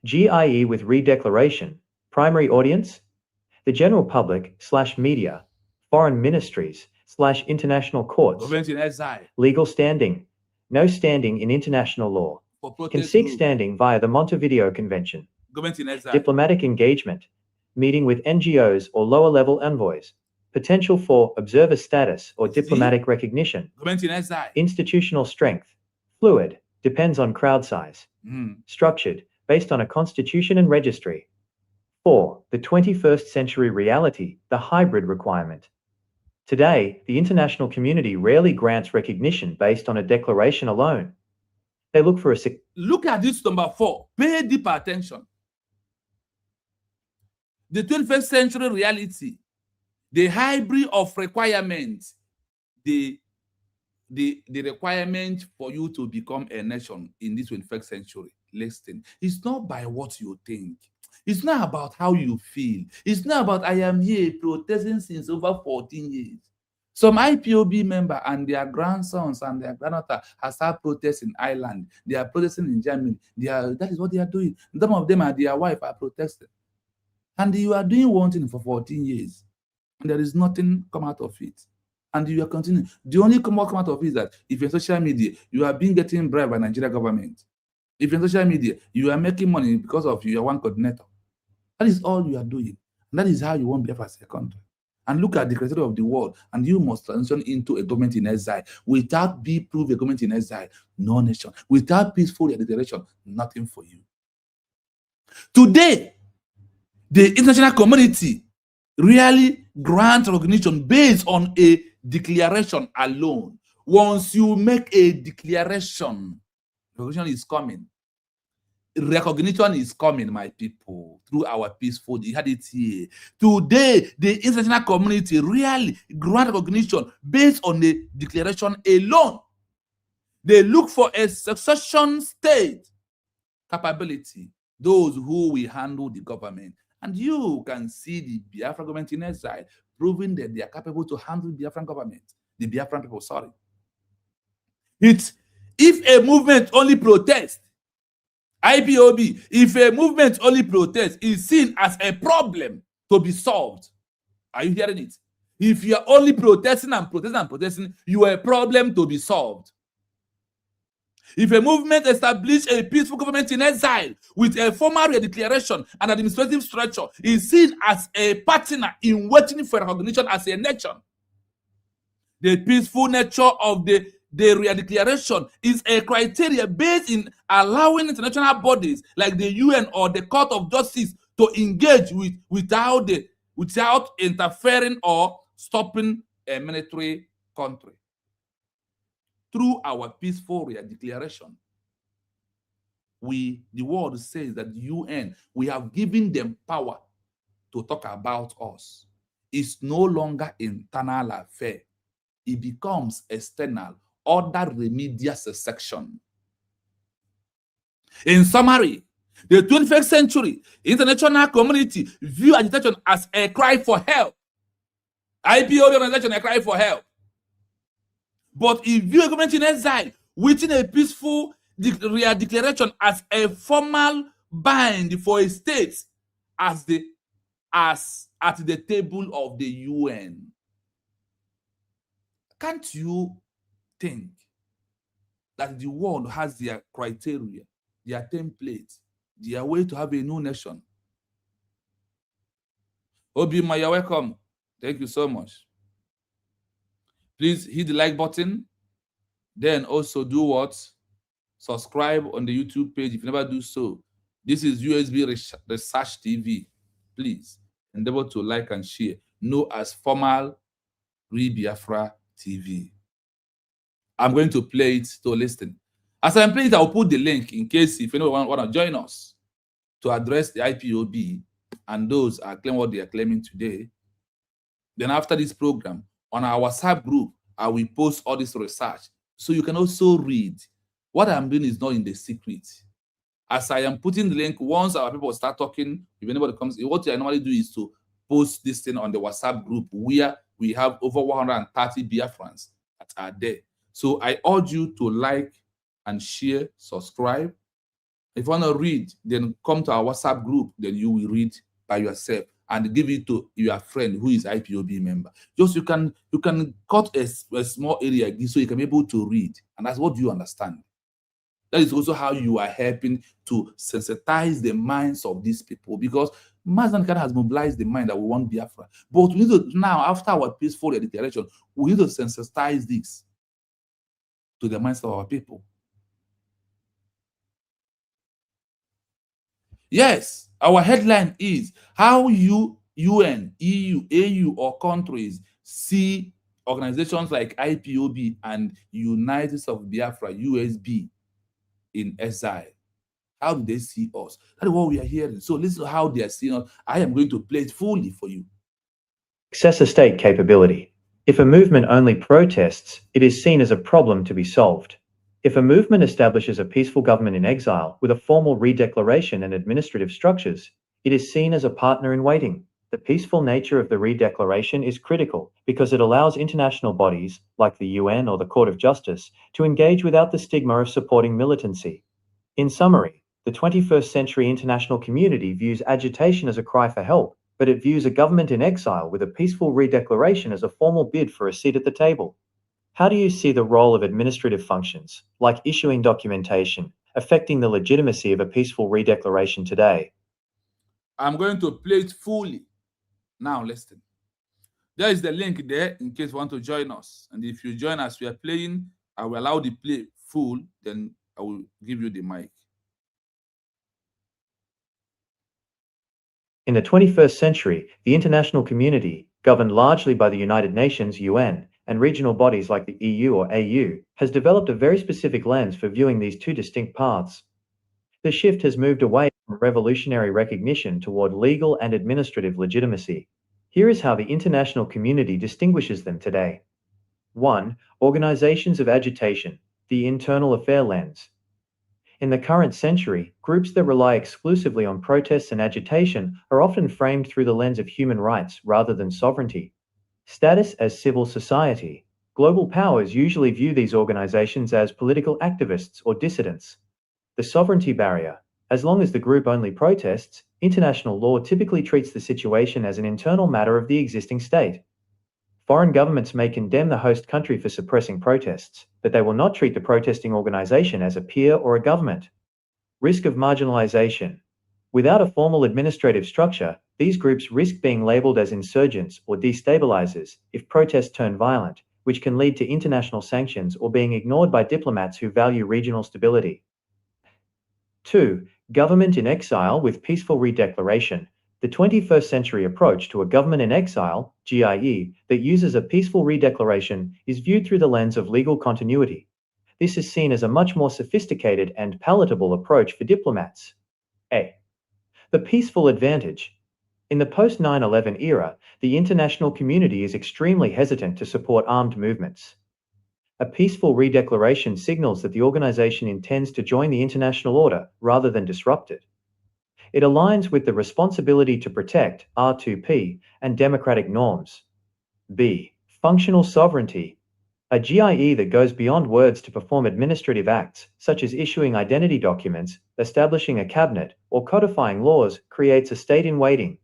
GIE with redeclaration. Primary audience. The general public / media. Foreign ministries / international courts. Government in exile. Legal standing. No standing in international law. Can seek standing via the Montevideo Convention. Government in exile. Diplomatic engagement. Meeting with NGOs or lower-level envoys. Potential for observer status or diplomatic recognition. Government in exile. Institutional strength. Fluid. Depends on crowd size. Structured. Based on a constitution and registry. 4. The 21st century reality. The hybrid requirement. Today, the international community rarely grants recognition based on a declaration alone. They look for a... Look at this number 4. Pay deep attention. The 21st century reality, the hybrid of requirements, the requirement for you to become a nation in this 21st century. Listen, it's not by what you think. It's not about how you feel. It's not about I am here protesting since over 14 years. Some IPOB member and their grandsons and their granddaughter have started protesting in Ireland. They are protesting in Germany. That is what they are doing. Some of them and their wife are protesting. And you are doing one thing for 14 years. And there is nothing come out of it. And you are continuing. The only come out of it is that if you're social media, you are being getting bribed by Nigeria government. If you're social media, you are making money because of your one coordinator. That is all you are doing. And that is how you won't be as a country. And look at the criteria of the world, and you must transition into a government in exile. Without be proved a government in exile, no nation. Without peaceful declaration, nothing for you. Today, the international community really grants recognition based on a declaration alone. Once you make a declaration, recognition is coming. Recognition is coming, my people, through our peaceful. You had it here. Today, the international community really grant recognition based on the declaration alone. They look for a succession state capability, those who will handle the government. And you can see the Biafra government in exile proving that they are capable to handle the Biafran government. The Biafran people, sorry. It's if a movement only protests, IPOB, if a movement only protests, is seen as a problem to be solved. Are you hearing it? If you are only protesting and protesting and protesting, you are a problem to be solved. If a movement establishes a peaceful government in exile with a formal declaration and administrative structure, is seen as a partner in waiting for recognition as a nation. The peaceful nature of the declaration is a criteria based in allowing international bodies like the UN or the Court of Justice to engage without interfering or stopping a military country. Through our peaceful declaration. the world says that the UN, we have given them power to talk about us. It's no longer internal affair. It becomes external, other remedial section. In summary, the 21st century international community view agitation as a cry for help. IPOB organization a cry for help. But it view a government in exile within a peaceful declaration as a formal bind for a state as at the table of the UN. Can't you think that the world has their criteria, their templates, their way to have a new nation? Obima, you're welcome. Thank you so much. Please hit the like button. Then also do what? Subscribe on the YouTube page if you never do so. This is USB Research TV. Please endeavor to like and share. Know as formal Biafra TV. I'm going to play it to listen. As I'm playing it, I'll put the link in case if anyone want to join us to address the IPOB and those are claiming what they are claiming today. Then after this program, on our WhatsApp group, I will post all this research so you can also read. What I'm doing is not in the secret. As I am putting the link, once our people start talking, if anybody comes, what I normally do is to post this thing on the WhatsApp group where we have over 130 Biafrans that are there. So I urge you to like and share, subscribe. If you want to read, then come to our WhatsApp group, then you will read by yourself and give it to your friend who is IPOB member. Just you can cut a small area so you can be able to read. And that's what you understand. That is also how you are helping to sensitize the minds of these people, because Mazdankar has mobilized the mind that we want Biafra. But we need to, now, after our peaceful declaration, we need to sensitize this to the minds of our people. Yes, our headline is how UN, EU, AU, or countries see organizations like IPOB and United States of Biafra, USB, in exile. How do they see us? That is what we are hearing. So listen to how they are seeing us. I am going to play it fully for you. Successor state capability. If a movement only protests, it is seen as a problem to be solved. If a movement establishes a peaceful government in exile with a formal redeclaration and administrative structures, it is seen as a partner in waiting. The peaceful nature of the redeclaration is critical because it allows international bodies, like the UN or the Court of Justice, to engage without the stigma of supporting militancy. In summary, the 21st century international community views agitation as a cry for help, but it views a government in exile with a peaceful redeclaration as a formal bid for a seat at the table. How do you see the role of administrative functions, like issuing documentation, affecting the legitimacy of a peaceful redeclaration today? I'm going to play it fully. Now listen. There is the link there in case you want to join us. And if you join us, we are playing, I will allow the play full, then I will give you the mic. In the 21st century, the international community, governed largely by the United Nations, UN, and regional bodies like the EU or AU, has developed a very specific lens for viewing these two distinct paths. The shift has moved away from revolutionary recognition toward legal and administrative legitimacy. Here is how the international community distinguishes them today. 1. Organizations of agitation, the internal affair lens. In the current century, groups that rely exclusively on protests and agitation are often framed through the lens of human rights rather than sovereignty. Status as civil society. Global powers usually view these organizations as political activists or dissidents. The sovereignty barrier. As long as the group only protests, international law typically treats the situation as an internal matter of the existing state. Foreign governments may condemn the host country for suppressing protests, but they will not treat the protesting organization as a peer or a government. Risk of marginalization. Without a formal administrative structure, these groups risk being labeled as insurgents or destabilizers if protests turn violent, which can lead to international sanctions or being ignored by diplomats who value regional stability. 2. Government in exile with peaceful redeclaration. The 21st century approach to a government in exile, GIE, that uses a peaceful redeclaration is viewed through the lens of legal continuity. This is seen as a much more sophisticated and palatable approach for diplomats. A. The peaceful advantage. In the post-9/11 era, the international community is extremely hesitant to support armed movements. A peaceful redeclaration signals that the organization intends to join the international order rather than disrupt it. It aligns with the responsibility to protect R2P and democratic norms. B. Functional sovereignty. A GIE that goes beyond words to perform administrative acts, such as issuing identity documents, establishing a cabinet, or codifying laws, creates a state in waiting.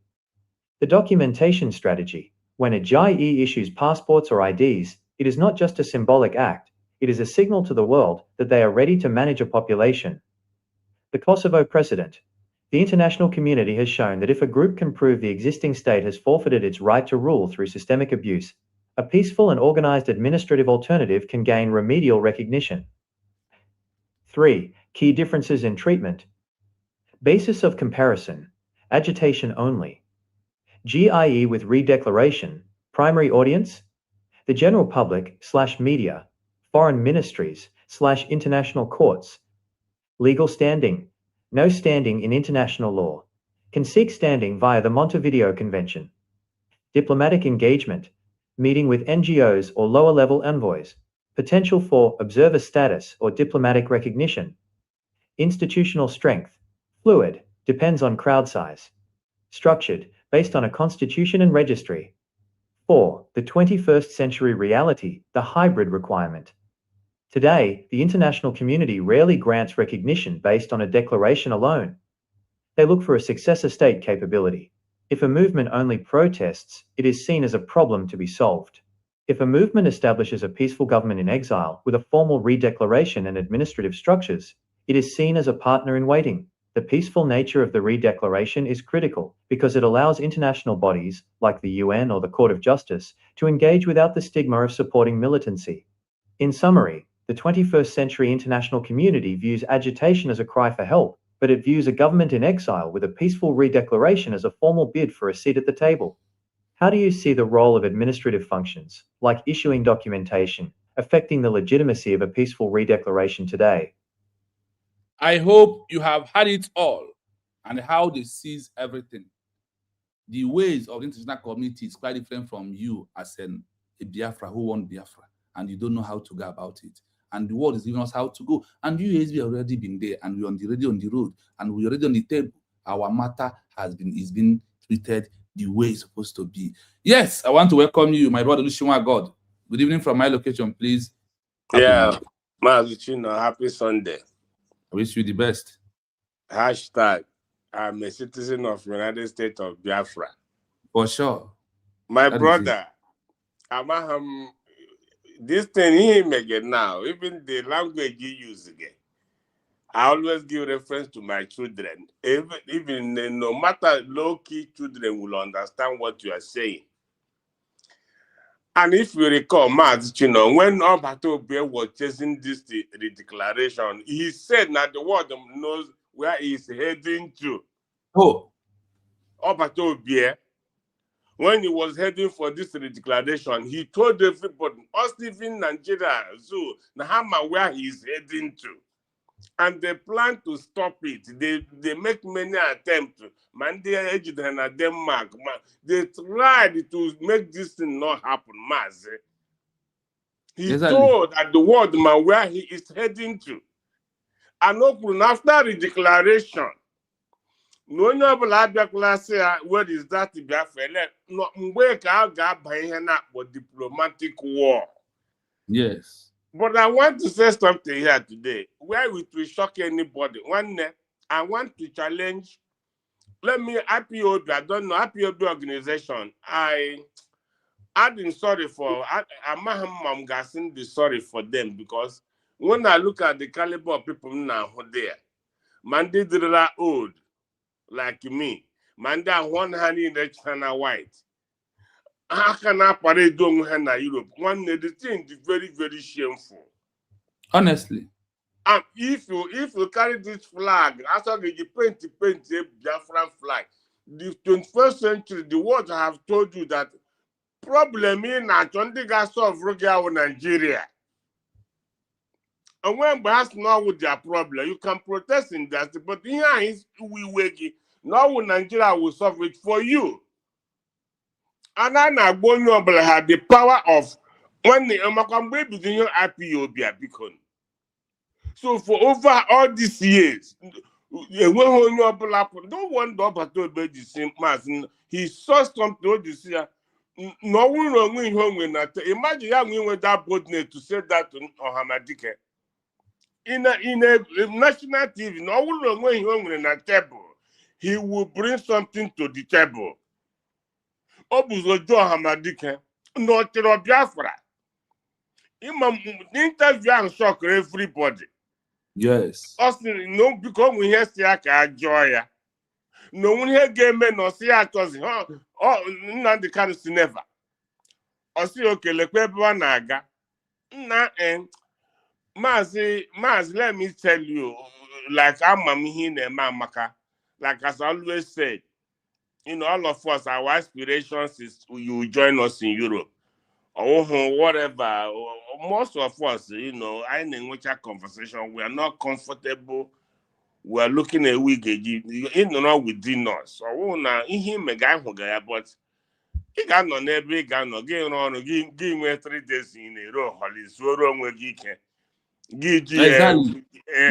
The documentation strategy. When a GIE issues passports or IDs, it is not just a symbolic act, it is a signal to the world that they are ready to manage a population. The Kosovo precedent. The international community has shown that if a group can prove the existing state has forfeited its right to rule through systemic abuse, a peaceful and organized administrative alternative can gain remedial recognition. 3. Key differences in treatment. Basis of comparison. Agitation only. GIE with redeclaration. Primary audience. The general public/media. Foreign ministries/international courts. Legal standing. No standing in international law. Can seek standing via the Montevideo Convention. Diplomatic engagement. Meeting with NGOs or lower-level envoys. Potential for observer status or diplomatic recognition. Institutional strength. Fluid, depends on crowd size. Structured, based on a constitution and registry. 4. The 21st century reality, the hybrid requirement. Today, the international community rarely grants recognition based on a declaration alone. They look for a successor state capability. If a movement only protests, it is seen as a problem to be solved. If a movement establishes a peaceful government in exile with a formal redeclaration and administrative structures, it is seen as a partner in waiting. The peaceful nature of the redeclaration is critical because it allows international bodies, like the UN or the Court of Justice, to engage without the stigma of supporting militancy. In summary, the 21st century international community views agitation as a cry for help, but it views a government in exile with a peaceful redeclaration as a formal bid for a seat at the table. How do you see the role of administrative functions, like issuing documentation, affecting the legitimacy of a peaceful redeclaration today? I hope you have had it all and how they seize everything. The ways of the international community is quite different from you as a Biafra who won Biafra, and you don't know how to go about it. And the world is giving us how to go. And you have already been there, and we're already on the road, and we're already on the table. Our matter is being treated the way it's supposed to be. Yes, I want to welcome you, my brother Lushima God. Good evening from my location, please. Yeah, Mazuchino, happy Sunday. I wish you the best. Hashtag, I'm a citizen of United States of Biafra. For sure. My brother, this thing he make it now, even the language you use again. I always give reference to my children. Even no matter low-key children will understand what you are saying. And if you recall, Mazuchino, when Obatobe was chasing this declaration, he said that the world knows where he's heading to. Oh. Obatobe, when he was heading for this declaration, he told everybody, us even Nigeria, so Nahama where he's heading to. And they plan to stop it. They make many attempts. Mandia and Denmark. They tried to make this thing not happen. He told that the world where he is heading to. And after the declaration, no what is that diplomatic war. Yes. But I want to say something here today, where it will shock anybody. One day, I want to challenge, Ipob, I don't know, Ipob organization. I'm sorry for, I'm guessing the sorry for them, because when I look at the caliber of people now there, Mandi Drilla old, like me, Manda one hand in the China white. How can I parade doing Europe? One day the thing is very, very shameful. Honestly. And if you carry this flag, after you paint a Biafran flag, the 21st century, the world have told you that problem in Nigeria. And when perhaps not with their problem, you can protest in that, but here is we wake now Nigeria will solve it for you. And I now had the power of when the baby the new IPOB beacon. So for over all these years, no one to the same mass. He saw something to see. No one wrong home when imagine young with that boldness to say that to Ohamadike. In a national TV, no one wrong when home in a table. He will bring something to the table. Obuzo Ohamadike, no to Biafra. Interview and shock everybody. Yes. Austin, no, because we hear Siaka joy. No one here game no Siaka, oh, not the kind of never. Or see, okay, naga. Na and Maz, let me tell you, like I'm Mamihin and Mamaka, like as I always said, you know, all of us, our aspirations is you join us in Europe. Or whatever, most of us, you know, I in which a conversation, we are not comfortable. We are looking at we get you know within us. So now in him a guy who got but he got no every guy no game on give me 3 days in a row. Holly so wrong with geek. Give you Exactly.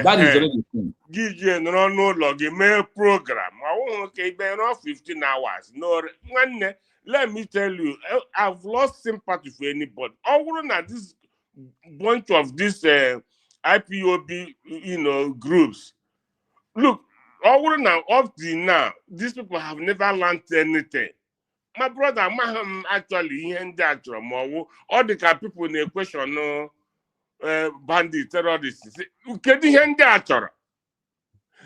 That is already the thing. give you no log mail program. I won't okay, be 15 hours. No one. Let me tell you, I've lost sympathy for anybody. Other than this bunch of these IPOB, you know, groups. Look, other than up to now, these people have never learned anything. My brother, actually, he and that all the kind of people in the question, no, bandit, terrorists. Can you hear that?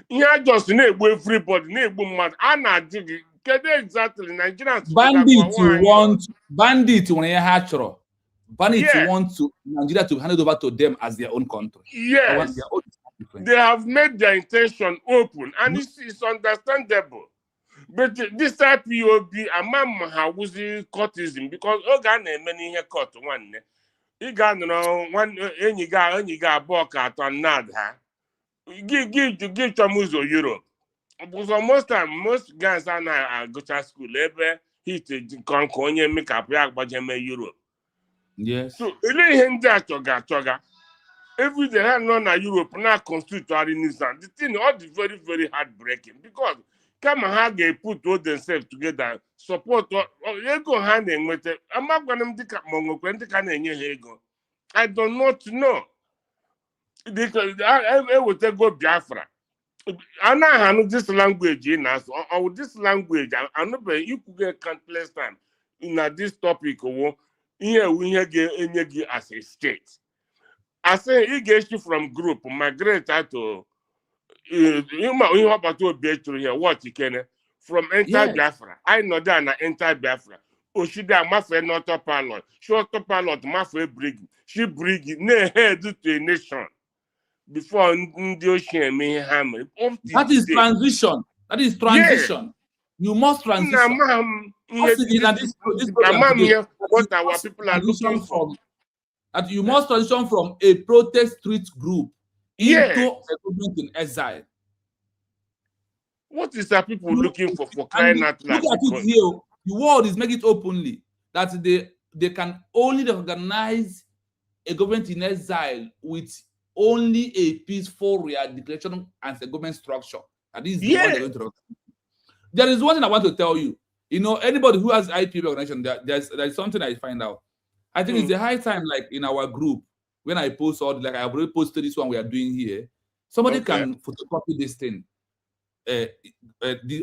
Yeah, just enable everybody, enable mad. Anna dig. Exactly, Nigerians. Bandit Yeah. want to Nigeria to hand it over to them as their own country. Yes. They have made their intention open, and it's understandable. But this IPOB, among Hawuzi courtesan, because Ogan many here cut one. You got one any guy book at on Nad, give Chamuzo Europe. Because most guys are now go to school, ever hit Conconia make up Europe. Yes. So, every day I know that Europe now constitute Nissan. The thing all is very, very heartbreaking because come and have they put all themselves together, support they go hand in with it. I'm not going to take Mongo ego. I do not know. Because I will go Biafra. I know this language in us, or this language, I know you could get countless time in this topic. Here we get energy as a state. I say he gets you from group, migrate to you about to be here, what you can from enter Biafra. I know that na enter Biafra. Oshida Mafia not a pilot, short pilot, Mafia brig, she brig, ne head to a nation. Before the ocean may hammer. That is transition. That is transition. Yeah. You must transition. What our people are looking for. That you must transition from a protest street group into a government-in-exile. What is that people looking for crying out loud? Look at it here. The world is making it openly that they can only recognize a government-in-exile with only a peaceful declaration as a government structure. That is the one they're going to recognize. There is one thing I want to tell you. You know, anybody who has IPOB organization, there's something I find out. I think it's a high time, like in our group, when I post all, like I've already posted this one we are doing here, somebody can photocopy this thing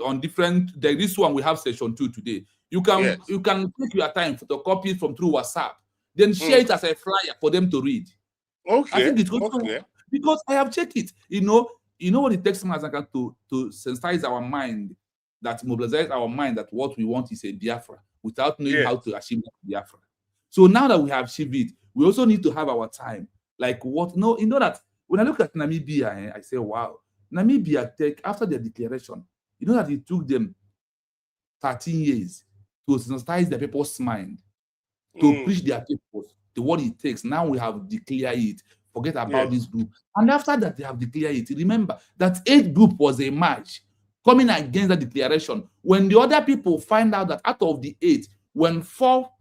on different, this one we have session 2 today. You can take your time, photocopy it from through WhatsApp, then share it as a flyer for them to read. Okay. I think it's good because I have checked it. You know what it takes to sensitize our mind, that mobilize our mind that what we want is a Biafra without knowing how to achieve Biafra. So now that we have achieved it, we also need to have our time. Like what? No, you know that when I look at Namibia, I say, wow, Namibia after their declaration, you know that it took them 13 years to sensitize the people's mind, to preach their people to what it takes. Now we have declared it. Forget about Yes. this group. And after that, they have declared it. Remember that 8 group was a march coming against the declaration. When the other people find out that out of the 8, when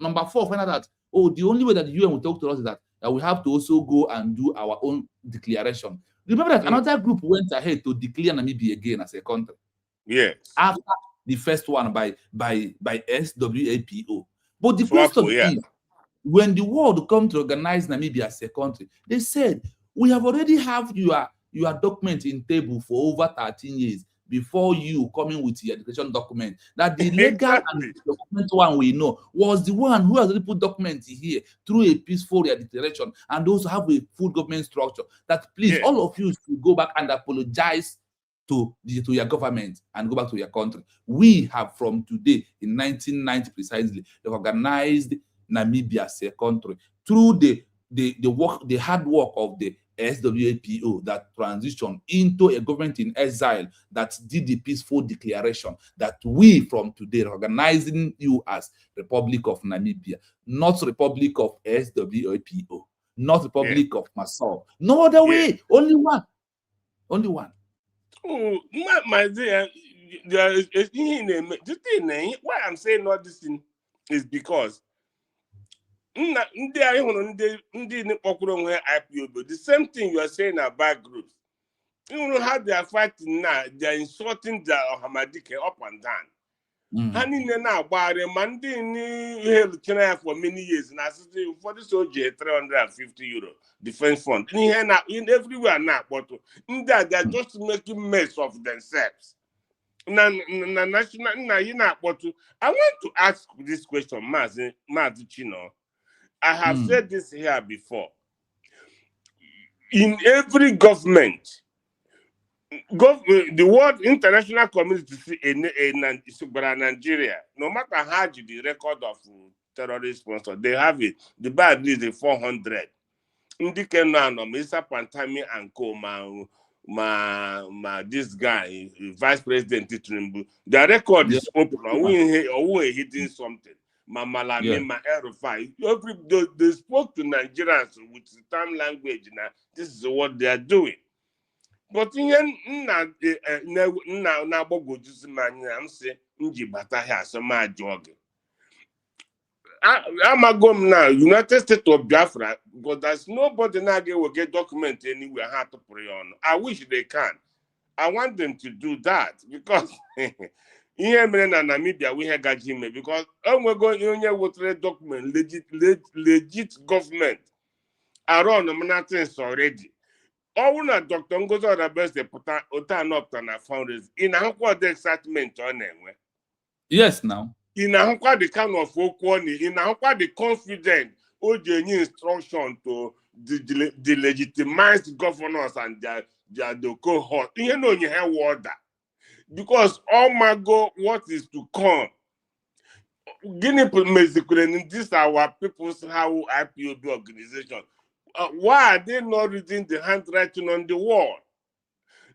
number 4 find out that, oh, the only way that the UN will talk to us is that we have to also go and do our own declaration. Remember that another group went ahead to declare Namibia again as a country. Yes. After the first one by SWAPO. But the SWAPO, question yeah. is, when the world come to organize Namibia as a country, they said, we have already have your document in table for over 13 years before you coming with your education document. That the legal and document one we know was the one who has already put documents here through a peaceful declaration and also have a full government structure. That please, all of you should go back and apologize to your government and go back to your country. We have from today, in 1990 precisely, organized Namibia as a country through the hard work of the SWAPO that transitioned into a government in exile that did the peaceful declaration that we from today recognizing you as Republic of Namibia, not Republic of SWAPO, not Republic of Massaw. No other way, only one. Only one. Oh, my dear, the thing why I'm saying all this thing is because the same thing you are saying about groups. You know how they are fighting now, they are insulting the Hamadike up and down. Honey, now, but the Mandi held China for many years, and I said, for the soldier, 350 euro defense fund. In everywhere now, but they are just making mess of themselves. National, I want to ask this question, Mazichino. I have said this here before. In every government, the world international community in Nigeria, no matter how the record of terrorist sponsor, they have it. The Bible is a 400. Mr. Pantami and Co. This guy, Vice President Tinubu, the record is open. We're hitting something. They spoke to Nigerians with the time language. Now, this is what they are doing. But I'm saying, I'm going now, United States of Biafra, because there's nobody now will get document anywhere how to pray on. I wish they can. I want them to do that because here in Namibia we have got him because we're going here with the document, legit government around the things already. All na Dr. Ngozo Rabes de Puta up to na founders in the excitement on them. Yes, now. In the kind of quality, in the confident OJN instruction to delegitimize governors and their cohort. You know you have water. Because oh my God, what is to come? Guinea Mexico, this our people's how IPOB organization. Why are they not reading the handwriting on the wall?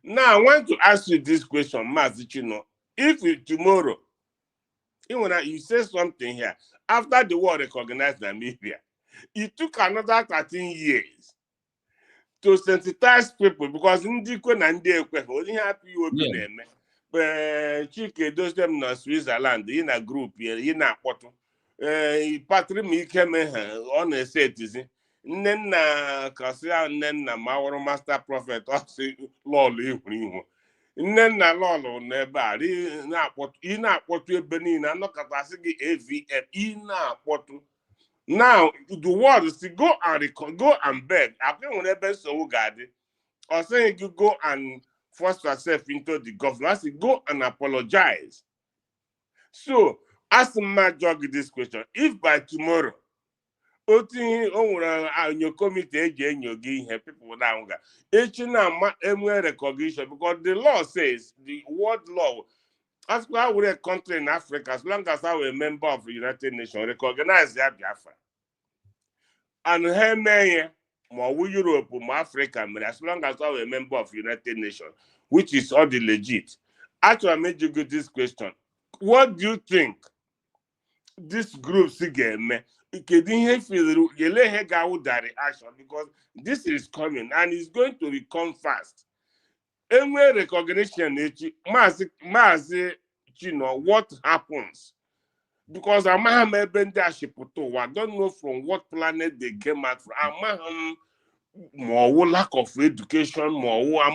Now I want to ask you this question, Mazichino. If tomorrow, you say something here, after the war recognized Namibia, it took another 13 years to sensitize people because Ndiko and Ndekwe only happy you open them. Chike does them in Switzerland in a group here, in a photo. Patrick Mikeme on a citizen. Nena Kasia Nena Mauro Master Prophet Lolly. Nena Lolo Neba in a portu Benin and not capacity AVM in a portu. Now the world is to go and beg. I think whenever so guarded or saying you go and force yourself into the government, go and apologize. So ask my judge this question. If by tomorrow your committee people down recognition because the law says the word law as well with a country in Africa as long as I'm a member of the United Nations recognize that Biafra and here more Europe more Africa as long as I'm a member of the United Nations which is all the legit. Actually I made you get this question. What do you think this group again reaction, because this is coming and it's going to come fast. Any recognition, Mazi, what happens? Because I don't know from what planet they came out from. More lack of education, more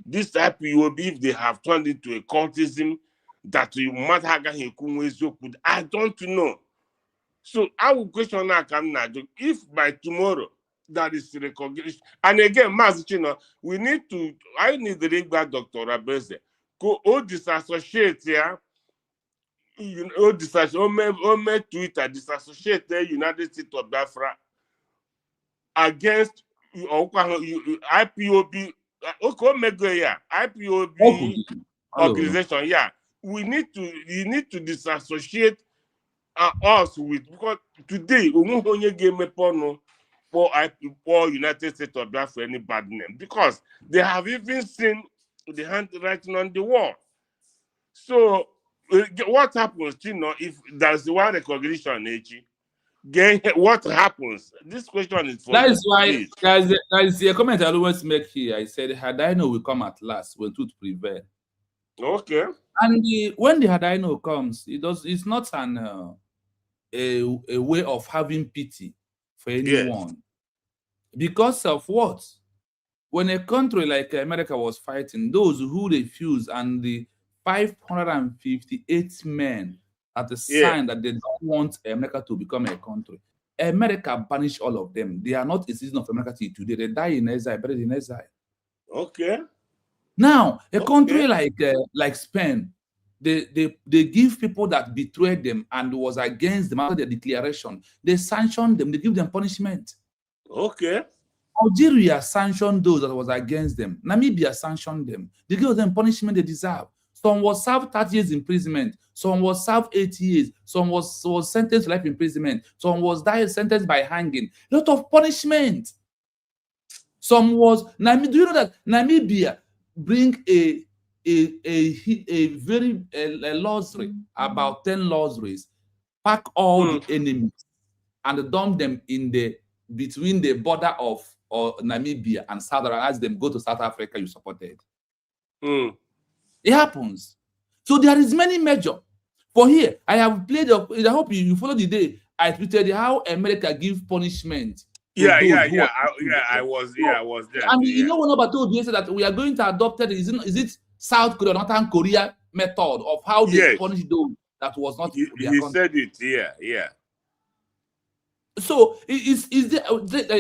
this type of if they have turned into a cultism that you might have. I don't know. So I will question now, if by tomorrow that is recognition, and again, we need to. I need the regular Dr. Abeze go all disassociate here. Twitter disassociate the United States of Biafra against IPOB. IPOB organization. Yeah, you need to disassociate us with, because today for United States of Biafra any bad name, because they have even seen the handwriting on the wall. So what happens, if there's one recognition, what happens? This question is for that you, is why please. there's a comment I always make here. I said Hadaino will come at last when truth prevail. Okay. And when the Hadaino comes, it's not a way of having pity for anyone. Yes. Because of what? When a country like America was fighting, those who refused, and the 558 men at the sign that they don't want America to become a country, America banished all of them. They are not a citizen of America till today. They die in exile, buried in exile. Okay. Now, a country like Spain, they give people that betrayed them and was against them after their declaration, they sanctioned them, they give them punishment. Okay. Algeria sanctioned those that was against them. Namibia sanctioned them. They give them punishment they deserve. Some was served 30 years imprisonment. Some was served 80 years. Some was sentenced to life imprisonment. Some was sentenced by hanging. A lot of punishment. Some was do you know that Namibia bring a very lottery, about 10 lotteries, pack all the enemies and dump them in between the border of Namibia and South Africa, as them go to South Africa you supported. It happens. So there is many measures. For here, I have played up. I hope you follow the day I tweeted how America give punishment. I was there. And you know, one about two said that we are going to adopt it. Is it South Korea, Northern Korea method of how they punish those that was not? He said it. Yeah. So is there,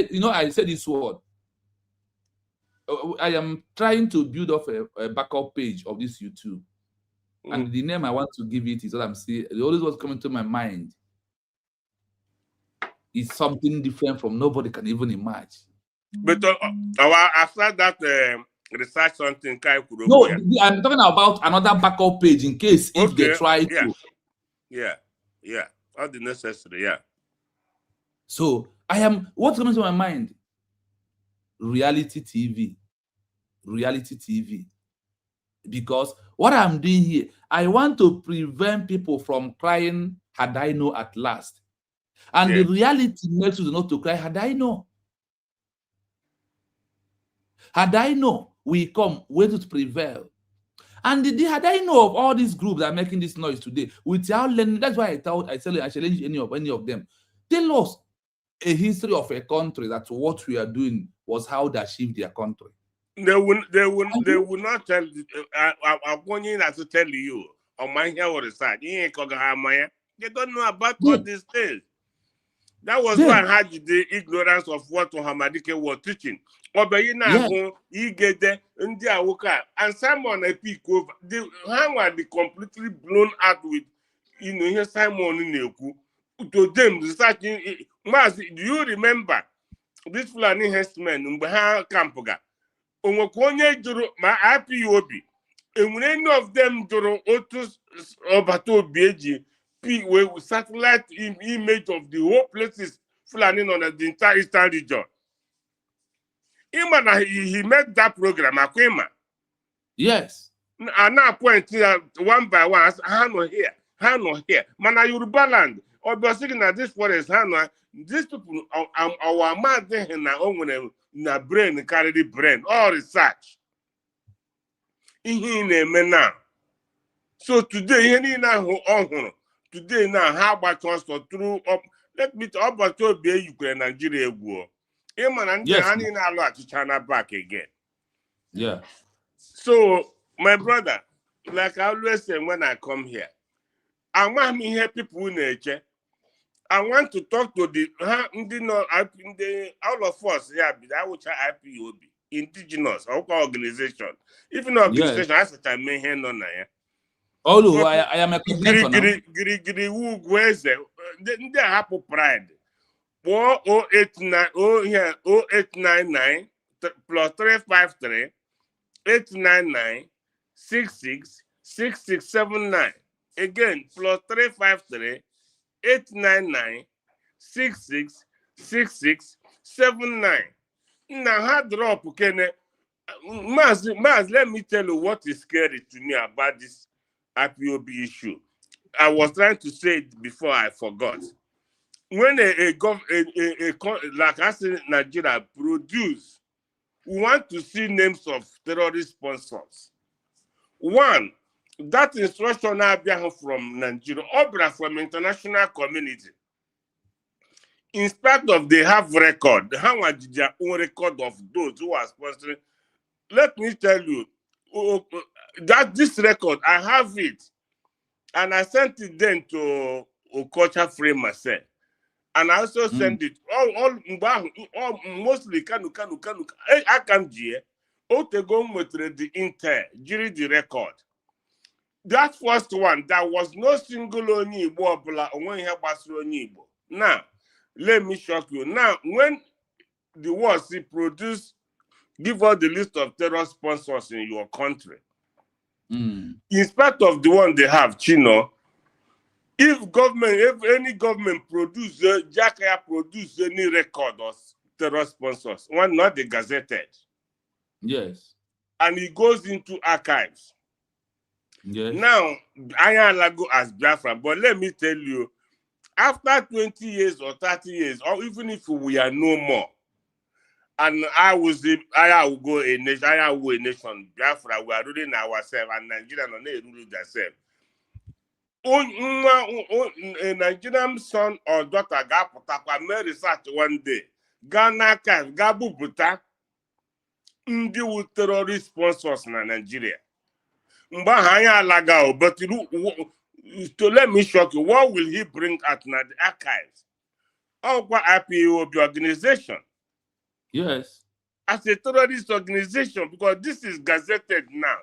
you know, I said this word. I am trying to build up a backup page of this YouTube, and the name I want to give it is what I'm saying. It always was coming to my mind. It's something different from nobody can even imagine. But after that research something, no, I'm talking about another backup page in case if they try to. Yeah, all the necessary. Yeah. So what's coming to my mind? Reality TV. Because what I'm doing here, I want to prevent people from crying, had I know at last. And the reality makes you not to cry, had I know. Had I know, we come, wait to prevail. And had I know of all these groups that are making this noise today, without learning, that's why I challenge any of them. Tell us a history of a country that what we are doing was how they achieved their country. They will not tell. I'm going to tell you on my hair or research. They don't know about all these things. That was why I had the ignorance of what Muhammadike was teaching. He get there and someone a peek over. How are they completely blown out with here Simon Neku to them researching. Do you remember this Fulani herdsmen Mbaha Kampoga? Onwokonye juru ma IPOB. And when any of them juru otus obato beji with satellite image of the whole places Fulani on the entire eastern region. He made that program, Akwema. Yes. And now point one by one, how no here. Mana Yoruba land. obviously na this forest ha these people our man na o na brain carry the brain all research ihe na-eme now. So today ihe niile ahụ ọhụrụ today now ha gbata ọsọ through let me ọbọchị obi eyikwere Nigeria egwu ịma na ndị ha niile alụ achịcha na back again. Yeah. So my brother, like I always say when I come here, I want me here people na-eche. I want to talk to the all of us here, I would say IPOB, indigenous organization. Even organization, I said I may hand on here. Although I am a Giri where's they happy pride. 0899 plus 353 899 666679. Again, plus 353 899 666679. Now, hard drop, Kene. Maz, let me tell you what is scary to me about this IPOB issue. I was trying to say it before I forgot. When like I said, Nigeria produce, we want to see names of terrorist sponsors. One, that instruction now from Nigeria, or from international community. In spite of they have record, how much their own record of those who are sponsoring? Let me tell you that this record, I have it, and I sent it then to Okocha Frame myself. And I also send it all mostly kanu I can hear Otegon with the inter jury the record. That first one, there was no single only Igbo when he was Igbo. Now, let me shock you. Now, when the war produced, give us the list of terror sponsors in your country. In spite of the one they have, Chino. If any government produce any record of terror sponsors, one not the gazetted. Yes. And it goes into archives. Yes. Now, I am go as Biafra, but let me tell you, after 20 years or 30 years, or even if we are no more, and I will go a nation, Biafra, we are ruling ourselves, and Nigeria no rule themselves. A Nigerian son or daughter got may research one day. Ghana can gabu buta ndi with terrorist sponsors na Nigeria. Mba hanya lagao, but to let me shock you, what will he bring at na the archives? Or what IPOB organization? Yes. As a terrorist organization, because this is gazetted now.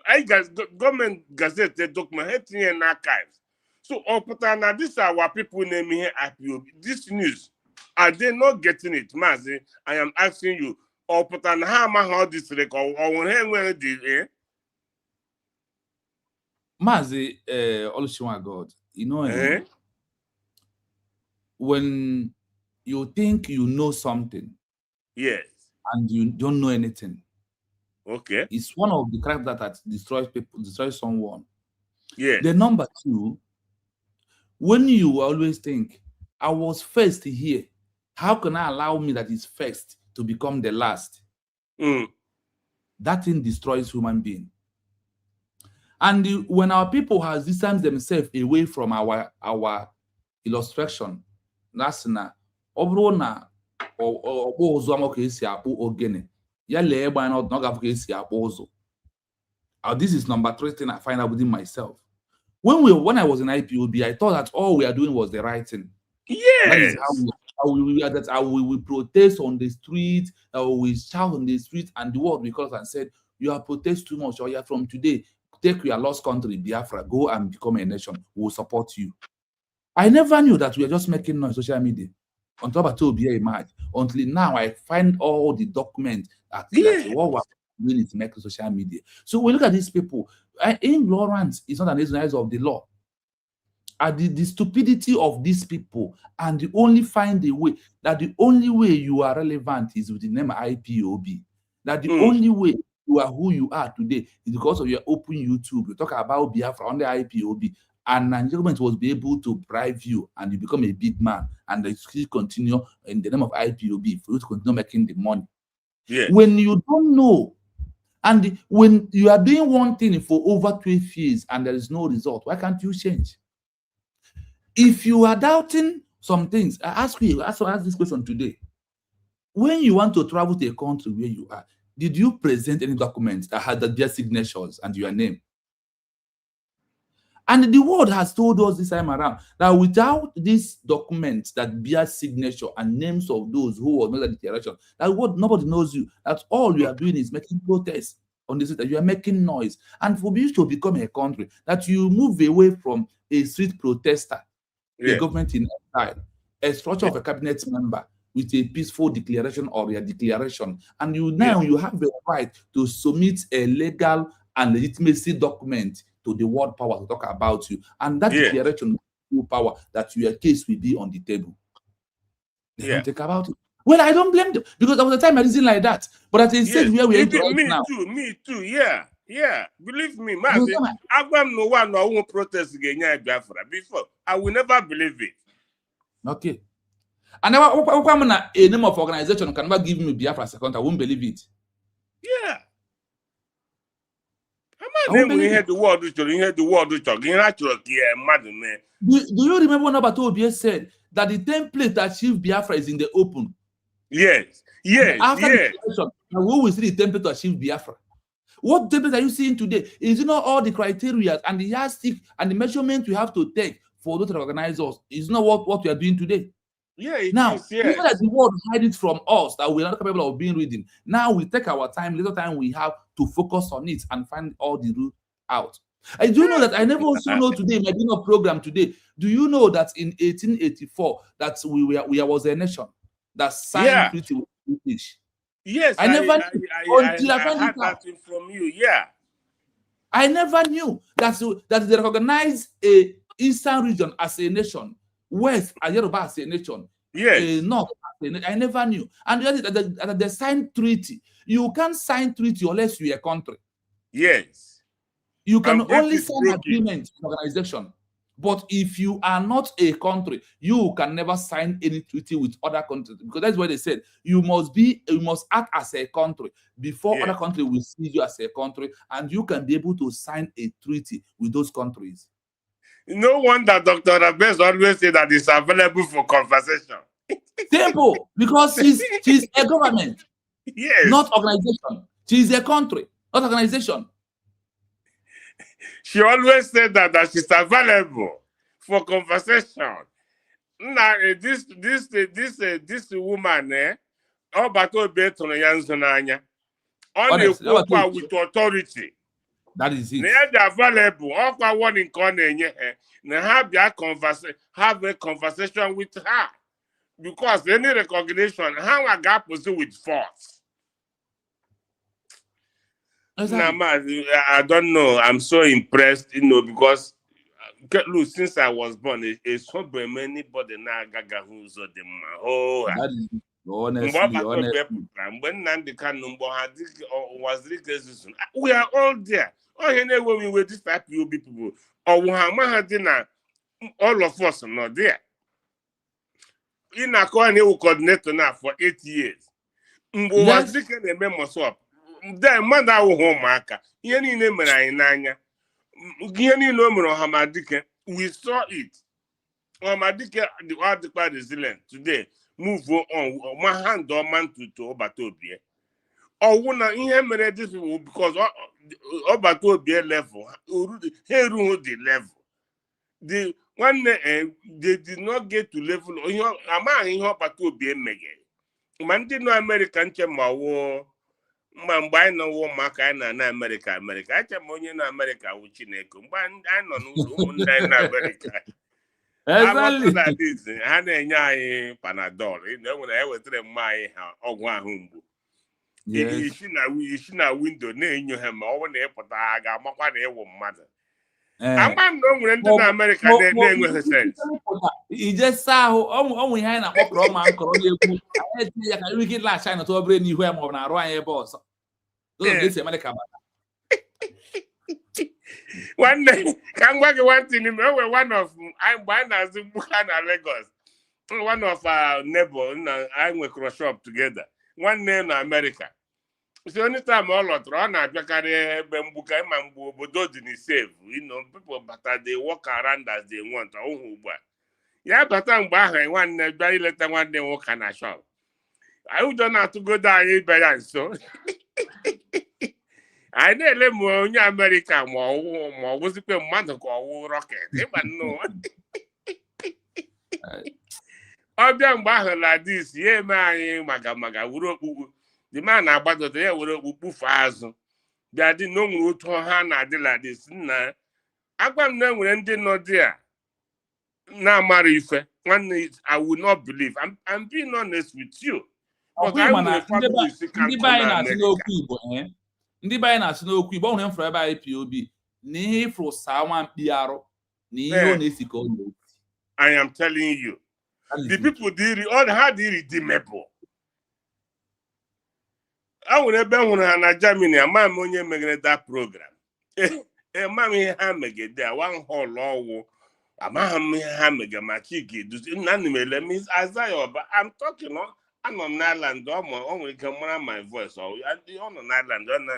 I guess government gazetted document in archives. So now these are what people name here IPOB. This news, are they not getting it, Mazi? I am asking you. How this record or when did Mazi, Olusegun God, you know, when you think you know something, yes, and you don't know anything. Okay. It's one of the crimes that destroys people, destroys someone. Yeah. The number two, when you always think, I was first here, how can I allow me that is first to become the last? That thing destroys human being. And when our people has distanced themselves away from our illustration, that's na obrona or ogene. This is number 3 thing I find out within myself. When I was in IPOB, I thought that all we are doing was the right thing. Yes. That is how we protest on the street, we shout on the street, and the world because and said, you are protest too much, or you are from today, take your lost country, Biafra, go and become a nation. We will support you. I never knew that we are just making noise on social media. On top of it, until now, I find all the documents that what we're doing is making social media. So we look at these people. Ignorance is not an exercise of the law. The stupidity of these people, and the only find a way that the only way you are relevant is with the name IPOB. That the only way you are who you are today is because of your open YouTube. You talk about Biafra on the IPOB. and Nigerian government was be able to bribe you and you become a big man and they still continue in the name of IPOB for you to continue making the money. Yeah. When you don't know, and when you are doing one thing for over 12 years and there is no result, why can't you change? If you are doubting some things, I ask this question today. When you want to travel to a country where you are, did you present any documents that had their signatures and your name? And the world has told us this time around that without these documents that bear signature and names of those who were not at the declaration, that what nobody knows you, that all you are doing is making protests on the street, that you are making noise. And for you to become a country, that you move away from a street protester, a government in exile, a structure of a cabinet member with a peaceful declaration or a declaration, and you now you have the right to submit a legal and legitimacy document to the world power to talk about you, and that declaration will power that your case will be on the table. They don't think about it. Well, I don't blame them because there was a time I didn't like that, but at the stage where we are right now, me too, yeah. Believe me, man. I'm no one who protest against Biafra before. I will never believe it. Okay. And now, a name of organization can never give me Biafra as a country. I won't believe it. Yeah. Do you remember when Abato said that the template to achieve Biafra is in the open? Yes. After the election, we will see the template to achieve Biafra. What template are you seeing today? Is not all the criteria and the yardstick and the measurement we have to take for those to organize us? Is not what we are doing today. Yeah, now, even that the world hide it from us, that we are not capable of being reading. Now we take our time, little time we have to focus on it and find all the route out. I do know that I never also know today, my dinner program today. Do you know that in 1884 that we was a nation that signed treaty with the British? Yes, I never knew until I heard that from you. Yeah, I never knew that they recognize a eastern region as a nation. West as Yoruba as a nation, North as a nation. I never knew. And that they signed treaty. You can't sign treaty unless you're a country. Yes. You can only sign agreement in organization. But if you are not a country, you can never sign any treaty with other countries. Because that's what they said. You must act as a country before other countries will see you as a country, and you can be able to sign a treaty with those countries. No wonder Dr. Abes always say that it's available for conversation. Simple, because she's a government, not organization. She's a country, not organization. She always said that she's available for conversation. Now this woman, Honestly, with authority. That is it. They're available. All one in corner, have a conversation with her, because any recognition, how I got pursue with force. Exactly. I don't know. I'm so impressed, because look, since I was born, it's so anybody now gaga who's the that is honestly. We are all there. Oh, you know, when we were this type of people, or all of us are not there. In a coordinator now for 8 years. Was the memo swap. Then man that will home marker. Any name and we saw it. Hamadika, the article resilient today. Move on one hand or man to Obatobia. Or one in him this because Obatobia level, the level. The one they did not get to level. A man in Obatobia mega. Man did no American Chema war. Man buy no war marker in America. I tell money in America, which in Eco. I know in America. Exactly. I know Panadol. When I was telling my humble. You should not window name you him or when they put I got my mother. I'm not in America. Name with sense. He just saw we had a man. We get last China to bring you home on our boss. Don't get America. One day, can work one thing. One of I'm buying as Lagos. One of our neighbors, I went cross shop together. One name in America. So anytime all of run, I carry Bambuka Mambu, but didn't save. People, but they walk around as they want. Yeah, but I'm buying one very little one day walk on a shop. I would don't have to go down in balance. So I nearly more in America, more was it a month ago rocket? Even no. I've done like this, yeah, man, Maga, the man about the day would have fast. They didn't know what to Hannah did like this. Nah, I can't know when they not there. Now, Marife, one is I would not believe. I'm being honest with you. But I will family ndị be anyị na-asị n'okwu Igbo ndị be anyị na-asị n'okwu Igbo ọ nwere mfere ebe IPOB na ihe ifuru saa nwa mkpi arụ na ihe ọ na-esi ka ọ na-esi. I am telling you, the people did all had irredeemable. I will never want to Germany. A man only making that program. A man hammer there one whole law. A man hammer my cheeky. Let me Isaiah, but I'm talking on. I'm on island. Only come on my voice. Or on an island, on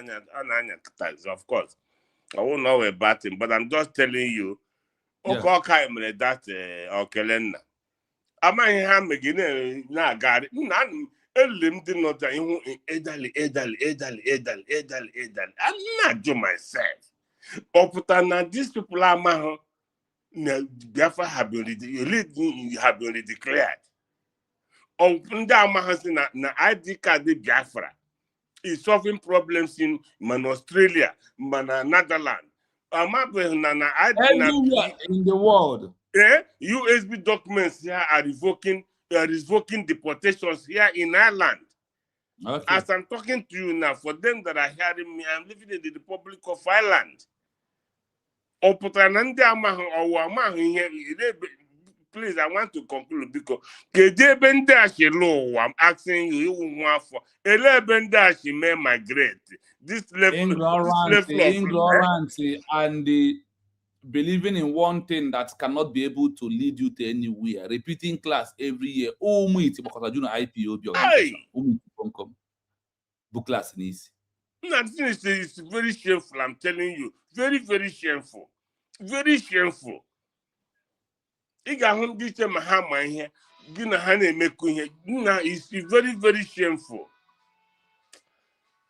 of course. I won't know about him, but I'm just telling you. Okay, that Okelena. A man ham again. Now, got it. None. Elim did not edal. I'm not do myself. Oputana, these people are my Biafra have been declared. Na ID card Biafra is solving problems in Australia, Netherlands. Everywhere in the world. USB documents here are revoking deportations here in Ireland. Okay. As I'm talking to you now, for them that are hearing me, I'm living in the Republic of Ireland. Please, I want to conclude because I'm asking you for may migrate. This level ignorance and the believing in one thing that cannot be able to lead you to anywhere. Repeating class every year. Oh, me because I do not IPOB. Book class is. It's very shameful. I'm telling you, very, very shameful, very shameful. It's very, very shameful.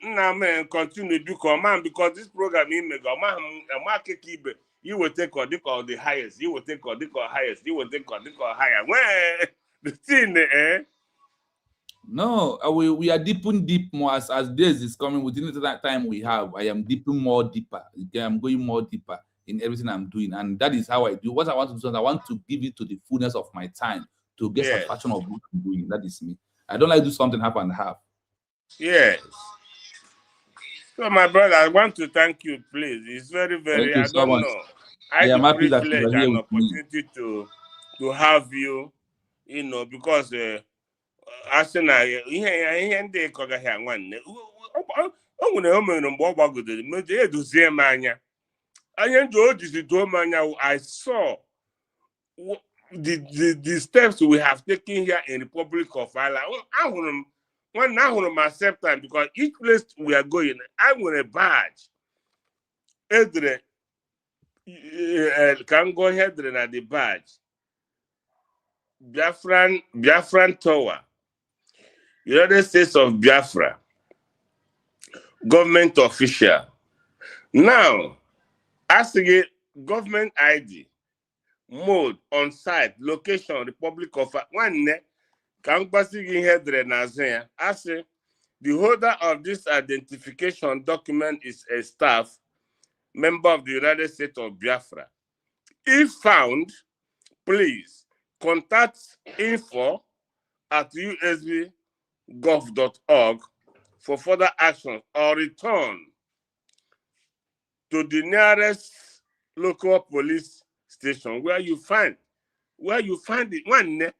Now, man, continue to do command because this program you will take the highest, you will take the highest, you will take the higher. Well, the thing, No, we are deep more as days is coming within that time we have. I am deeper. I'm going more deeper in everything I'm doing, and that is how I do. What I want to do is I want to give it to the fullness of my time to get satisfaction of what I'm doing. That is me. I don't like to do something half and half. Yes. So, my brother, I want to thank you, please. It's very, very. I don't know. I am happy that you are here with opportunity to have you, because as I saw the steps we have taken here in the Republic of Ireland. One now on my acceptance because each place we are going, I want a badge. Edre can go ahead at the badge. Biafran Tower. United States of Biafra. Government official. Now, as the government ID, mode, on site, location, Republic of one. As the holder of this identification document is a staff member of the United States of Biafra. If found, please contact info@usb.gov.org for further action or return to the nearest local police station where you find it. One.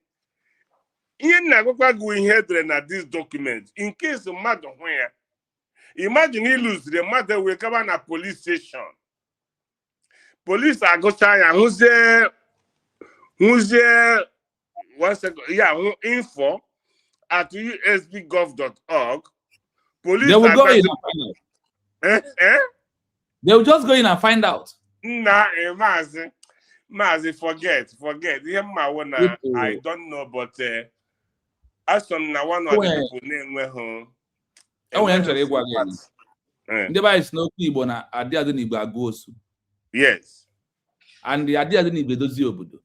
This document in case the matter where imagine he lose the matter will come on a police station police are go China. Who's there? 1 second. Yeah, info at usbgov.org. Police They will are go in that, and find out. eh? They will just go in and find out. Nah, Mazi, forget. I don't know, but as some now one of the people name where home. Ndị ba is n'okwu Igbo na adị adị n'Igbo agụ osu. Yes. And the adị adị n'Igbo edozi obodo.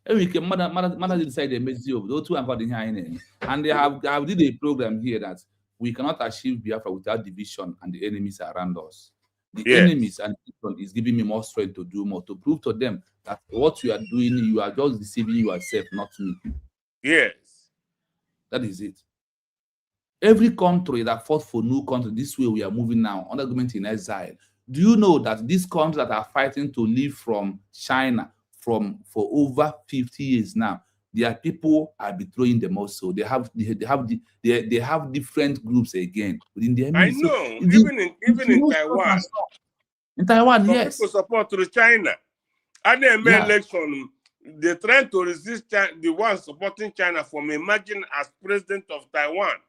Enwere ike mmadụ decide emezi obodo otu akọ dị ihe anyị na-eme. And they have did a program here that we cannot achieve Biafra without division and the enemies around us. The enemies and people is giving me more strength to do more, to prove to them that what you are doing, you are just deceiving yourself, not me. Yes. That is it. Every country that fought for new country, this way we are moving now, under government in exile. Do you know that these countries that are fighting to leave from China for over 50 years now, their people are betraying them also. They have different groups again within their I know, so even in Taiwan. In Taiwan, yes. People support to China. At the election, they're trying to resist the ones supporting China from emerging as president of Taiwan.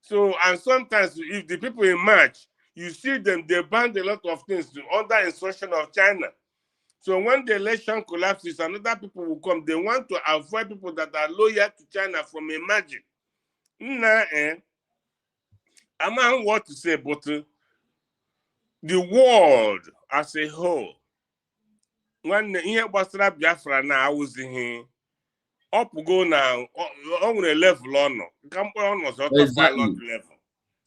So, and sometimes if the people emerge, you see them, they ban a lot of things under instruction of China. So when the election collapses, another people will come. They want to avoid people that are loyal to China from emerging. I'm not what to say, but the world as a whole, when the here was Biafra now, I was in here. Up go now on a level on was not a pilot level.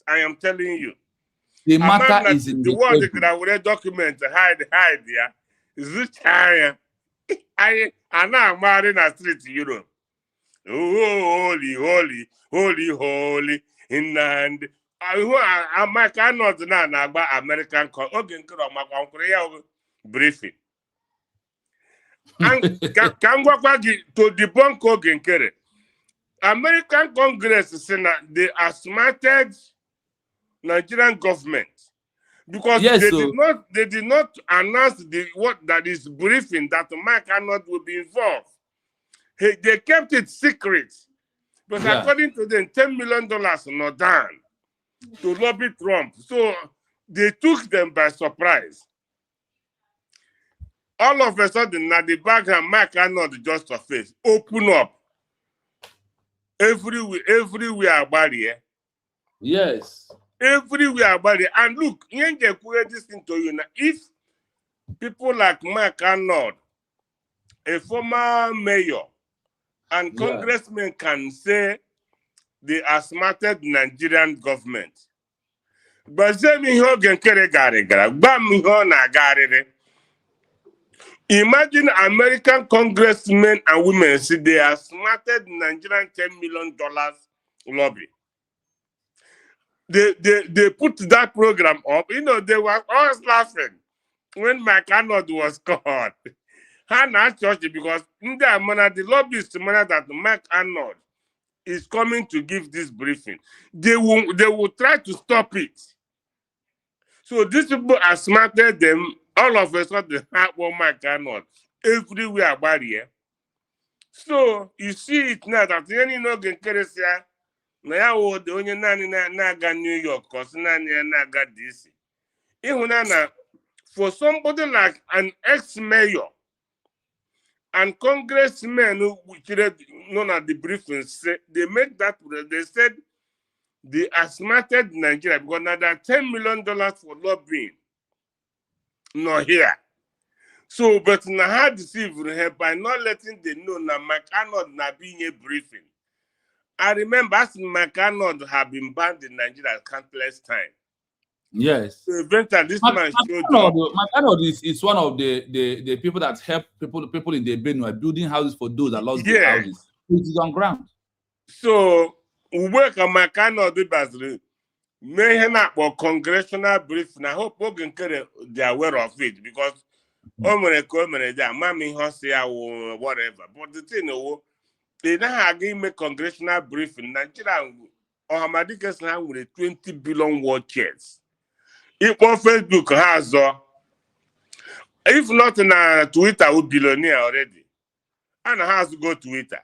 I am telling you. The matter is in the world that would document hide there. Is it China? I now married in a street, you know. Oh, holy in land. I cannot know about American briefing. And can go back to debunk Ogenkere. American Congress they asserted Nigerian government because they did not announce that is briefing that Mike Arnold will be involved. They kept it secret. But according to them, $10 million not done to lobby Trump. So they took them by surprise. All of a sudden, now the background, Mike Arnold just a face. Open up. Everywhere about here. Yes. Everywhere about it. And look, this thing to you now. If people like Mike Arnold, a former mayor, and congressmen can say they are smarted Nigerian government. But imagine American congressmen and women say they are smarted Nigerian $10 million lobby. They put that program up. You know, they were always laughing when Mike Arnold was caught. Hannah Church, because the lobbyist that Mike Arnold is coming to give this briefing, they will try to stop it. So these people are smarter than all of us. They have one Mike Arnold everywhere about here. So you see it now that you know Genkeresia now the only naga New York because naga DC. Even for somebody like an ex-mayor and congressmen who known at the briefing, they made that, they said they are smarted Nigeria because now that $10 million for lobbying, not here. So, but now how deceive her by not letting them know that McArnold not being a briefing. I remember as McArnold have been banned in Nigeria countless times. Yes. So eventually this man showed up. McArnold is one of the people that help people in the Benue building houses for those that lost their houses. It is on ground. So we work on McArnold basically. May not for congressional briefing. I hope they are aware of it because mommy or whatever. But the thing they don't have a congressional briefing. Nigeria or Hamadikes now with 20 billion watchers. If on Facebook has If not na Twitter would billionaire already. And has to go Twitter.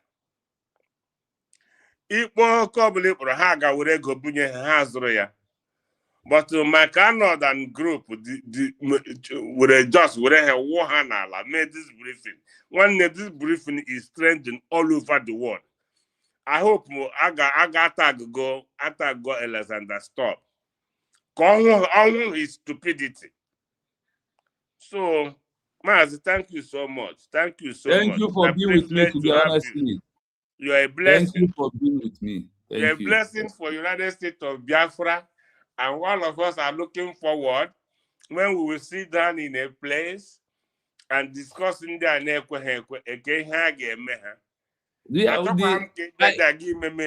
Ikpo kobule pro ha ga were go bunye ha zuru ya. But my Canadian group would just would have war hanala made this briefing. One this briefing is trending all over the world. I hope I got go Alexander stop. On his stupidity. So, Maz, thank you so much. Thank you so much. Thank you for being with me, to be honest. You are a blessing. Thank you for being with me. You're a blessing for United States of Biafra. And one of us are looking forward when we will sit down in a place and discussing the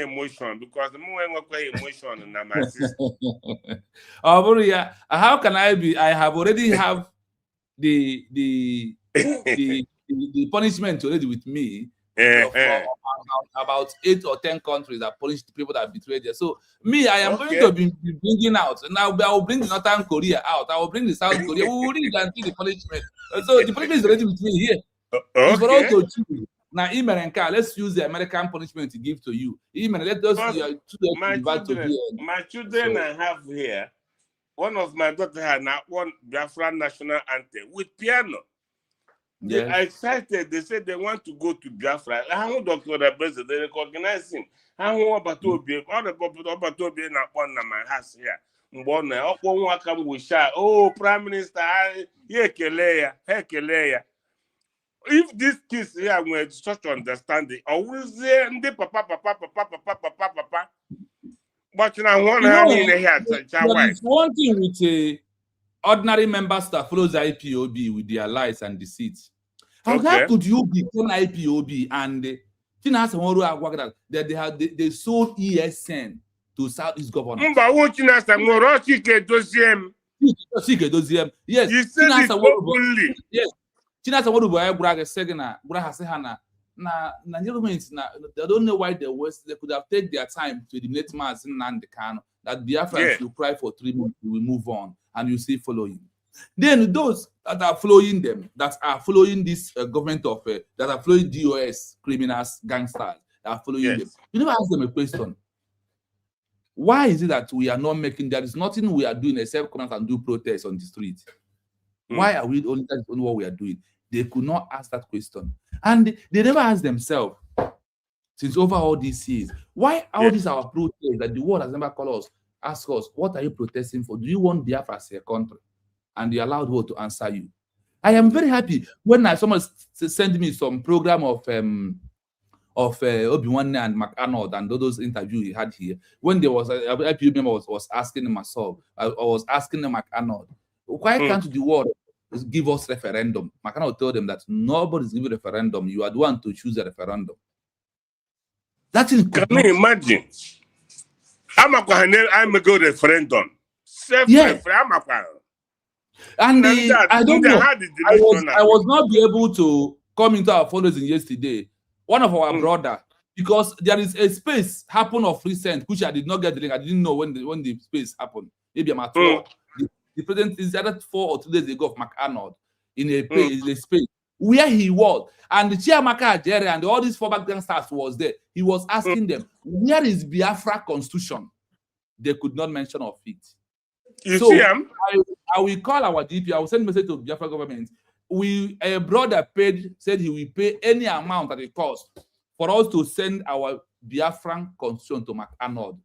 emotion because the more emotion in my system. How can I be? I have already have the punishment already with me. About 8 or 10 countries that punish the people that betrayed them. So me, I am going to be bringing out. Now I will bring the Northern Korea out. I will bring the South Korea. We will read and see the punishment. So the punishment is already with me here. It's for all to choose. Now, let's use the American punishment to give to you. Let us my children I have here. One of my daughters had one Biafra national anthem with piano. They are excited. They said they want to go to Biafra. How Dr. President, they recognize him. How about to be all the in my house here? Oh, Prime Minister, if these kids here were such understanding, always there, papa. But now one hand in the head. There is one thing with a ordinary members that follows IPOB with their lies and deceits. How could you become IPOB and that they sold ESN to Southeast government? Yes. You said it openly. Yes. China they don't know why they could have taken their time to eliminate Mazin and the can that Biafra will cry for 3 months, we will move on, and you see following. Then those that are following them, that are following this government of that are following DOS criminals, gangsters, that are following them. You never ask them a question. Why is it that we are not making? There is nothing we are doing except come out and do protests on the street. Why are we only that's only what we are doing? They could not ask that question, and they never ask themselves since over all these years. Why all these our protests that the world has never called us? Ask us, what are you protesting for? Do you want Biafra as a country? And you allowed her to answer you. I am very happy when someone sent me some program of Obi-Wan and McArnold and those interviews he had here. When there was a IPU member was asking myself, I was asking McArnold, why can't the world give us referendum? McArnold told them that nobody's giving referendum. You are the one to choose a referendum. That's can you imagine? I'm a go referendum. And I don't know. I was not be able to come into our fundraising yesterday. One of our brother, because there is a space happen of recent, which I did not get the link. I didn't know when the space happened. Maybe I'm at work. The president is either 4 or 2 days ago of McArnold in a space where he was, and the Chiamaka Jerry and all these former gangsters was there. He was asking them, where is Biafra constitution? They could not mention of it. You see him? I will call our DP. I will send a message to Biafra government. A brother said he will pay any amount that it costs for us to send our Biafran constitution to McArnold.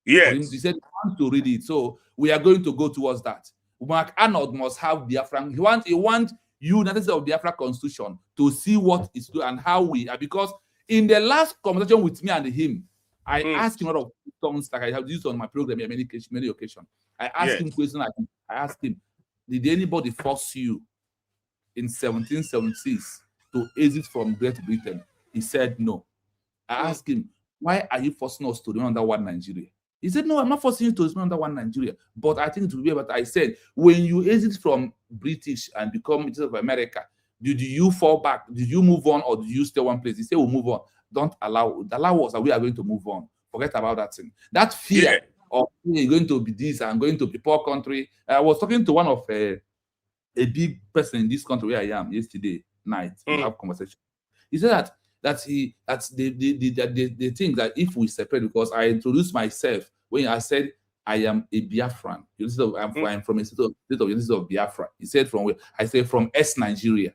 Yes. He said he wants to read it. So we are going to go towards that. McArnold must have Biafran. He wants United States of Biafra constitution to see what is doing and how we are. Because in the last conversation with me and him, I asked him a lot of questions like I have used on my program on many occasions. I asked him questions like I asked him, did anybody force you in 1776 to exit from Great Britain? He said no. I asked him, why are you forcing us to remain under one Nigeria? He said, no, I'm not forcing you to remain under one Nigeria, but I think it will be better. I said, when you exit from British and become British of America, did you fall back? Did you move on or did you stay one place? He said, we'll move on. Don't allow us that we are going to move on. Forget about that thing. That fear of you're going to be this and going to be poor country. I was talking to one of a big person in this country where I am yesterday night, we have conversation. He said that they think that if we separate, because I introduced myself when I said I am a Biafran. I'm from a state of Biafra. He said from where? I say from Nigeria.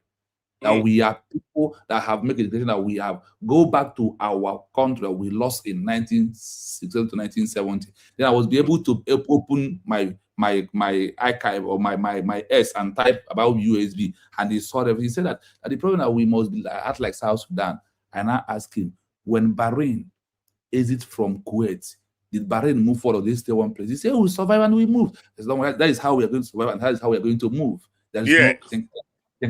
That we are people that have made a decision that we have go back to our country that we lost in 1960 to 1970. Then I was be able to open my archive or my S and type about USB, and he saw everything. He said that the problem that we must be act like South Sudan. And I asked him, when Bahrain exit from Kuwait, did Bahrain move forward or they stay one place? He said, we survive and we move. That is how we are going to survive, and that is how we are going to move. There is no thinking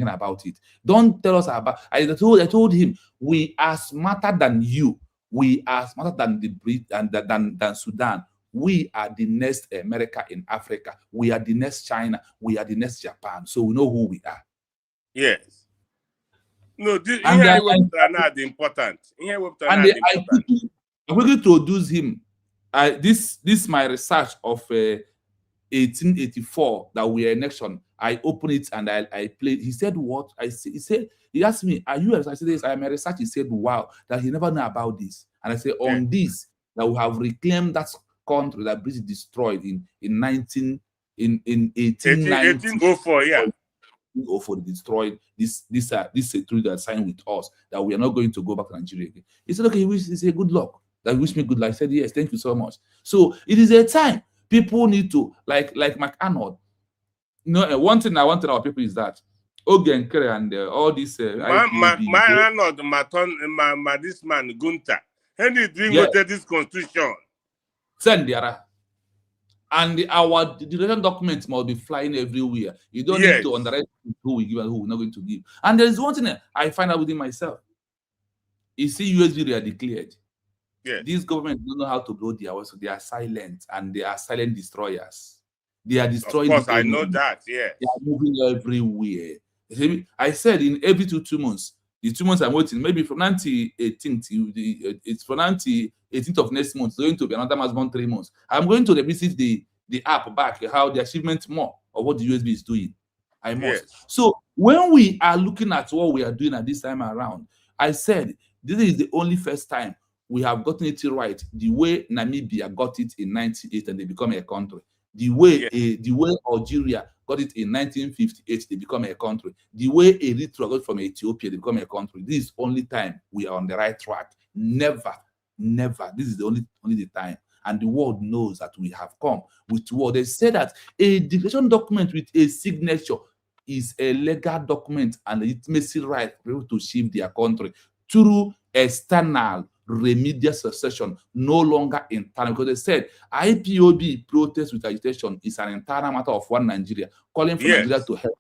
about it. Don't tell us about. I told him, we are smarter than you. We are smarter than the Brit and than Sudan. We are the next America in Africa. We are the next China. We are the next Japan. So we know who we are. Yes. No, this here are not important. I quickly introduce him. This my research of 1884 that we are in election. I open it and I played. He said, what? He asked me, are you a researcher? I said, yes, I am a researcher. He said, wow, that he never knew about this. And I said, on this, that we have reclaimed that country that British destroyed in 1804, yeah. 1804, they destroyed this treaty that signed with us, that we are not going to go back to Nigeria again. He said, okay, he said, good luck. That wish me good luck. I said, yes, thank you so much. So it is a time people need to, like McArnold. One thing I want to tell our people is that Ogen Kere and all this this man Gunther, and he doing with this constitution. Send the and our declaration documents must be flying everywhere. You don't need to underestimate who we give and who we're not going to give. And there is one thing I find out within myself. You see, USB they are declared. These governments don't know how to blow their way, so they are silent, and they are silent destroyers. They are destroying. Of course, I know that. Yeah, they are moving everywhere. I said in every 2 months, the 2 months I'm waiting, maybe from 1918 to it's from 1918th of next month. It's going to be another month, 3 months. I'm going to revisit the app back, how the achievement more of what the USB is doing. I must. So when we are looking at what we are doing at this time around, I said this is the only first time we have gotten it right, the way Namibia got it in 1998 and they become a country. The way Algeria got it in 1958, they become a country. The way Eritrea got from Ethiopia, they become a country. This is only time we are on the right track. Never. This is the only the time. And the world knows that we have come with what they say, that a declaration document with a signature is a legal document and legitimacy right for people to shift their country through external remedial succession, no longer internal, because they said IPOB protest with agitation is an internal matter of one Nigeria, calling for Nigeria to help.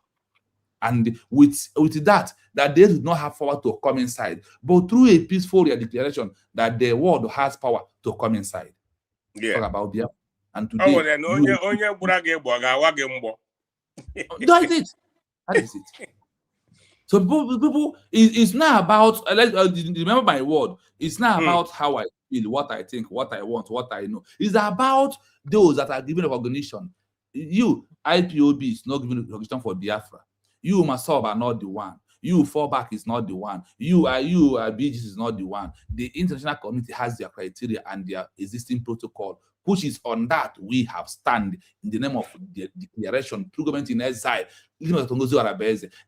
And with that they do not have power to come inside, but through a peaceful declaration that the world has power to come inside. Talk about Biafra. And today, that is it. So people, it's not about, remember my word, it's not about how I feel, what I think, what I want, what I know. It's about those that are given recognition. You, IPOB, is not giving recognition for Biafra. You, Masob, are not the one. You, Fallback, is not the one. You, BGs, is not the one. The international community has their criteria and their existing protocol, which is on that we have stand in the name of the declaration through Government-in-Exile.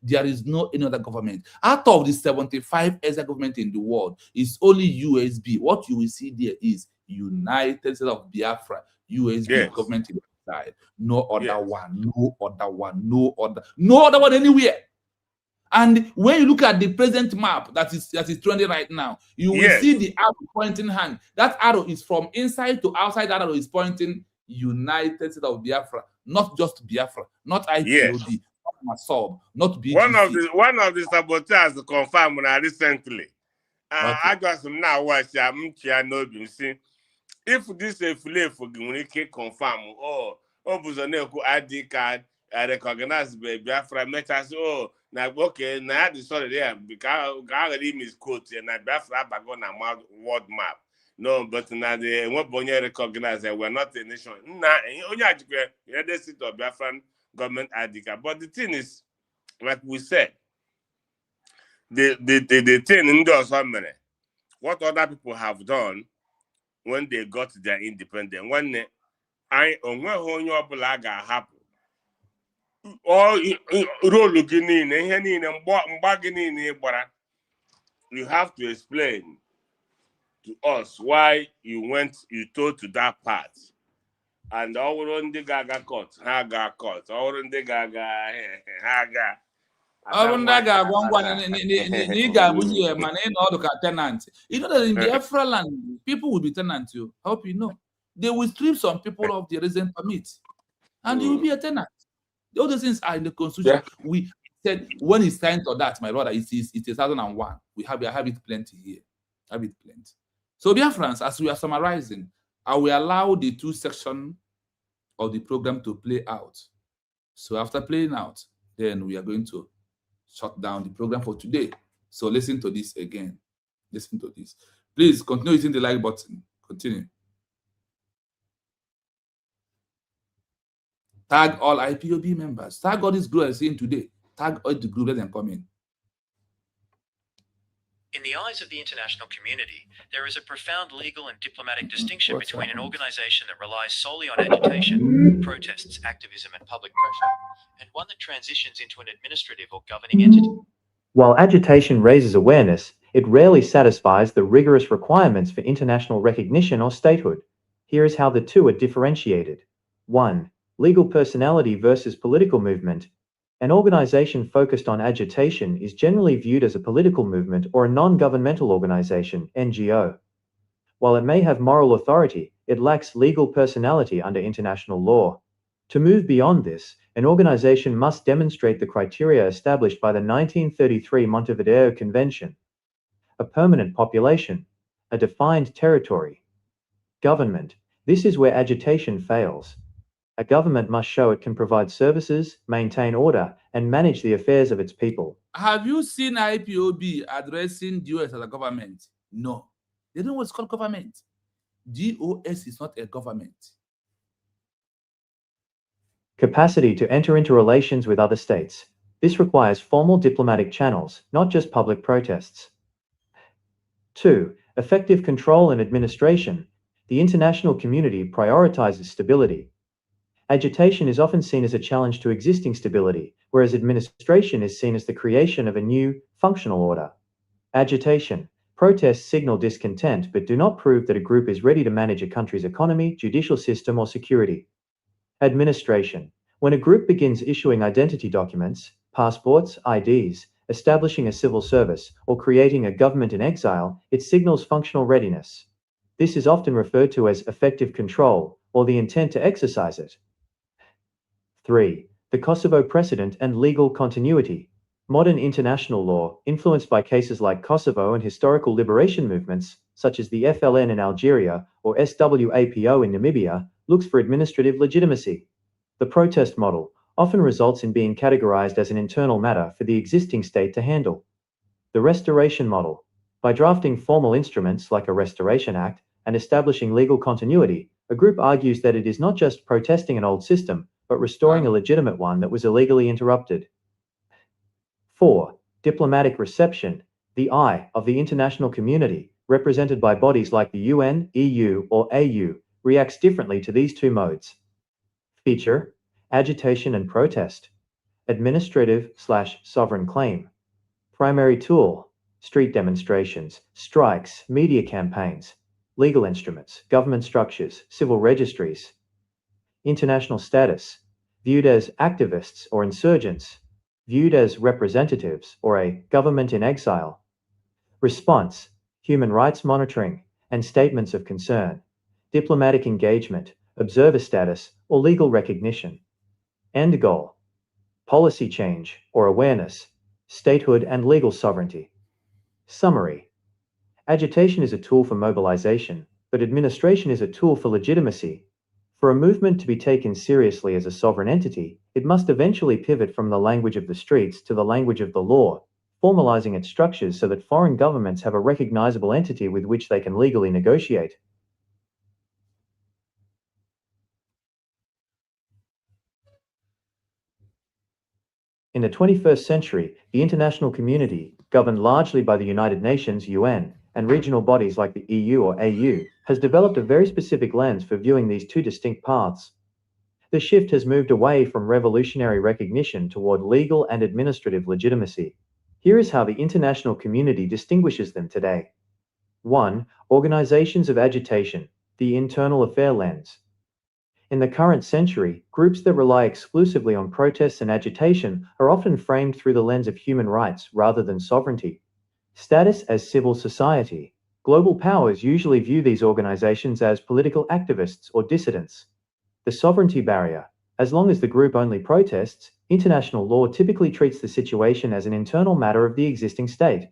There is no any other government. Out of the 75 exile government in the world, it's only USB. What you will see there is United States of Biafra, USB Government-in-Exile. No other one, no other one anywhere. And when you look at the present map that is trending right now, you will see the arrow pointing hand. That arrow is from inside to outside. That arrow is pointing United States of Biafra, not just Biafra, not IPOB, not Masob, not BGC. One of the saboteurs confirmed recently. I got some now watch. If this is a for confirm, Buzoneku ID card, I recognize Biafra matters. Now, okay, now the story there because I already misquote and I Biafra back on a world map. No, but now the one Bonya recognize that we're not a nation. Now, only the seat of Biafran government ID card. But the thing is, like we said, the thing in the assembly, what other people have done when they got their independence, when I only happen. All role you have to explain to us why you told to that part. And all the gaga cut, haga cut, all the gaga haga. Tenant. You know that in Biafra land, people will be tenant too. I hope you know. They will strip some people of the resident permit, and you will be a tenant. All those things are in the constitution. Yeah. We said when it's time for that, my brother, it's 2001. I have it plenty here. Have it plenty. So Biafrans, as we are summarizing, I will allow the two sections of the program to play out. So after playing out, then we are going to shut down the program for today. So listen to this again. Listen to this. Please continue hitting the like button. Continue. Tag all IPOB members. Tag all these groups I'm seeing today. Tag all the groups, let them come in. In the eyes of the international community, there is a profound legal and diplomatic distinction between an organization that relies solely on agitation, protests, activism, and public pressure, and one that transitions into an administrative or governing entity. While agitation raises awareness, it rarely satisfies the rigorous requirements for international recognition or statehood. Here is how the two are differentiated. 1. Legal personality versus political movement. An organization focused on agitation is generally viewed as a political movement or a non-governmental organization, NGO. While it may have moral authority, it lacks legal personality under international law. To move beyond this, an organization must demonstrate the criteria established by the 1933 Montevideo Convention: a permanent population, a defined territory. Government. This is where agitation fails. A government must show it can provide services, maintain order, and manage the affairs of its people. Have you seen IPOB addressing DOS as a government? No. They don't know what's called government. DOS is not a government. Capacity to enter into relations with other states. This requires formal diplomatic channels, not just public protests. 2. Effective control and administration. The international community prioritizes stability. Agitation is often seen as a challenge to existing stability, whereas administration is seen as the creation of a new, functional order. Agitation. Protests signal discontent but do not prove that a group is ready to manage a country's economy, judicial system, or security. Administration. When a group begins issuing identity documents, passports, IDs, establishing a civil service, or creating a government in exile, it signals functional readiness. This is often referred to as effective control, or the intent to exercise it. 3. The Kosovo precedent and legal continuity. Modern international law, influenced by cases like Kosovo and historical liberation movements, such as the FLN in Algeria or SWAPO in Namibia, looks for administrative legitimacy. The protest model often results in being categorized as an internal matter for the existing state to handle. The restoration model. By drafting formal instruments like a Restoration Act and establishing legal continuity, a group argues that it is not just protesting an old system, but restoring a legitimate one that was illegally interrupted. 4. Diplomatic reception. The eye of the international community, represented by bodies like the UN, EU, or AU, reacts differently to these two modes. Agitation and protest. Administrative/sovereign claim. Primary tool: street demonstrations, strikes, media campaigns. Legal instruments: government structures, civil registries. International status: viewed as activists or insurgents, viewed as representatives or a government in exile. Response: human rights monitoring and statements of concern, diplomatic engagement, observer status, or legal recognition. End goal: policy change or awareness, statehood and legal sovereignty. Summary: agitation is a tool for mobilization, but administration is a tool for legitimacy. For a movement to be taken seriously as a sovereign entity, it must eventually pivot from the language of the streets to the language of the law, formalizing its structures so that foreign governments have a recognizable entity with which they can legally negotiate. In the 21st century, the international community, governed largely by the United Nations, UN, and regional bodies like the EU or AU, has developed a very specific lens for viewing these two distinct paths. The shift has moved away from revolutionary recognition toward legal and administrative legitimacy. Here is how the international community distinguishes them today. 1. Organizations of agitation, the internal affair lens. In the current century, groups that rely exclusively on protests and agitation are often framed through the lens of human rights rather than sovereignty. Status as civil society. Global powers usually view these organizations as political activists or dissidents. The sovereignty barrier. As long as the group only protests, international law typically treats the situation as an internal matter of the existing state.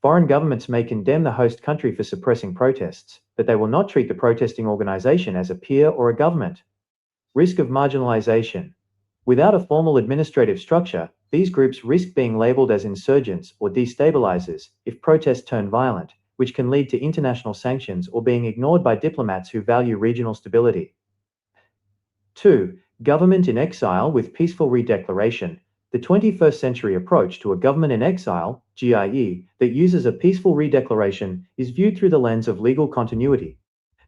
Foreign governments may condemn the host country for suppressing protests, but they will not treat the protesting organization as a peer or a government. Risk of marginalization. Without a formal administrative structure, these groups risk being labeled as insurgents or destabilizers if protests turn violent, which can lead to international sanctions or being ignored by diplomats who value regional stability. 2. Government-in-Exile with peaceful redeclaration. The 21st century approach to a government-in-exile, GIE, that uses a peaceful redeclaration is viewed through the lens of legal continuity.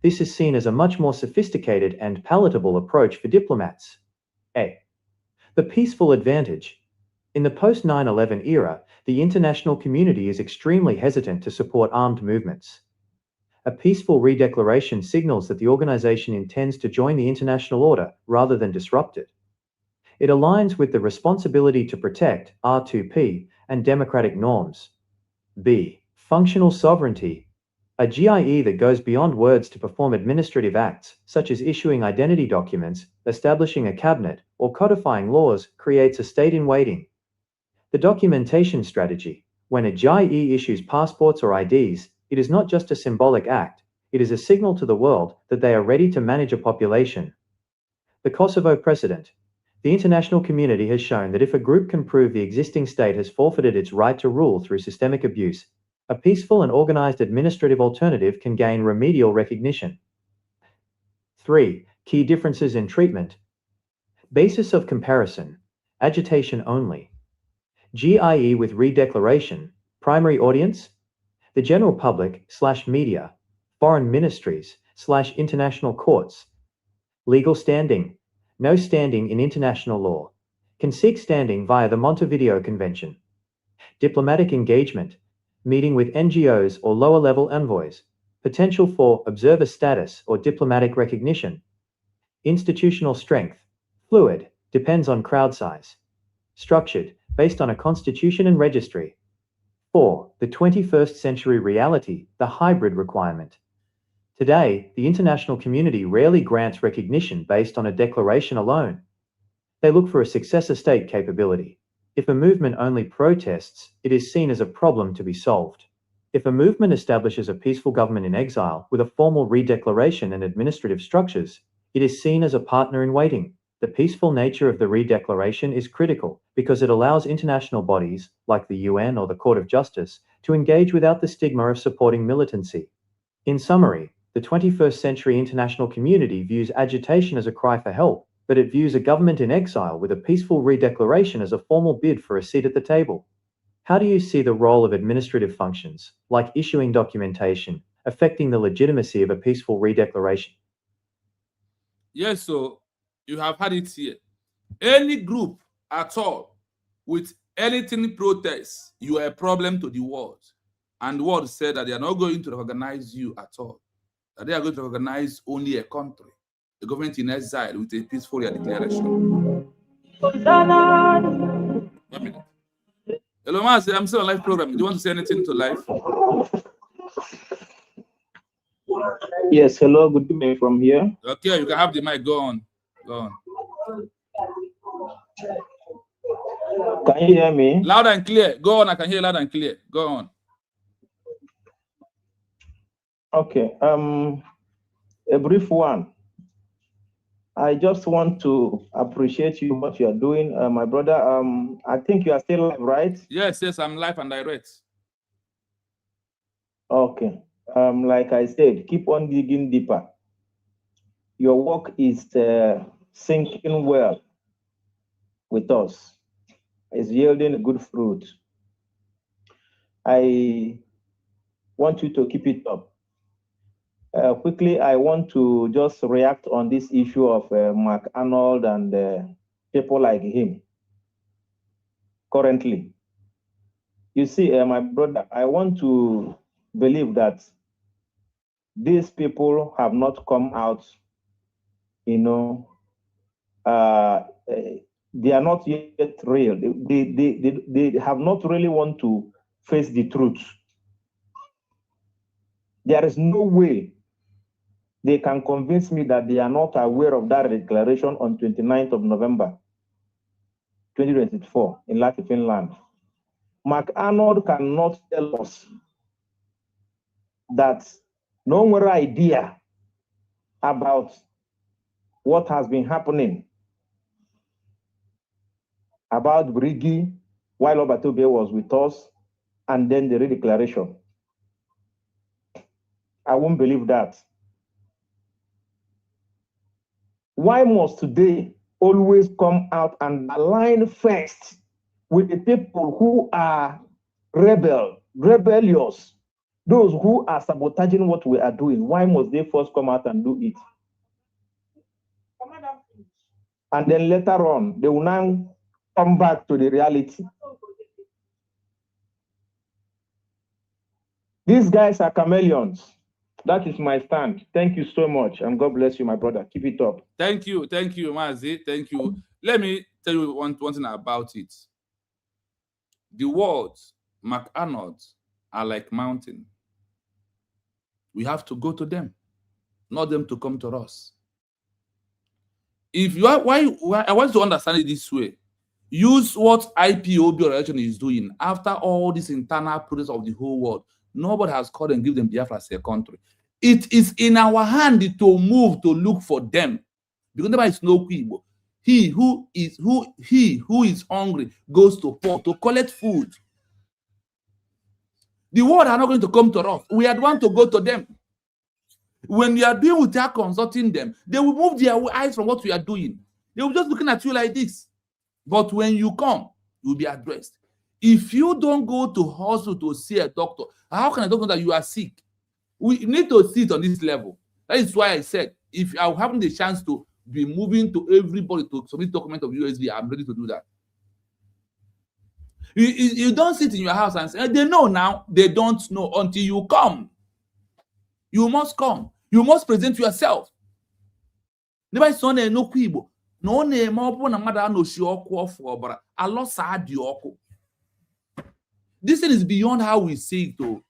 This is seen as a much more sophisticated and palatable approach for diplomats. A. The peaceful advantage. In the post-9/11 era, the international community is extremely hesitant to support armed movements. A peaceful redeclaration signals that the organization intends to join the international order rather than disrupt it. It aligns with the responsibility to protect R2P and democratic norms. B. Functional sovereignty. A GIE that goes beyond words to perform administrative acts, such as issuing identity documents, establishing a cabinet, or codifying laws, creates a state in waiting. The documentation strategy. When a GIE issues passports or IDs, it is not just a symbolic act, it is a signal to the world that they are ready to manage a population. The Kosovo precedent. The international community has shown that if a group can prove the existing state has forfeited its right to rule through systemic abuse, a peaceful and organized administrative alternative can gain remedial recognition. 3. Key differences in treatment. Basis of comparison. Agitation only. GIE with redeclaration. Primary audience. The general public / media. Foreign ministries / international courts. Legal standing. No standing in international law. Can seek standing via the Montevideo Convention. Diplomatic engagement. Meeting with NGOs or lower-level envoys. Potential for observer status or diplomatic recognition. Institutional strength. Fluid. Depends on crowd size. Structured. Based on a constitution and registry. 4. The 21st century reality, the hybrid requirement. Today, the international community rarely grants recognition based on a declaration alone. They look for a successor state capability. If a movement only protests, it is seen as a problem to be solved. If a movement establishes a peaceful government in exile with a formal redeclaration and administrative structures, it is seen as a partner in waiting. The peaceful nature of the redeclaration is critical because it allows international bodies, like the UN or the Court of Justice, to engage without the stigma of supporting militancy. In summary, the 21st century international community views agitation as a cry for help, but it views a government in exile with a peaceful redeclaration as a formal bid for a seat at the table. How do you see the role of administrative functions, like issuing documentation, affecting the legitimacy of a peaceful redeclaration? Yes, so you have had it here. Any group at all with anything protest, you are a problem to the world. And the world said that they are not going to recognize you at all. That they are going to recognize only a country, a government in exile with a peaceful declaration. 1 minute. Hello, Master. I'm still on live program. Do you want to say anything to live? Yes, hello, good evening from here. Okay, you can have the mic. Go on. Go on. Can you hear me? Loud and clear. Go on. I can hear loud and clear. Go on. Okay. A brief one. I just want to appreciate you what you are doing, my brother. I think you are still live, right? Yes, I'm live and direct. Okay. Like I said, keep on digging deeper. Your work is sinking well with us. is yielding good fruit. I want you to keep it up. Quickly, I want to just react on this issue of Mark Arnold and people like him currently. You see, my brother, I want to believe that these people have not come out, you know, they are not yet real. They have not really want to face the truth. There is no way they can convince me that they are not aware of that declaration on 29th of November, 2024 in Lahti, Finland. Mark Arnold cannot tell us that no more idea about what has been happening about Brigi while Obatobe was with us, and then the redeclaration. I won't believe that. Why must today always come out and align first with the people who are rebellious, those who are sabotaging what we are doing? Why must they first come out and do it? And then later on, they will now come back to the reality. These guys are chameleons. That is my stand. Thank you so much, and God bless you, my brother. Keep it up. Thank you, Mazi. Thank you. Let me tell you one thing about it. The words Mark Arnold are like mountain. We have to go to them, not them to come to us. If you are, why I want to understand it this way. Use what IPOB organization is doing after all this internal process of the whole world. Nobody has called and give them Biafra as a country. It is in our hand to move to look for them. Because there is no people. He who is hungry goes to poor to collect food. The world are not going to come to us. We are the one to go to them. When you are doing without consulting them, they will move their eyes from what we are doing. They will just looking at you like this. But when you come, you'll be addressed. If you don't go to hospital to see a doctor, how can I know that you are sick? We need to see it on this level. That is why I said, if I'm having the chance to be moving to everybody to submit document of USB, I'm ready to do that. You don't sit in your house and say, they know now. They don't know until you come. You must come. You must present yourself. This thing is beyond how we see it, though.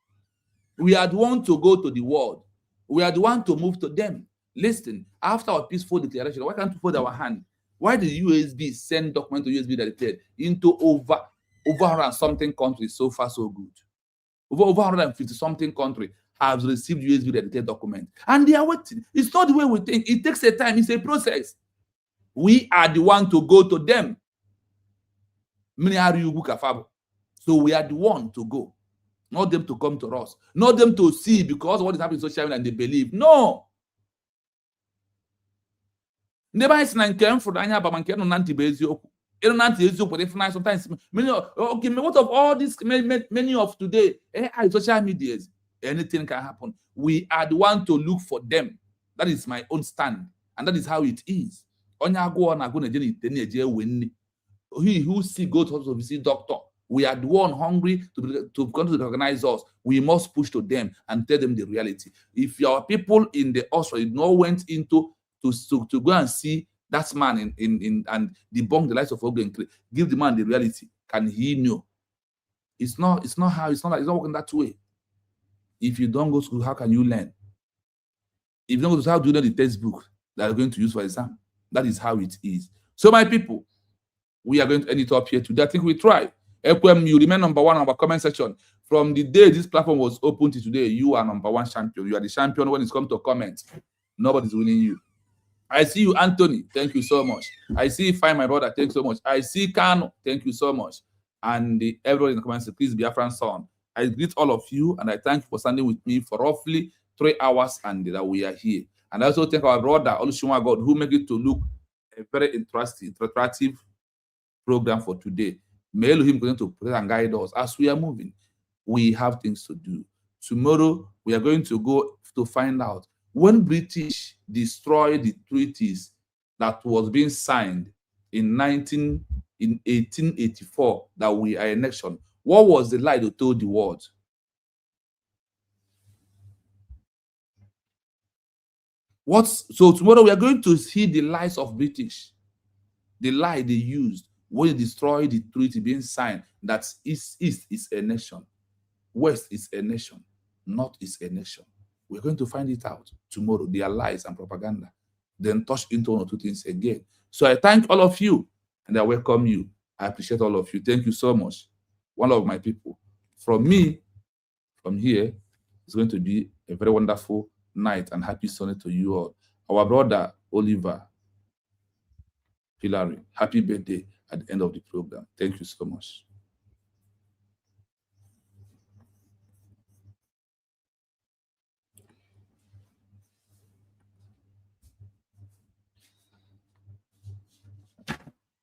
We are the one to go to the world. We are the one to move to them. Listen, after our peaceful declaration, why can't we put our hand? Why did USB send document to USB that into over 100 something countries so far so good? Over 150 something countries have received USB edited document, and they are waiting. It's not the way we think. It takes a time. It's a process. We are the one to go to them. So we are the one to go, not them to come to us, not them to see because what is happening in social media and they believe. No. Sometimes what of all this, many of today, social media, anything can happen. We are the one to look for them. That is my own stand, and that is how it is. He who see go to visit doctor. We are the one hungry to come to recognize us. We must push to them and tell them the reality. If your people in the Austria no went into to go and see that man and debunk the lies of Ogun, give the man the reality, can he know? It's not working that way. If you don't go to school, how can you learn? If you don't go to school, how do you know the textbook that you're going to use for exam? That is how it is. So my people, we are going to end it up here today. I think we try. Equem, you remain number one on our comment section. From the day this platform was open to today, you are number one champion. You are the champion when it's come to comments. Nobody's winning you. I see you, Anthony. Thank you so much. I see Fine, my brother. Thank you so much. I see Kano. Thank you so much. And everybody in the comments, please be a friend, son. I greet all of you, and I thank you for standing with me for roughly 3 hours, and that we are here. And I also thank our brother, Olushima God, who made it to look a very interesting, interactive program for today. May Elohim continue to protect and guide us as we are moving. We have things to do. Tomorrow, we are going to go to find out when British destroyed the treaties that was being signed in 1884 that we are a nation. What was the lie they told the world? So tomorrow we are going to see the lies of British, the lie they used when they destroyed the treaty being signed that East is a nation, West is a nation, North is a nation. We're going to find it out tomorrow, their lies and propaganda. Then touch into one or two things again. So I thank all of you and I welcome you. I appreciate all of you. Thank you so much. One of my people. From me, from here, it's going to be a very wonderful night and happy Sunday to you all. Our brother, Oliver Hillary, happy birthday at the end of the program. Thank you so much.